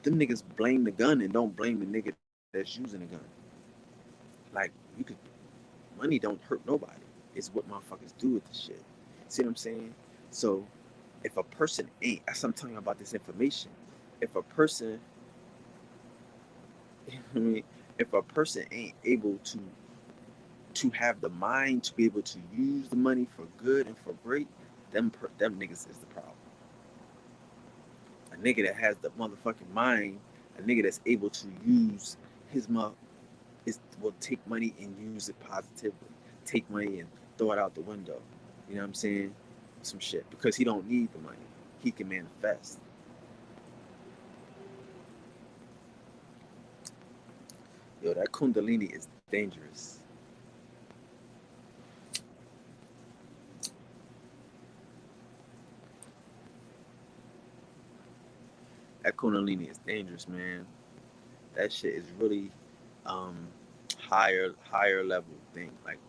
Them niggas blame the gun and don't blame the nigga that's using the gun. Like you could, money don't hurt nobody. It's what motherfuckers do with the shit. See what I'm saying? So if a person ain't, as I'm telling you about this information, if a person, I mean, if a person ain't able to have the mind to be able to use the money for good and for great, them niggas is the problem. A nigga that has the motherfucking mind, a nigga that's able to use his mother is will take money and use it positively. Take money and throw it out the window. You know what I'm saying? Some shit because he don't need the money. He can manifest. Yo, that Kundalini is dangerous. That Kundalini is dangerous, man. That shit is really um higher level thing. Like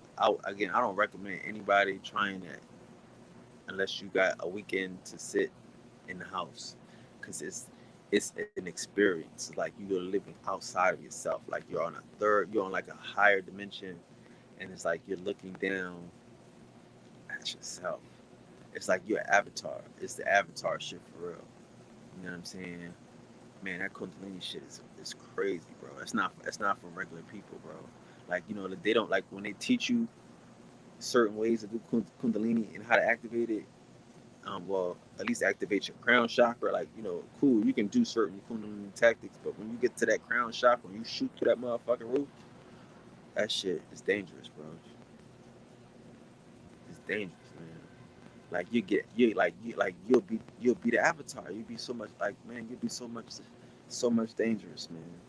again, I don't recommend anybody trying that unless you got a weekend to sit in the house, because it's an experience. It's like you're living outside of yourself. Like you're on like a higher dimension, and it's like you're looking down at yourself. It's like your avatar. It's the avatar shit for real. You know what I'm saying? Man, that Kundalini shit is crazy, bro. It's not for regular people, bro. Like they don't like when they teach you certain ways to do Kundalini and how to activate it. Well, at least activate your crown chakra. Like cool, you can do certain Kundalini tactics, but when you get to that crown chakra, when you shoot through that motherfucking roof, that shit is dangerous, bro. It's dangerous, man. Like you'll be the avatar. You'll be so much like man. You'll be so much dangerous, man.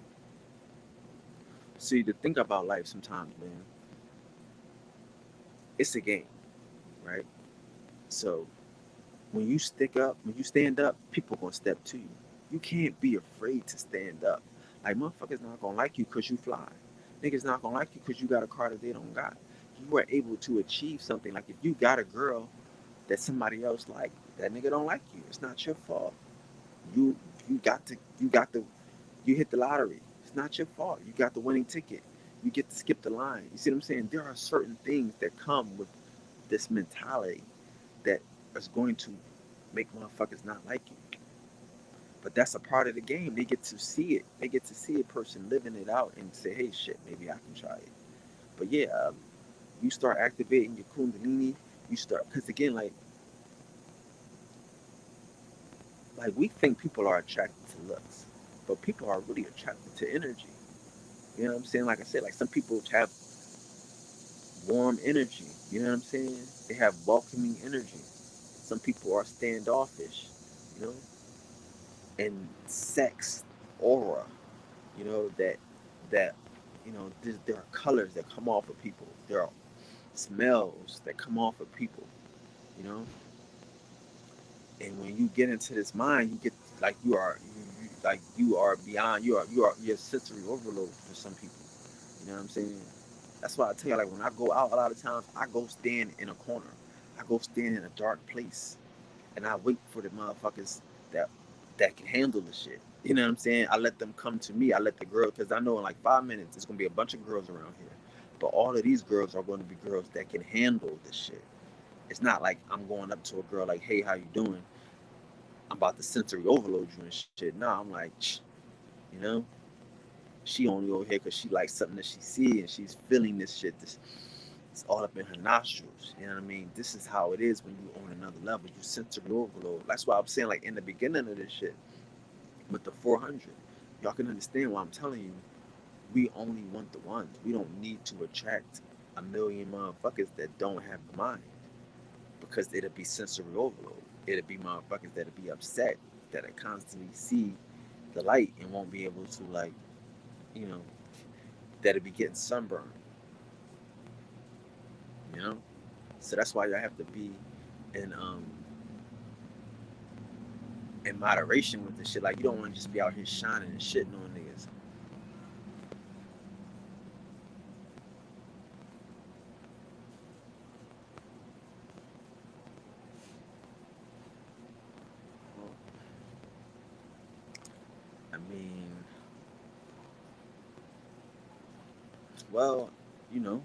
See, to think about life sometimes, man, it's a game, right? So when you stand up, people gonna step to you. You can't be afraid to stand up. Like motherfuckers not gonna like you because you fly. Niggas not gonna like you because you got a car that they don't got. You are able to achieve something. Like if you got a girl that somebody else like, that nigga don't like you. It's not your fault. You you hit the lottery. It's not your fault. You got the winning ticket. You get to skip the line. You see what I'm saying? There are certain things that come with this mentality that is going to make motherfuckers not like you. But that's a part of the game. They get to see it. They get to see a person living it out and say, "Hey, shit, maybe I can try it." But yeah, you start activating your Kundalini. You start because again, like we think people are attracted to looks, but people are really attracted to energy. You know what I'm saying? Like I said, like some people have warm energy. You know what I'm saying? They have welcoming energy. Some people are standoffish. You know, and sex aura. That there are colors that come off of people. There are smells that come off of people. You know, And when you get into this mind, you get like you are beyond you're sensory overload for some people. You know what I'm saying? That's why I tell you, like when I go out a lot of times, I go stand in a corner. I go stand in a dark place and I wait for the motherfuckers that that can handle the shit. You know what I'm saying? I let them come to me. I let the girls, because I know in like 5 minutes there's gonna be a bunch of girls around here, but all of these girls are going to be girls that can handle the shit. It's not like I'm going up to a girl like, "Hey, how you doing?" I'm about to sensory overload you and shit. No, I'm like, you know, she only over here because she likes something that she see and she's feeling this shit. This it's all up in her nostrils. You know what I mean? This is how it is when you on another level. You sensory overload. That's why I'm saying, like in the beginning of this shit with the 400, y'all can understand why I'm telling you. We only want the ones. We don't need to attract a million motherfuckers that don't have the mind because it'll be sensory overload. It'll be motherfuckers that'll be upset that constantly see the light and won't be able to like, you know, that'll be getting sunburned, you know? So that's why y'all have to be in in moderation with this shit. Like you don't want to just be out here shining and shitting on niggas. I mean, well, you know,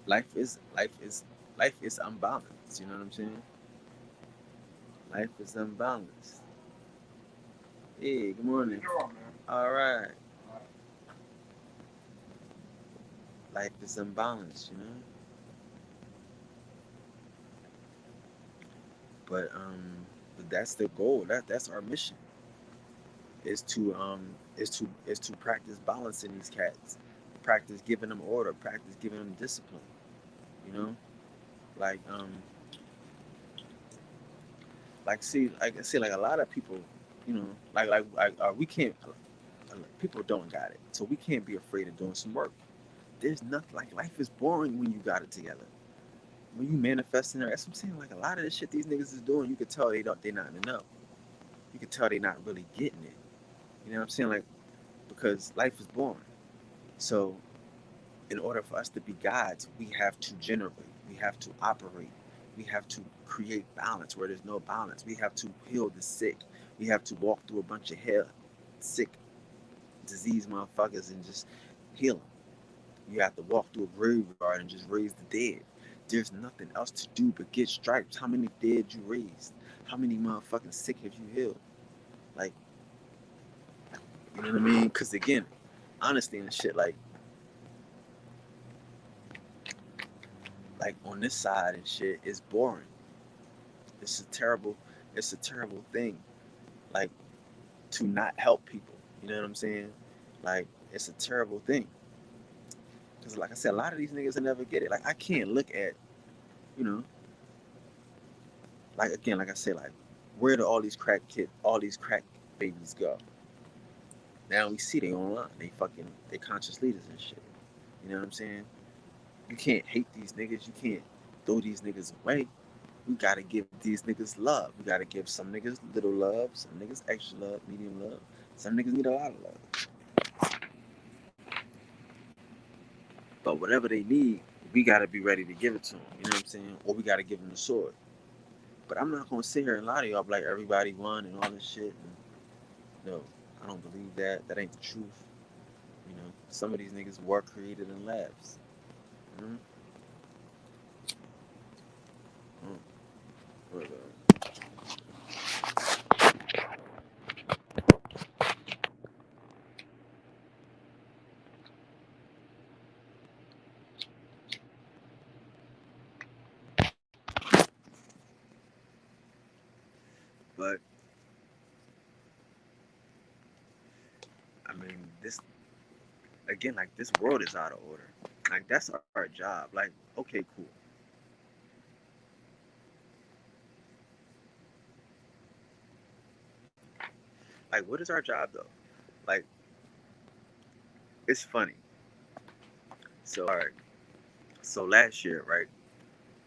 life is life is unbalanced. You know what I'm saying? Life is unbalanced. Hey, good morning. All right, life is unbalanced. You know, but that's the goal. That's our mission. Is to practice balancing these cats, practice giving them order, practice giving them discipline. You know, like like I see, like a lot of people, you know, we can't. People don't got it, so we can't be afraid of doing some work. There's nothing like life is boring when you got it together. When you manifesting there, that's what I'm saying. Like a lot of the shit these niggas is doing, you could tell they're not in the know. You could tell they're not really getting it. You know what I'm saying? Like because life is boring. So in order for us to be gods, we have to generate, we have to operate, we have to create balance where there's no balance. We have to heal the sick. We have to walk through a bunch of hell, sick, diseased motherfuckers and just heal them. You have to walk through a graveyard and just raise the dead. There's nothing else to do but get stripes. How many dead you raised? How many motherfucking sick have you healed? Like, you know what I mean? Because again, honesty and shit, like on this side and shit is boring. It's a terrible, it's a terrible thing. Like to not help people. You know what I'm saying? Like it's a terrible thing. Cause like I said, a lot of these niggas will never get it. Like I can't look at, you know, like again, like I said, like where do all these crack babies go? Now we see they online. They conscious leaders and shit. You know what I'm saying? You can't hate these niggas. You can't throw these niggas away. We gotta give these niggas love. We gotta give some niggas little love, some niggas extra love, medium love. Some niggas need a lot of love. But whatever they need, we gotta be ready to give it to them. You know what I'm saying? Or we gotta give them the sword. But I'm not gonna sit here and lie to y'all like everybody won and all this shit. And no, I don't believe that. That ain't the truth. You know, some of these niggas were created in labs. Mm-hmm. But, but I mean, this again, like this world is out of order. Like that's our job. Like, okay, cool. Like, what is our job though? Like, it's funny. So, all right. So last year, right,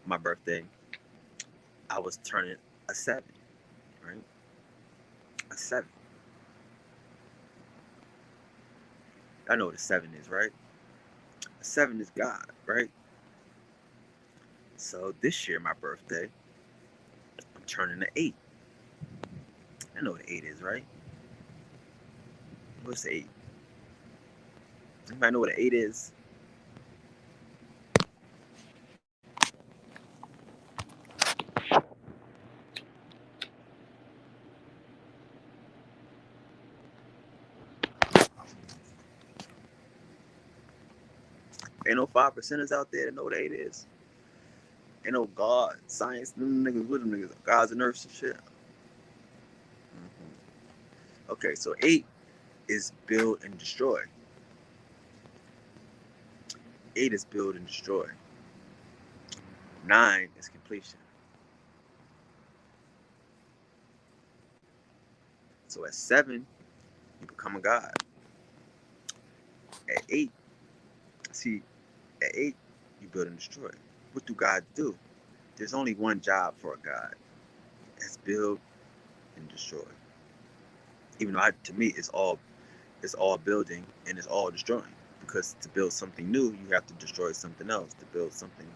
my birthday, I was turning. A seven, right? A seven. I know what a seven is, right? A seven is God, right? So this year, my birthday, I'm turning an eight. I know what eight is, right? What's the eight? Anybody know what an eight is? Ain't no 5%ers out there that know what eight is. Ain't no God, science, them niggas with them niggas, gods and earths and shit. Mm-hmm. Okay, so eight is build and destroy. Eight is build and destroy. Nine is completion. So at seven, you become a god. At eight, see, at eight, you build and destroy. What do gods do? There's only one job for a god. It's build and destroy. Even though to me it's all building and it's all destroying. Because to build something new, you have to destroy something else. To build something,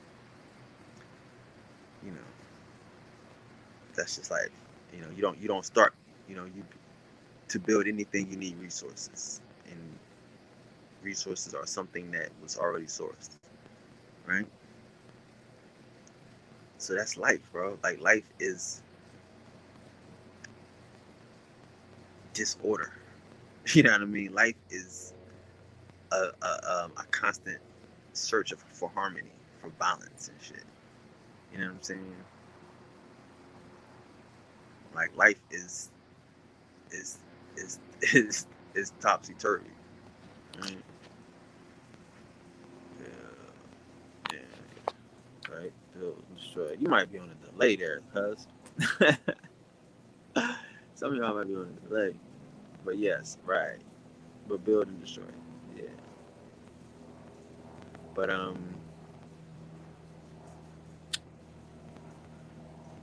you know, that's just like, you don't start, you to build anything you need resources. And resources are something that was already sourced. Right? So that's life, bro. Like life is disorder. You know what I mean? Life is a constant search for harmony, for balance and shit. You know what I'm saying? Like life is is is topsy turvy. Right? Yeah, yeah. Right? Build and destroy. You might be on a delay there, cuz. Some of y'all might be on a delay. But yes, right. But build and destroy. Yeah. But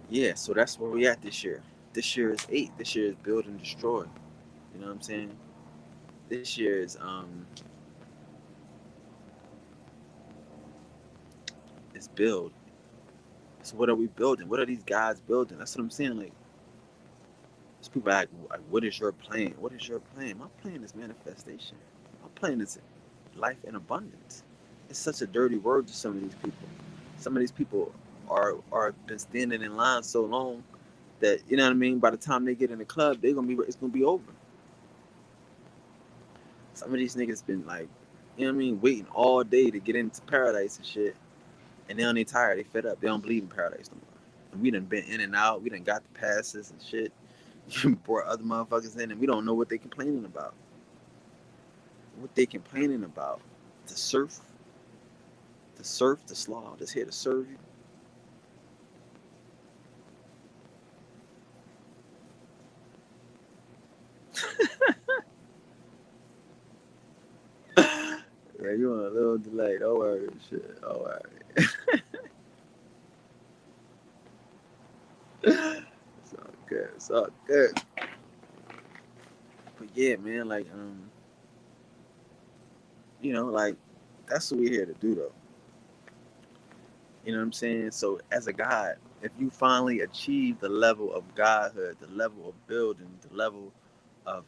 yeah, so that's where we at this year. This year is eight. This year is build and destroy. You know what I'm saying? This year is build. So what are we building? What are these guys building? That's what I'm saying. Like, these people are like, what is your plan? What is your plan? My plan is manifestation. My plan is life in abundance. It's such a dirty word to some of these people. Some of these people are been standing in line so long that, you know what I mean. By the time they get in the club, it's gonna be over. Some of these niggas been like, you know what I mean, waiting all day to get into paradise and shit, and now they tired, they fed up, they don't believe in paradise no more. And we done been in and out, we done got the passes and shit, brought other motherfuckers in, and we don't know what they complaining about. What they complaining about? The surf, the slaw, that's here to serve you. Yeah, you want a little delay? Don't worry, shit. Don't worry. It's all good. It's all good. But yeah, man, like like that's what we're here to do, though. You know what I'm saying? So as a God, if you finally achieve the level of godhood, the level of building, the level of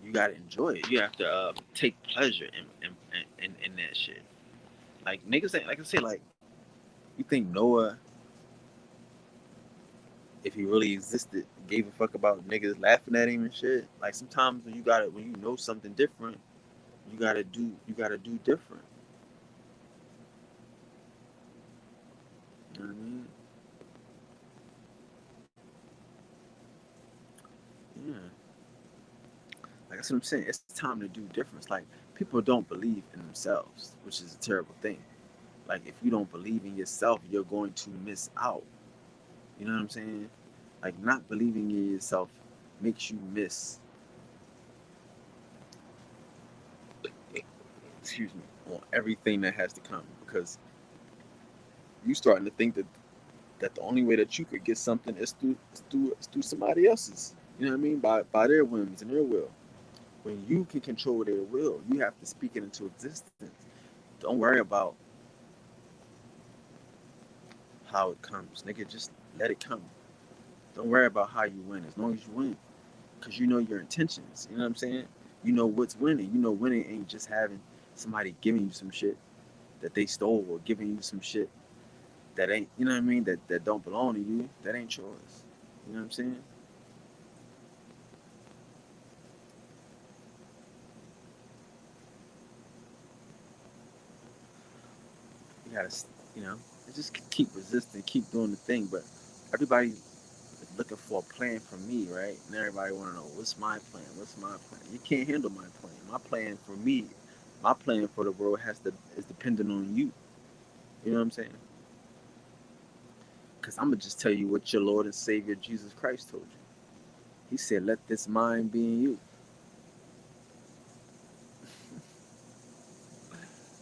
you gotta enjoy it. You have to take pleasure in that shit. Like niggas ain't like I said, like you think Noah, if he really existed, gave a fuck about niggas laughing at him and shit. Like sometimes when you know something different, you gotta do different. You know what I mean? Yeah. Like that's what I'm saying. It's time to do difference. Like people don't believe in themselves, which is a terrible thing. Like if you don't believe in yourself, you're going to miss out. You know what I'm saying? Like not believing in yourself makes you miss, excuse me, on everything that has to come because you starting to think that that the only way that you could get something is through somebody else's. You know what I mean? By their whims and their will. When you can control their will, you have to speak it into existence. Don't worry about how it comes, nigga. Just let it come. Don't worry about how you win, as long as you win, because you know your intentions. You know what I'm saying? You know what's winning. You know winning ain't just having somebody giving you some shit that they stole, or giving you some shit that ain't, you know what I mean, that don't belong to you. That ain't yours. You know what I'm saying? You gotta, you know, just keep resisting, keep doing the thing. But everybody is looking for a plan from me, right? And everybody want to know, what's my plan? What's my plan? You can't handle my plan. My plan for me, my plan for the world is dependent on you. You know what I'm saying? Because I'm gonna just tell you what your Lord and Savior Jesus Christ told you. He said, "Let this mind be in you."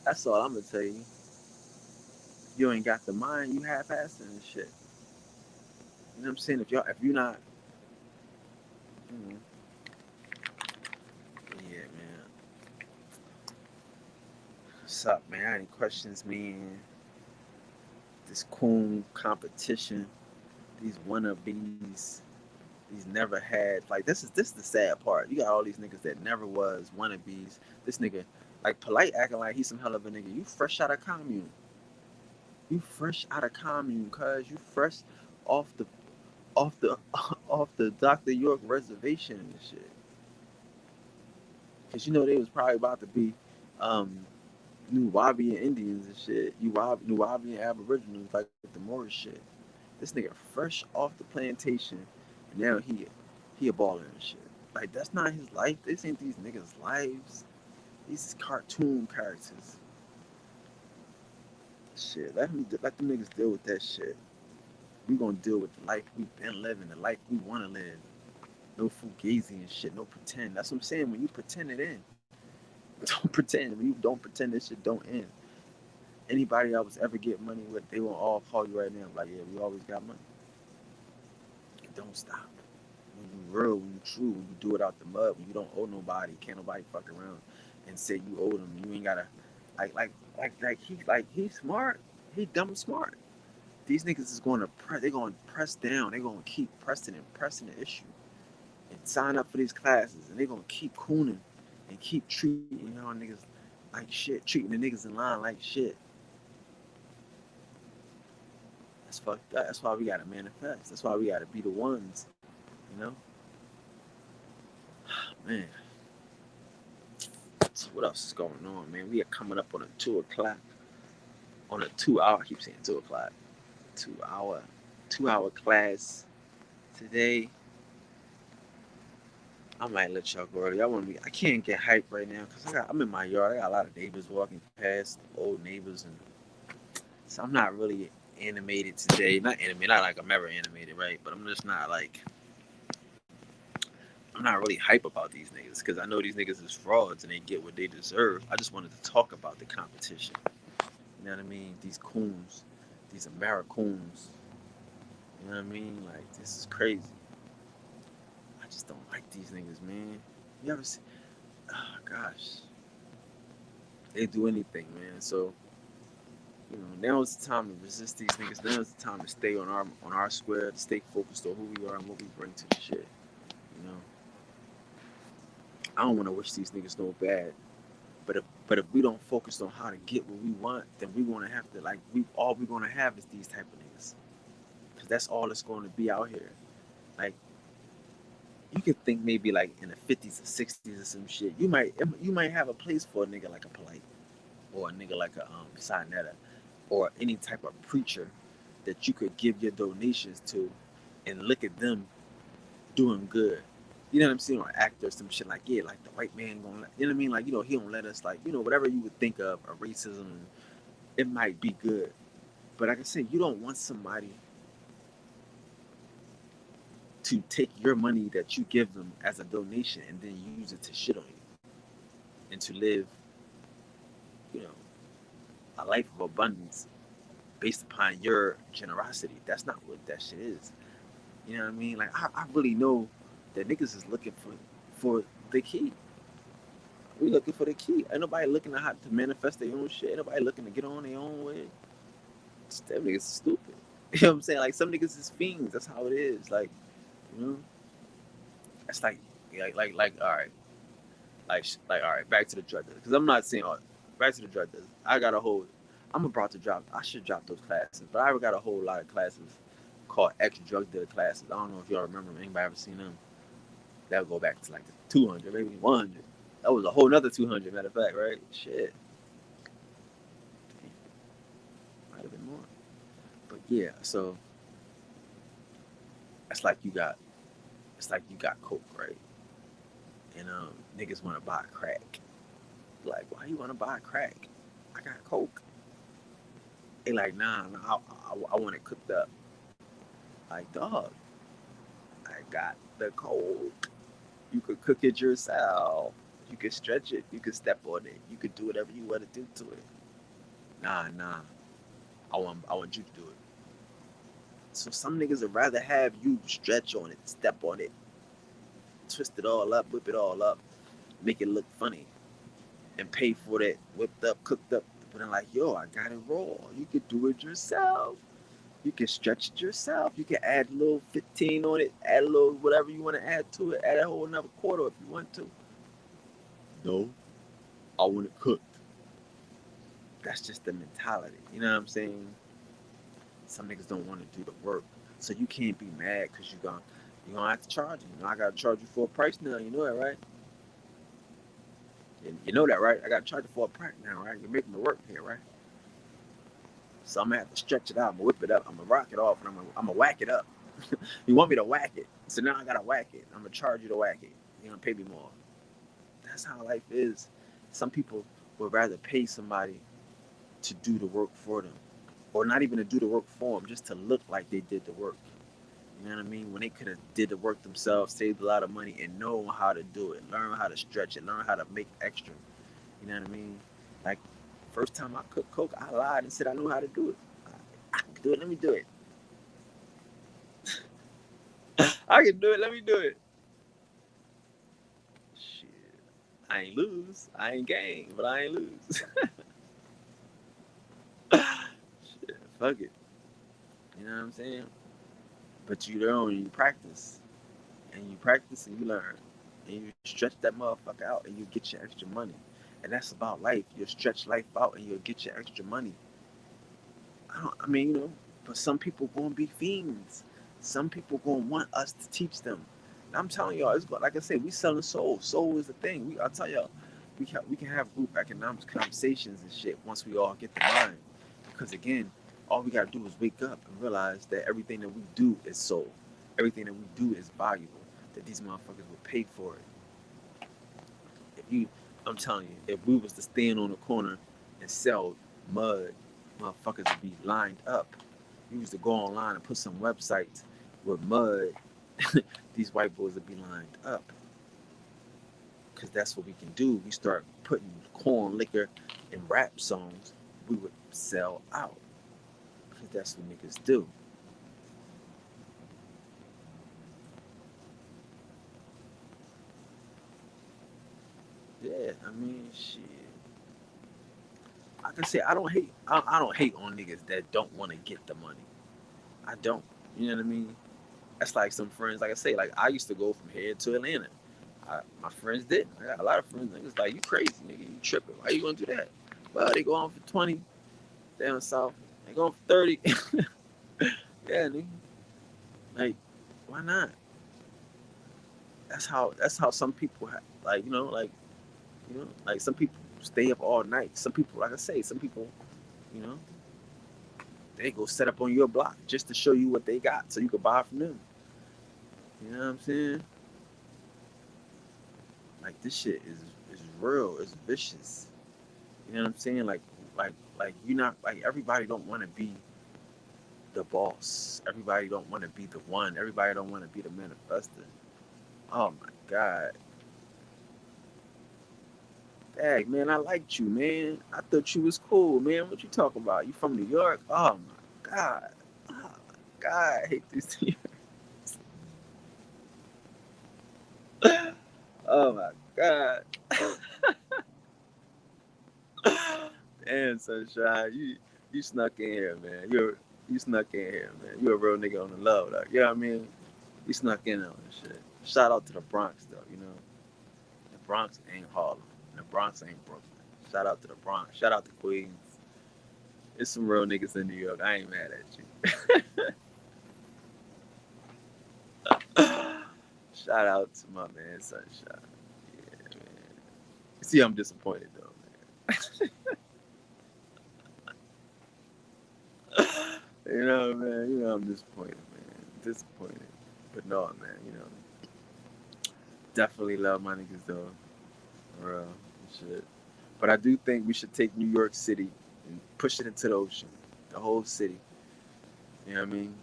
That's all I'm gonna tell you. You ain't got the mind, you half-assing and shit. You know what I'm saying? If you're not, you know, yeah, man. What's up, man? Any questions, man? This Coon competition, these wannabes, these never had. Like this is the sad part. You got all these niggas that never was wannabes. This nigga, like Polite, acting like he's some hell of a nigga. You fresh out of commune. You fresh out of commune, cuz you fresh off the off the off the Dr. York reservation and shit. Cause you know they was probably about to be New Wabian Indians and shit. New Wabian Aboriginals like the Morris shit. This nigga fresh off the plantation, and now he a baller and shit. Like that's not his life. This ain't these niggas' lives. These is cartoon characters. Shit, let them niggas deal with that shit. We gonna deal with the life we been living, the life we wanna live. No fugazi and shit, no pretend. That's what I'm saying. When you pretend it in, don't pretend. When you don't pretend, this shit don't end. Anybody I was ever get money with, they will all call you right now. Like, yeah, we always got money. It don't stop. When you real, when you true, when you do it out the mud, when you don't owe nobody, can't nobody fuck around and say you owe them. You ain't gotta he's smart. He dumb smart. These niggas is gonna they gonna press down. They gonna keep pressing and pressing the issue and sign up for these classes, and they gonna keep cooning and keep treating y'all niggas like shit, treating the niggas in line like shit. That's fucked up. That's why we gotta manifest. That's why we gotta be the ones. You know, man. So what else is going on, man? We are coming up on a 2 o'clock. On a 2 hour. I keep saying 2 o'clock. 2 hour. 2 hour class today. I might let y'all go early. I want to be. I can't get hyped right now because I'm in my yard. I got a lot of neighbors walking past, old neighbors, and so I'm not really animated today. Not animated. Not like I'm ever animated, right? But I'm just not like. I'm not really hype about these niggas because I know these niggas is frauds and they get what they deserve. I just wanted to talk about the competition. You know what I mean? These coons, these Americoons. You know what I mean? Like this is crazy. I just don't like these niggas, man. You ever see? Oh gosh, they do anything, man. So you know, now is the time to resist these niggas. Now is the time to stay on our square, to stay focused on who we are and what we bring to the shit. You know, I don't want to wish these niggas no bad. But if we don't focus on how to get what we want, then we're gonna have to like we're gonna have is these type of niggas. Cause that's all it's gonna be out here. Like you could think maybe like in the 50s or 60s or some shit. You might have a place for a nigga like a Polite or a nigga like a Sinetta or any type of preacher that you could give your donations to and look at them doing good. You know what I'm saying? Or actor, some shit like, yeah, like the white man gonna, you know what I mean? Like, you know, he don't let us, like, you know, whatever you would think of racism, it might be good. But like I said, you don't want somebody to take your money that you give them as a donation and then use it to shit on you and to live, you know, a life of abundance based upon your generosity. That's not what that shit is. You know what I mean? Like I really know that niggas is looking for the key. We looking for the key. Ain't nobody looking to how to manifest their own shit. Ain't nobody looking to get on their own way. Them niggas is stupid. You know what I'm saying? Like some niggas is fiends. That's how it is. Like, you know, it's like all right, like all right. Back to the drug dealers, because I'm not saying all. Back to the drug dealers. I got a whole. I'm about to drop. I should drop those classes, but I got a whole lot of classes called extra drug dealer classes. I don't know if y'all remember them. Anybody ever seen them? That would go back to like the 200, maybe 100. That was a whole nother 200. Matter of fact, right? Shit, might have been more. But yeah, so it's like you got coke, right? And niggas want to buy crack. Like, why you want to buy crack? I got coke. They like, nah, I want it cooked up. Like, dog, I got the coke. You could cook it yourself. You could stretch it. You could step on it. You could do whatever you want to do to it. Nah. I want you to do it. So some niggas would rather have you stretch on it, step on it, twist it all up, whip it all up, make it look funny, and pay for that whipped up, cooked up. But I'm like, yo, I got it raw. You could do it yourself. You can stretch it yourself. You can add a little 15 on it, add a little whatever you want to add to it, add a whole another quarter if you want to. No, I want it cooked. That's just the mentality. You know what I'm saying? Some niggas don't want to do the work. So you can't be mad because you're gonna have to charge you. You know, I gotta charge you for a price now, you know that, right? And you know that, right? I gotta charge you for a price now, right? You're making me work here, right? So I'm gonna have to stretch it out, I'm gonna whip it up, I'm gonna rock it off, and I'm gonna whack it up. You want me to whack it. So now I gotta whack it. I'm gonna charge you to whack it. You're gonna pay me more. That's how life is. Some people would rather pay somebody to do the work for them. Or not even to do the work for them, just to look like they did the work. You know what I mean? When they could have did the work themselves, saved a lot of money, and know how to do it, learn how to stretch it, learn how to make extra. You know what I mean? Like first time I cooked coke, I lied and said I knew how to do it. I can do it. Let me do it. I can do it. Let me do it. Shit, I ain't lose. I ain't gain, but I ain't lose. Shit, fuck it. You know what I'm saying? But you learn and you practice, and you practice and you learn, and you stretch that motherfucker out, and you get your extra money. And that's about life. You'll stretch life out, and you'll get your extra money. I mean, but some people gonna be fiends. Some people gonna want us to teach them. And I'm telling y'all, it's like I said, we selling soul. Soul is the thing. I tell y'all, we can have group economics conversations and shit once we all get the mind. Because again, all we gotta do is wake up and realize that everything that we do is soul. Everything that we do is valuable. That these motherfuckers will pay for it. If you, I'm telling you, if we was to stand on the corner and sell mud, motherfuckers would be lined up. We used to go online and put some websites with mud. These white boys would be lined up because that's what we can do. We start putting corn liquor in rap songs, we would sell out because that's what niggas do. Yeah, I mean, shit. Like I say, I don't hate. I don't hate on niggas that don't want to get the money. I don't. You know what I mean? That's like some friends. Like I say, like I used to go from here to Atlanta. My friends didn't. I got a lot of friends. Niggas like, you crazy, nigga. You tripping. Why you gonna do that? Well, they go on for 20 down south. They go on for 30. Yeah, nigga. Like, why not? That's how some people like, like some people stay up all night. Some people, like I say, some people, you know, they go set up on your block just to show you what they got so you can buy from them. You know what I'm saying? Like this shit is real. It's vicious. You know what I'm saying? Like you not like everybody don't want to be the boss. Everybody don't want to be the one. Everybody don't want to be the manifester. Oh my god, Hey, man, I liked you, man. I thought you was cool, man. What you talking about? You from New York? Oh my God. Oh my God. I hate this. Oh my God. Damn, Sunshine. You snuck in here, man. You snuck in here, man. You a real nigga on the low, though. You know what I mean? You snuck in on this shit. Shout out to the Bronx, though, you know. The Bronx ain't Harlem. The Bronx ain't Brooklyn. Shout out to the Bronx. Shout out to Queens. There's some real niggas in New York. I ain't mad at you. Shout out to my man Sunshine. Yeah, man. You see, I'm disappointed though, man. You know, man. You know, I'm disappointed, man. Disappointed. But no, man. You know, definitely love my niggas though, for real. Shit. But I do think we should take New York City and push it into the ocean, the whole city. You know what I mean?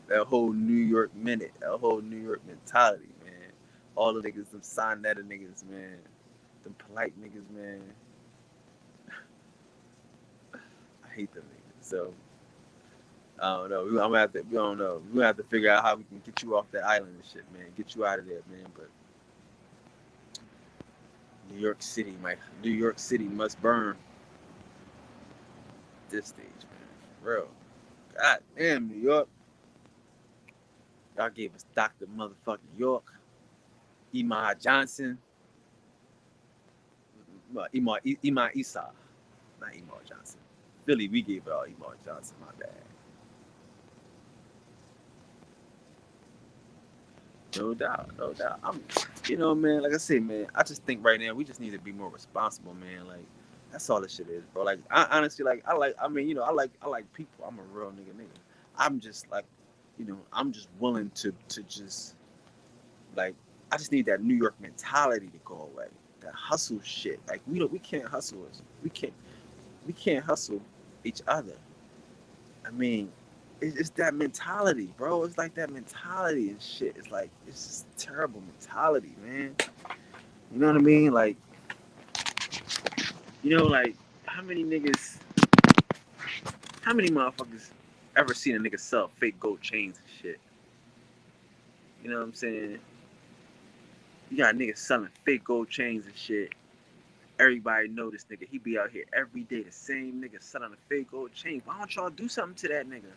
That whole New York minute, that whole New York mentality, man. All the niggas, them sign that niggas, man. Them polite niggas, man. I hate them niggas. So I don't know. I'm gonna have to. We don't know. We gonna have to figure out how we can get you off that island and shit, man. Get you out of there, man. But New York City, my New York City must burn at this stage, man. For real. God damn, New York. Y'all gave us Dr. Motherfucking York, Imai Johnson, Imai Isa, not Imai Johnson. Philly, we gave it all Imai Johnson. My bad. No doubt, no doubt. Man. Like I said, man, I just think right now we just need to be more responsible, man. Like that's all this shit is, bro. Like I honestly, like I like. I mean, I like people. I'm a real nigga. I'm just like, I'm just willing to just like. I just need that New York mentality to go away. That hustle shit. Like we can't hustle us. We can't hustle each other. I mean, it's that mentality, bro. It's like that mentality and shit. It's like it's just terrible mentality, man. You know what I mean? Like, like how many niggas, how many motherfuckers ever seen a nigga sell fake gold chains and shit? You know what I'm saying? You got niggas selling fake gold chains and shit. Everybody know this nigga. He be out here every day. The same nigga selling a fake gold chain. Why don't y'all do something to that nigga?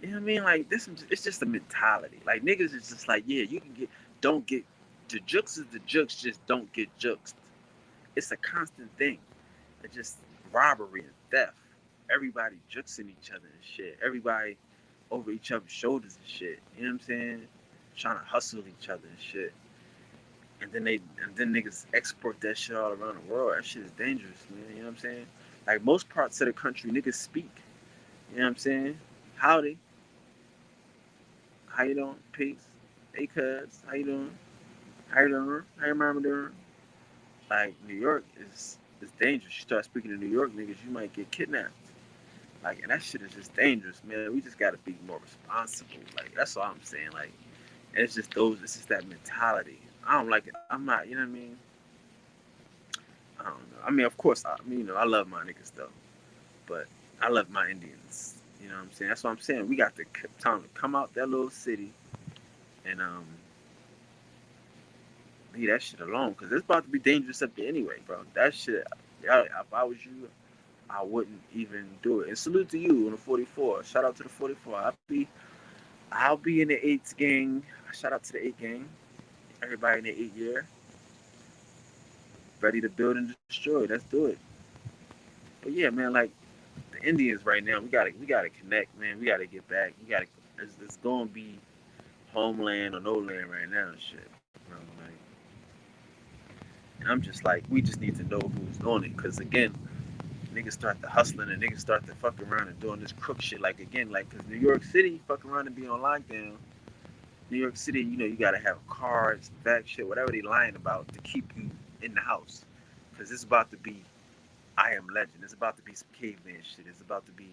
You know what I mean? Like this, it's just a mentality. Like niggas is just like, yeah, you can don't get, the jokes is the jokes, just don't get jokes. It's a constant thing. It's just robbery and theft. Everybody juxing each other and shit. Everybody over each other's shoulders and shit. You know what I'm saying? Trying to hustle each other and shit. And then niggas export that shit all around the world. That shit is dangerous, man. You know what I'm saying? Like most parts of the country, niggas speak. You know what I'm saying? Howdy. How you doing? Peace. Hey, cuz. How you doing? How you doing? How your mama doing? Like, New York is dangerous. You start speaking to New York niggas, you might get kidnapped. Like, and that shit is just dangerous, man. We just gotta be more responsible. Like, that's all I'm saying. Like, and it's just that mentality. I don't like it. I'm not, you know what I mean? I don't know. I mean, of course, I love my niggas though, but I love my Indians. You know what I'm saying? That's what I'm saying. We got the time to come out that little city and leave that shit alone because it's about to be dangerous up there anyway, bro. That shit, if I was you, I wouldn't even do it. And salute to you on the 44. Shout out to the 44. I'll be in the eights gang. Shout out to the eight gang. Everybody in the 8 year, ready to build and destroy. Let's do it. But yeah, man, like the Indians right now, we gotta connect, man. We gotta get back. It's gonna be homeland or no land right now and shit, bro. Like, and I'm just like, we just need to know who's on it, cause again, niggas start the hustling and niggas start to fuck around and doing this crook shit. Like again, like cause New York City fuck around and be on lockdown. New York City, you gotta have cards, back shit, whatever they lying about to keep you in the house. Cause it's about to be I Am Legend. It's about to be some caveman shit. It's about to be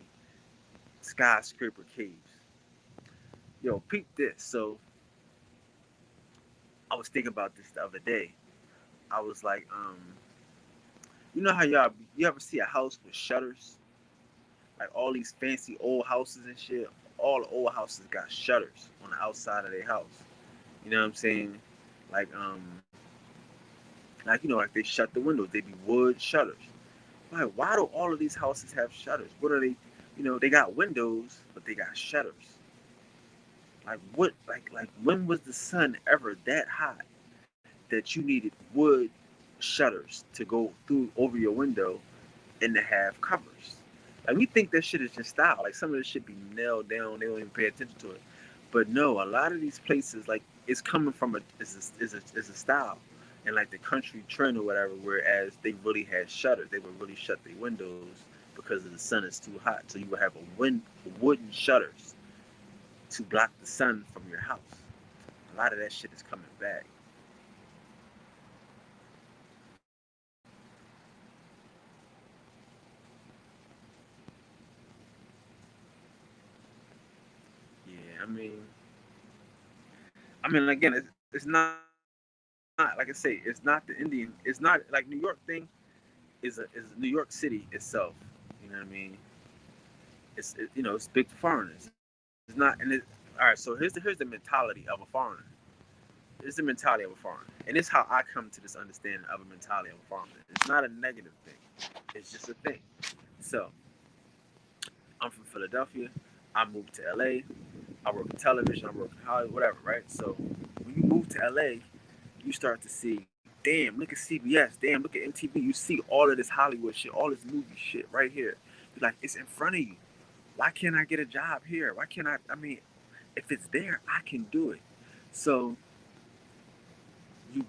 skyscraper caves. Yo, peep this. So I was thinking about this the other day. I was like, you know how y'all you ever see a house with shutters? Like all these fancy old houses and shit. All the old houses got shutters on the outside of their house. You know what I'm saying? Like like like they shut the windows. They be wood shutters. Like why do all of these houses have shutters? What are they? They got windows, but they got shutters. Like what? Like when was the sun ever that hot that you needed wood shutters to go through over your window and to have covers? Like we think that shit is just style. Like some of this shit be nailed down. They don't even pay attention to it. But no, a lot of these places like it's coming from a style and like the country trend or whatever. Whereas they really had shutters. They would really shut their windows because the sun is too hot. So you would have wooden shutters to block the sun from your house. A lot of that shit is coming back. Yeah, I mean, again, it's not like I say, it's not the Indian. It's not like New York thing is New York City itself. You know what I mean? It's big for foreigners. It's not, all right. So here's the mentality of a foreigner. It's the mentality of a foreigner, and it's how I come to this understanding of a mentality of a foreigner. It's not a negative thing. It's just a thing. So I'm from Philadelphia. I moved to LA. I work in television. I work in Hollywood, whatever, right? So when you move to LA, you start to see, damn, look at CBS, damn, look at MTV. You see all of this Hollywood shit, all this movie shit right here. You're like, it's in front of you. Why can't I get a job here? Why can't I? I mean, if it's there, I can do it. So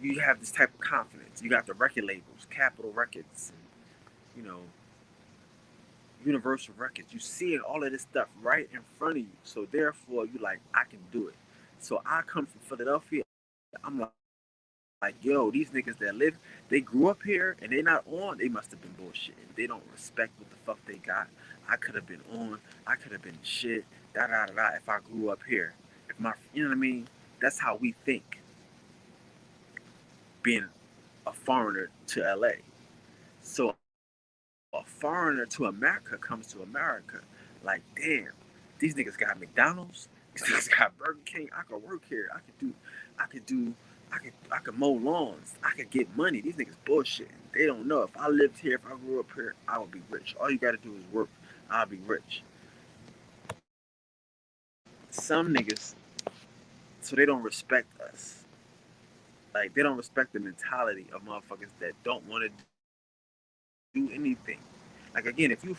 you have this type of confidence. You got the record labels, Capitol Records, and, you know, Universal Records. You see all of this stuff right in front of you. So therefore, you like, I can do it. So I come from Philadelphia. I'm like, yo, these niggas that live, they grew up here and they not on. They must have been bullshitting. They don't respect what the fuck they got. I could have been on. I could have been shit. Da da da da. If I grew up here, if my, you know what I mean? That's how we think. Being a foreigner to LA. So a foreigner to America comes to America, like, damn, these niggas got McDonald's, these niggas got Burger King. I could work here. I could do, I could mow lawns. I could get money. These niggas bullshitting. They don't know. If I lived here, if I grew up here, I would be rich. All you gotta do is work. I'll be rich. Some niggas, so they don't respect us. Like they don't respect the mentality of motherfuckers that don't want to do anything. Like again, if you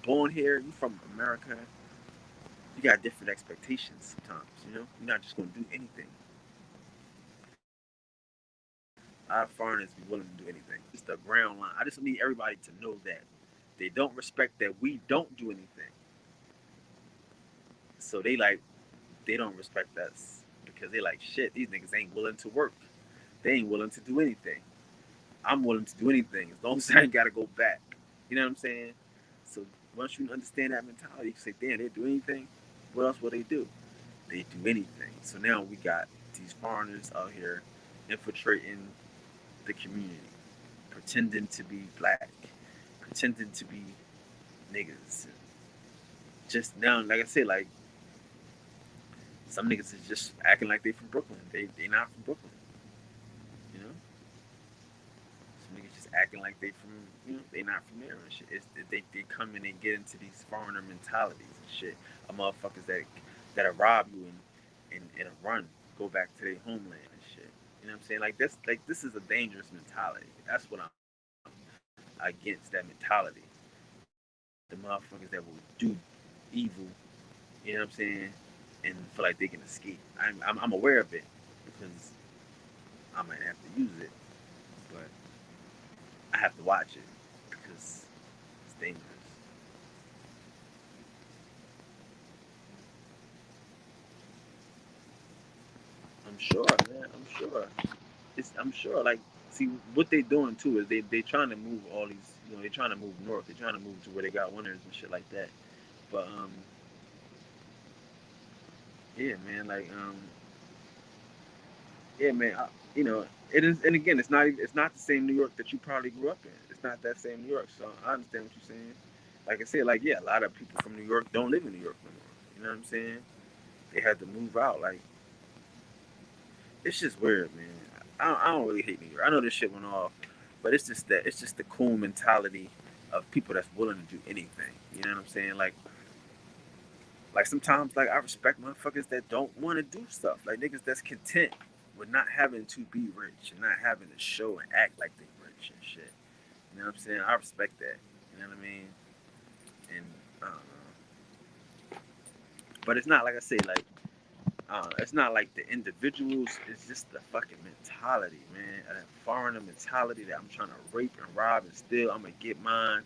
born here, you from America, you got different expectations sometimes. You're not just gonna do anything. Our foreigners be willing to do anything. It's the ground line. I just need everybody to know that they don't respect that we don't do anything. So they don't respect us because they like shit. These niggas ain't willing to work. They ain't willing to do anything. I'm willing to do anything as long as I ain't gotta go back. You know what I'm saying? So once you understand that mentality, you say, damn, they do anything. What else will they do? They do anything. So now we got these foreigners out here infiltrating the community, pretending to be black, pretending to be niggas. Just now, like I said, like some niggas is just acting like they from Brooklyn. They not from Brooklyn, you know. Some niggas just acting like they from they not from there and shit. They come in and get into these foreigner mentalities and shit. A motherfuckers that'll rob you and run, go back to their homeland and shit. You know what I'm saying? This is a dangerous mentality. That's what I'm against, that mentality. The motherfuckers that will do evil, you know what I'm saying, and feel like they can escape. I'm aware of it because I might have to use it, but I have to watch it because it's dangerous. I'm sure, man. I'm sure. I'm sure. Like, see, what they doing too is they trying to move all these. They trying to move north. They trying to move to where they got winners and shit like that. But yeah, man. Like Yeah, man. You know, it is, and again, it's not the same New York that you probably grew up in. It's not that same New York. So I understand what you're saying. Like I said, like yeah, a lot of people from New York don't live in New York no more. You know what I'm saying? They had to move out. Like it's just weird, man. I don't really hate New York. I know this shit went off, but it's just the cool mentality of people that's willing to do anything. You know what I'm saying? Like sometimes like I respect motherfuckers that don't want to do stuff. Like niggas that's content with not having to be rich and not having to show and act like they rich and shit. You know what I'm saying? I respect that. You know what I mean? And I don't know. But it's not like I say like it's not like the individuals. It's just the fucking mentality, man. That foreigner mentality that I'm trying to rape and rob and steal. I'm gonna get mine.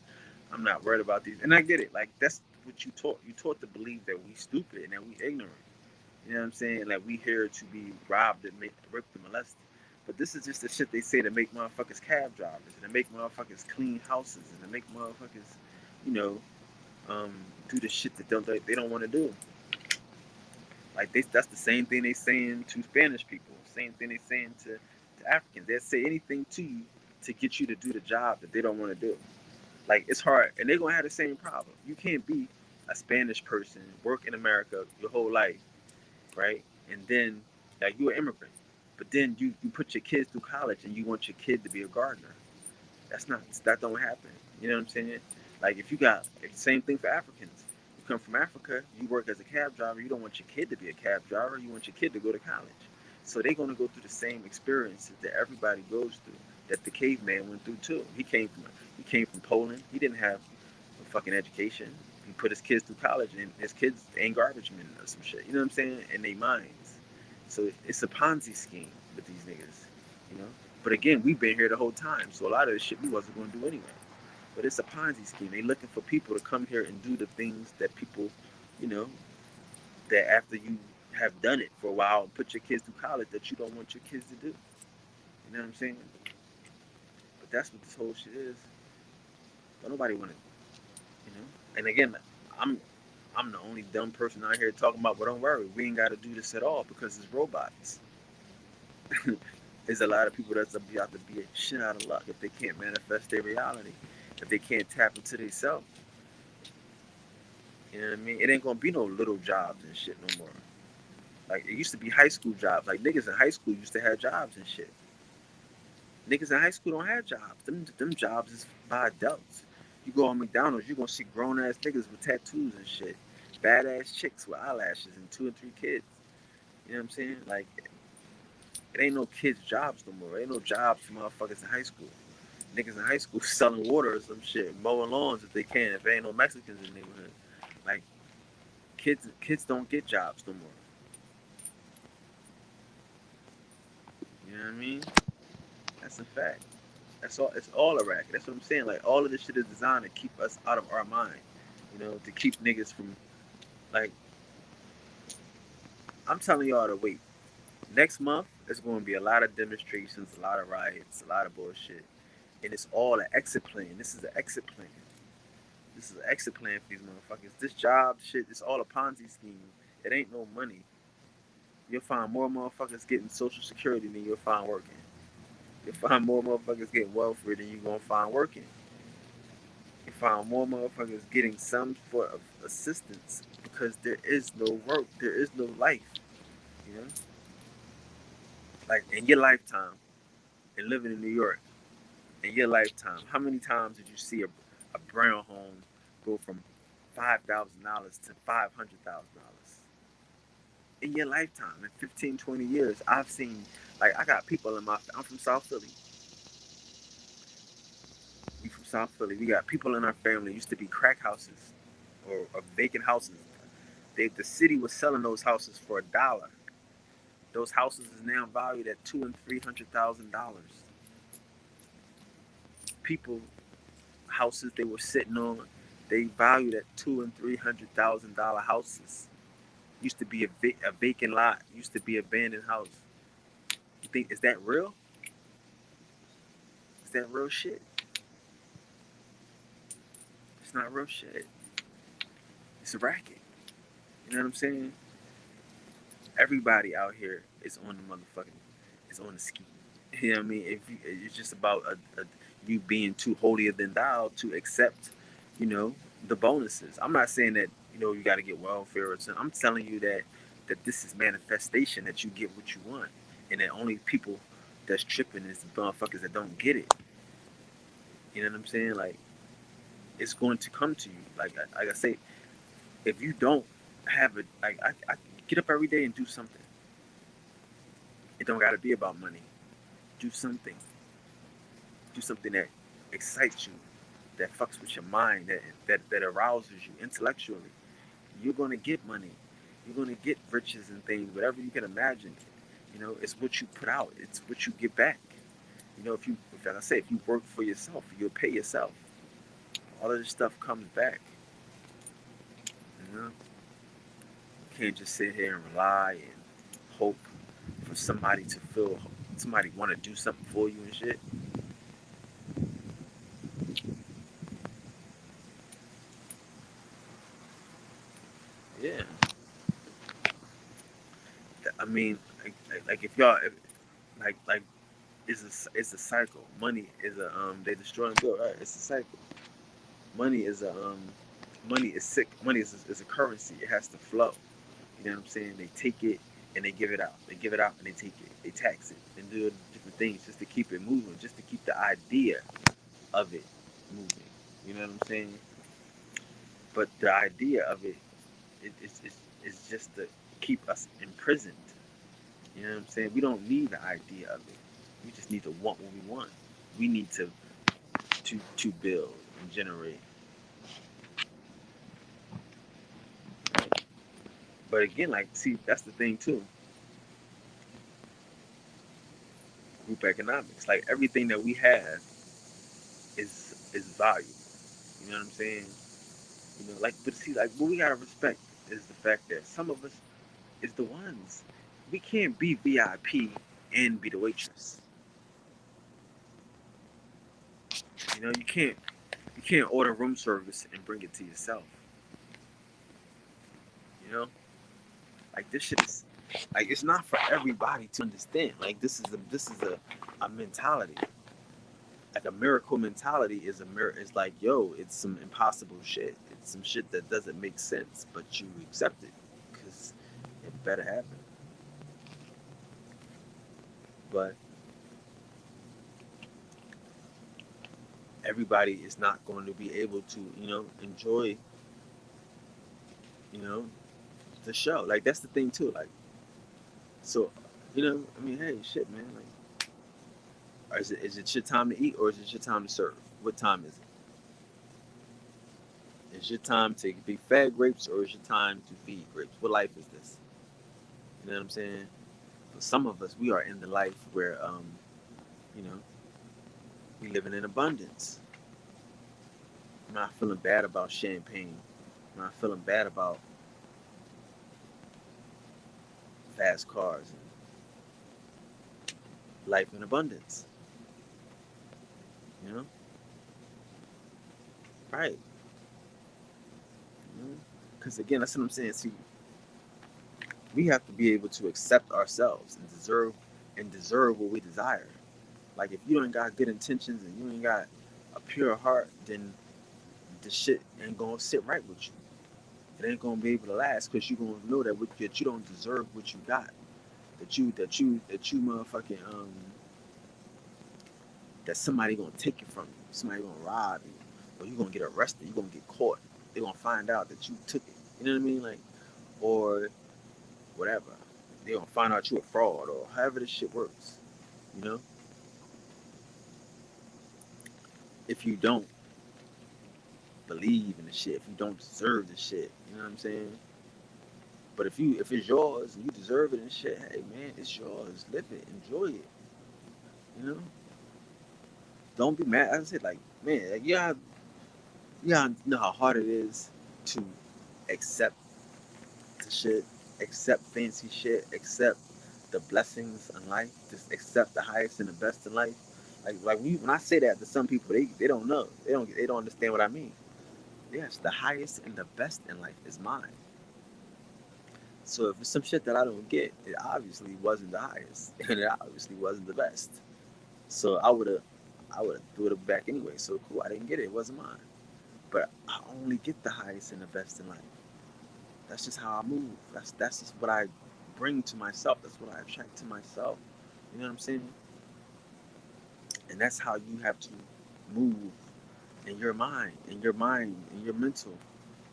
I'm not worried about these. And I get it. Like that's what you taught. You taught to believe that we stupid and that we ignorant. You know what I'm saying? Like we here to be robbed and raped and molested. But this is just the shit they say to make motherfuckers cab drivers and to make motherfuckers clean houses and to make motherfuckers, you know, um, do the shit that they don't want to do. Like that's the same thing they saying to Spanish people. Same thing they saying to Africans. They'll say anything to you to get you to do the job that they don't want to do. Like it's hard, and they're gonna have the same problem. You can't be a Spanish person, work in America your whole life, right? And then like you're an immigrant, but then you put your kids through college and you want your kid to be a gardener. That don't happen. You know what I'm saying? Like if you got same thing for Africans. You come from Africa, you work as a cab driver. You don't want your kid to be a cab driver. You want your kid to go to college. So they're gonna go through the same experiences that everybody goes through. That the caveman went through too. He came from Poland. He didn't have a fucking education. He put his kids through college, and his kids ain't garbage men or some shit. You know what I'm saying? In their minds. So it's a Ponzi scheme with these niggas. You know. But again, we've been here the whole time, so a lot of the shit we wasn't going to do anyway. But it's a Ponzi scheme. They looking for people to come here and do the things that people, you know, that after you have done it for a while and put your kids through college that you don't want your kids to do. You know what I'm saying? But that's what this whole shit is. Don't nobody want to, you know. And again, I'm I'm the only dumb person out here talking about. But don't worry, we ain't got to do this at all because it's robots. There's a lot of people that's about to be a shit out of luck if they can't manifest their reality, if they can't tap into themselves. You know what I mean? It ain't gonna be no little jobs and shit no more. Like it used to be high school jobs. Like niggas in high school used to have jobs and shit. Niggas in high school don't have jobs. Them jobs is by adults. You go on McDonald's, you gonna see grown ass niggas with tattoos and shit. Badass chicks with eyelashes and 2 and 3 kids. You know what I'm saying? Like it ain't no kids' jobs no more. It ain't no jobs for motherfuckers in high school. Niggas in high school selling water or some shit, mowing lawns if they can. If there ain't no Mexicans in the neighborhood, like kids don't get jobs no more. You know what I mean? That's a fact. That's all. It's all a racket. That's what I'm saying. Like all of this shit is designed to keep us out of our mind. You know, to keep niggas from like. I'm telling y'all to wait. Next month, there's going to be a lot of demonstrations, a lot of riots, a lot of bullshit, and it's all an exit plan. This is an exit plan. This is an exit plan for these motherfuckers. This job shit, it's all a Ponzi scheme. It ain't no money. You'll find more motherfuckers getting Social Security than you'll find working. You'll find more motherfuckers getting welfare than you're gonna find working. You find more motherfuckers getting some sort of assistance because there is no work, there is no life. You know, like in your lifetime and living in New York, in your lifetime, how many times did you see a brown home go from $5,000 to $500,000? In your lifetime, in 15, 20 years, I've seen, like, I got people in I'm from South Philly. We from South Philly. We got people in our family used to be crack houses or vacant houses. The city was selling those houses for $1. Those houses is now valued at $200,000 and $300,000. People houses they were sitting on, they valued at $200,000 and $300,000 houses. Used to be a vacant lot. Used to be an abandoned house. You think is that real? Is that real shit? It's not real shit. It's a racket. You know what I'm saying? Everybody out here is on the motherfucking. is on the ski. You know what I mean? If you, it's just about you being too holier than thou to accept, you know, the bonuses. I'm not saying that you got to get welfare or something. I'm telling you that this is manifestation, that you get what you want, and that only people that's tripping is the motherfuckers that don't get it. You know what I'm saying? Like, it's going to come to you. Like I say, if you don't have it, like I get up every day and do something. It don't got to be about money. Do something. Do something that excites you, that fucks with your mind, that arouses you intellectually. You're gonna get money. You're gonna get riches and things, whatever you can imagine. It's what you put out. It's what you get back. Like I say, if you work for yourself, you'll pay yourself. All of this stuff comes back. You know, you can't just sit here and rely and hope for somebody want to do something for you and shit. Yeah, I mean, like if y'all, like it's a cycle. Money is a they destroy and build. Right? It's a cycle. Money is a money is sick. Money is a currency. It has to flow. You know what I'm saying? They take it and they give it out. They give it out and they take it. They tax it and do different things just to keep it moving, just to keep the idea of it moving. You know what I'm saying? But the idea of it is just to keep us imprisoned. You know what I'm saying? We don't need the idea of it. We just need to want what we want. We need to build and generate. But again, like, see, that's the thing too. Group economics, like everything that we have is value. You know what I'm saying? Like, but see, like, what we gotta respect is the fact that some of us is the ones we can't be VIP and be the waitress. You can't order room service and bring it to yourself. You know, like this shit is like it's not for everybody to understand. Like this is a mentality. Like a miracle mentality is a mirror. It's like, yo, it's some impossible shit. It's some shit that doesn't make sense, but you accept it because it better happen. But everybody is not going to be able to, enjoy, you know, the show. Like that's the thing too. Like, so, I mean, hey, shit, man. Like, is it your time to eat or is it your time to serve? What time is it? Is your time to be fed grapes or is your time to feed grapes? What life is this? You know what I'm saying? For some of us, we are in the life where, you know, we living in abundance. I'm not feeling bad about champagne. I'm not feeling bad about fast cars and life in abundance. You know, right? Because again, that's what I'm saying. See, we have to be able to accept ourselves and deserve what we desire. Like if you ain't got good intentions and you ain't got a pure heart, then the shit ain't gonna sit right with you. It ain't gonna be able to last because you gonna know that you don't deserve what you got. That you motherfucking that somebody gonna take it from you. Somebody gonna rob you, or you gonna get arrested. You gonna get caught. They gonna find out that you took it. You know what I mean? Like, or whatever. They gonna find out you a fraud or however this shit works. You know, if you don't believe in the shit, if you don't deserve the shit, you know what I'm saying? But if it's yours and you deserve it and shit, hey man, it's yours. Live it, enjoy it. You know, don't be mad. I said like, man, like, you know how hard it is to accept the shit, accept fancy shit, accept the blessings in life, just accept the highest and the best in life. Like when I say that to some people, they don't know, they don't understand what I mean. Yes, the highest and the best in life is mine. So if it's some shit that I don't get, it obviously wasn't the highest, and it obviously wasn't the best. So I would have threw it back anyway. So cool, I didn't get it. It wasn't mine. But I only get the highest and the best in life. That's just how I move. That's just what I bring to myself. That's what I attract to myself. You know what I'm saying? And that's how you have to move in your mental.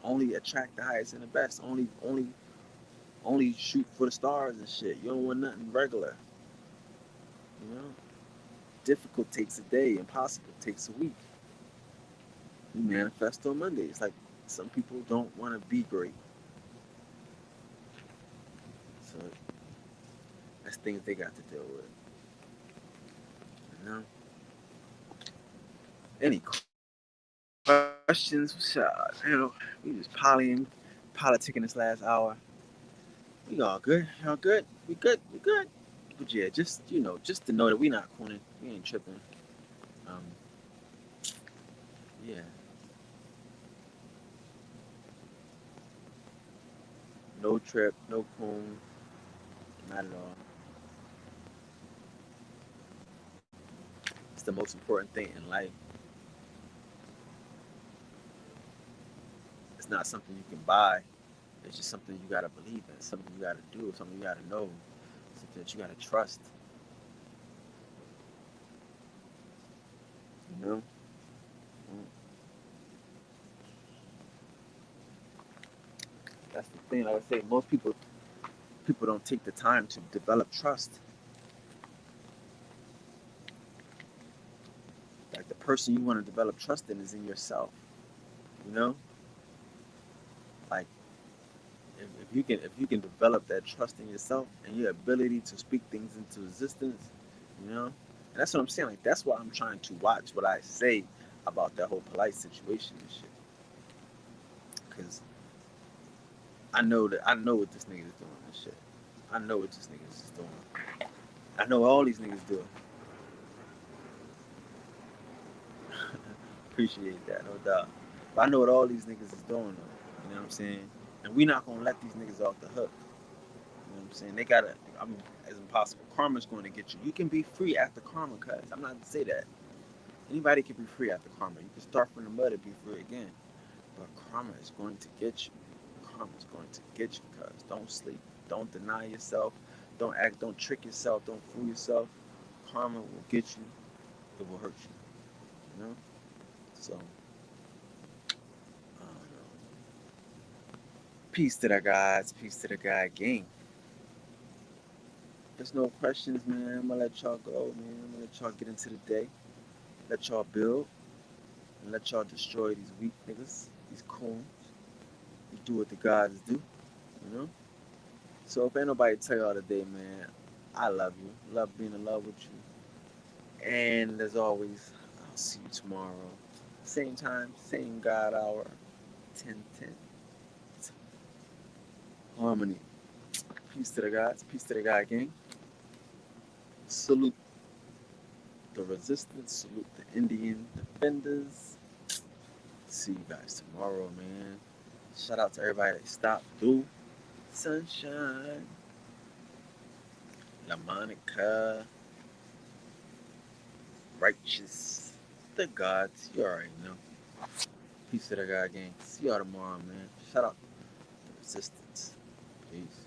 Only attract the highest and the best. Only shoot for the stars and shit. You don't want nothing regular. You know? Difficult takes a day, impossible takes a week. You manifest on Monday. It's like some people don't want to be great. So that's things they got to deal with. You know? Any questions? We just politicking this last hour. We all good. Y'all good? We good? We good? But yeah, just to know that we not cooning. We ain't tripping. Um, yeah. No trip, no coon, not at all. It's the most important thing in life. It's not something you can buy. It's just something you gotta believe in, something you gotta do, something you gotta know, something that you gotta trust. You know? Mm. That's the thing. Like I say, most people don't take the time to develop trust. Like the person you want to develop trust in is in yourself. You know? Like if you can develop that trust in yourself and your ability to speak things into existence, you know? And that's what I'm saying. Like that's why I'm trying to watch what I say about that whole polite situation and shit. Cause I know what this nigga is doing and shit. I know what this nigga is doing. I know all these niggas do. Appreciate that, no doubt. But I know what all these niggas is doing though. You know what I'm saying? And we not gonna let these niggas off the hook. You know what I'm saying? They gotta, I mean, as impossible. Karma's going to get you. You can be free after karma, cuz. I'm not to say that. Anybody can be free after karma. You can start from the mud and be free again. But karma is going to get you. Karma is going to get you, cuz. Don't sleep. Don't deny yourself. Don't trick yourself. Don't fool yourself. Karma will get you. It will hurt you. You know? So, I don't know. Peace to the guys. Peace to the guy gang. There's no questions, man. I'm gonna let y'all go, man. I'm gonna let y'all get into the day. Let y'all build. And let y'all destroy these weak niggas. These coons. You do what the gods do. You know? So if ain't nobody tell y'all today, man, I love you. Love being in love with you. And as always, I'll see you tomorrow. Same time, same God hour. 10:10. Harmony. Peace to the gods. Peace to the God gang. Salute the resistance. Salute the Indian defenders. See you guys tomorrow, man. Shout out to everybody that stopped through. Sunshine. La Monica. Righteous. The gods. You already know. Peace to the God gang. See y'all tomorrow, man. Shout out to the resistance. Peace.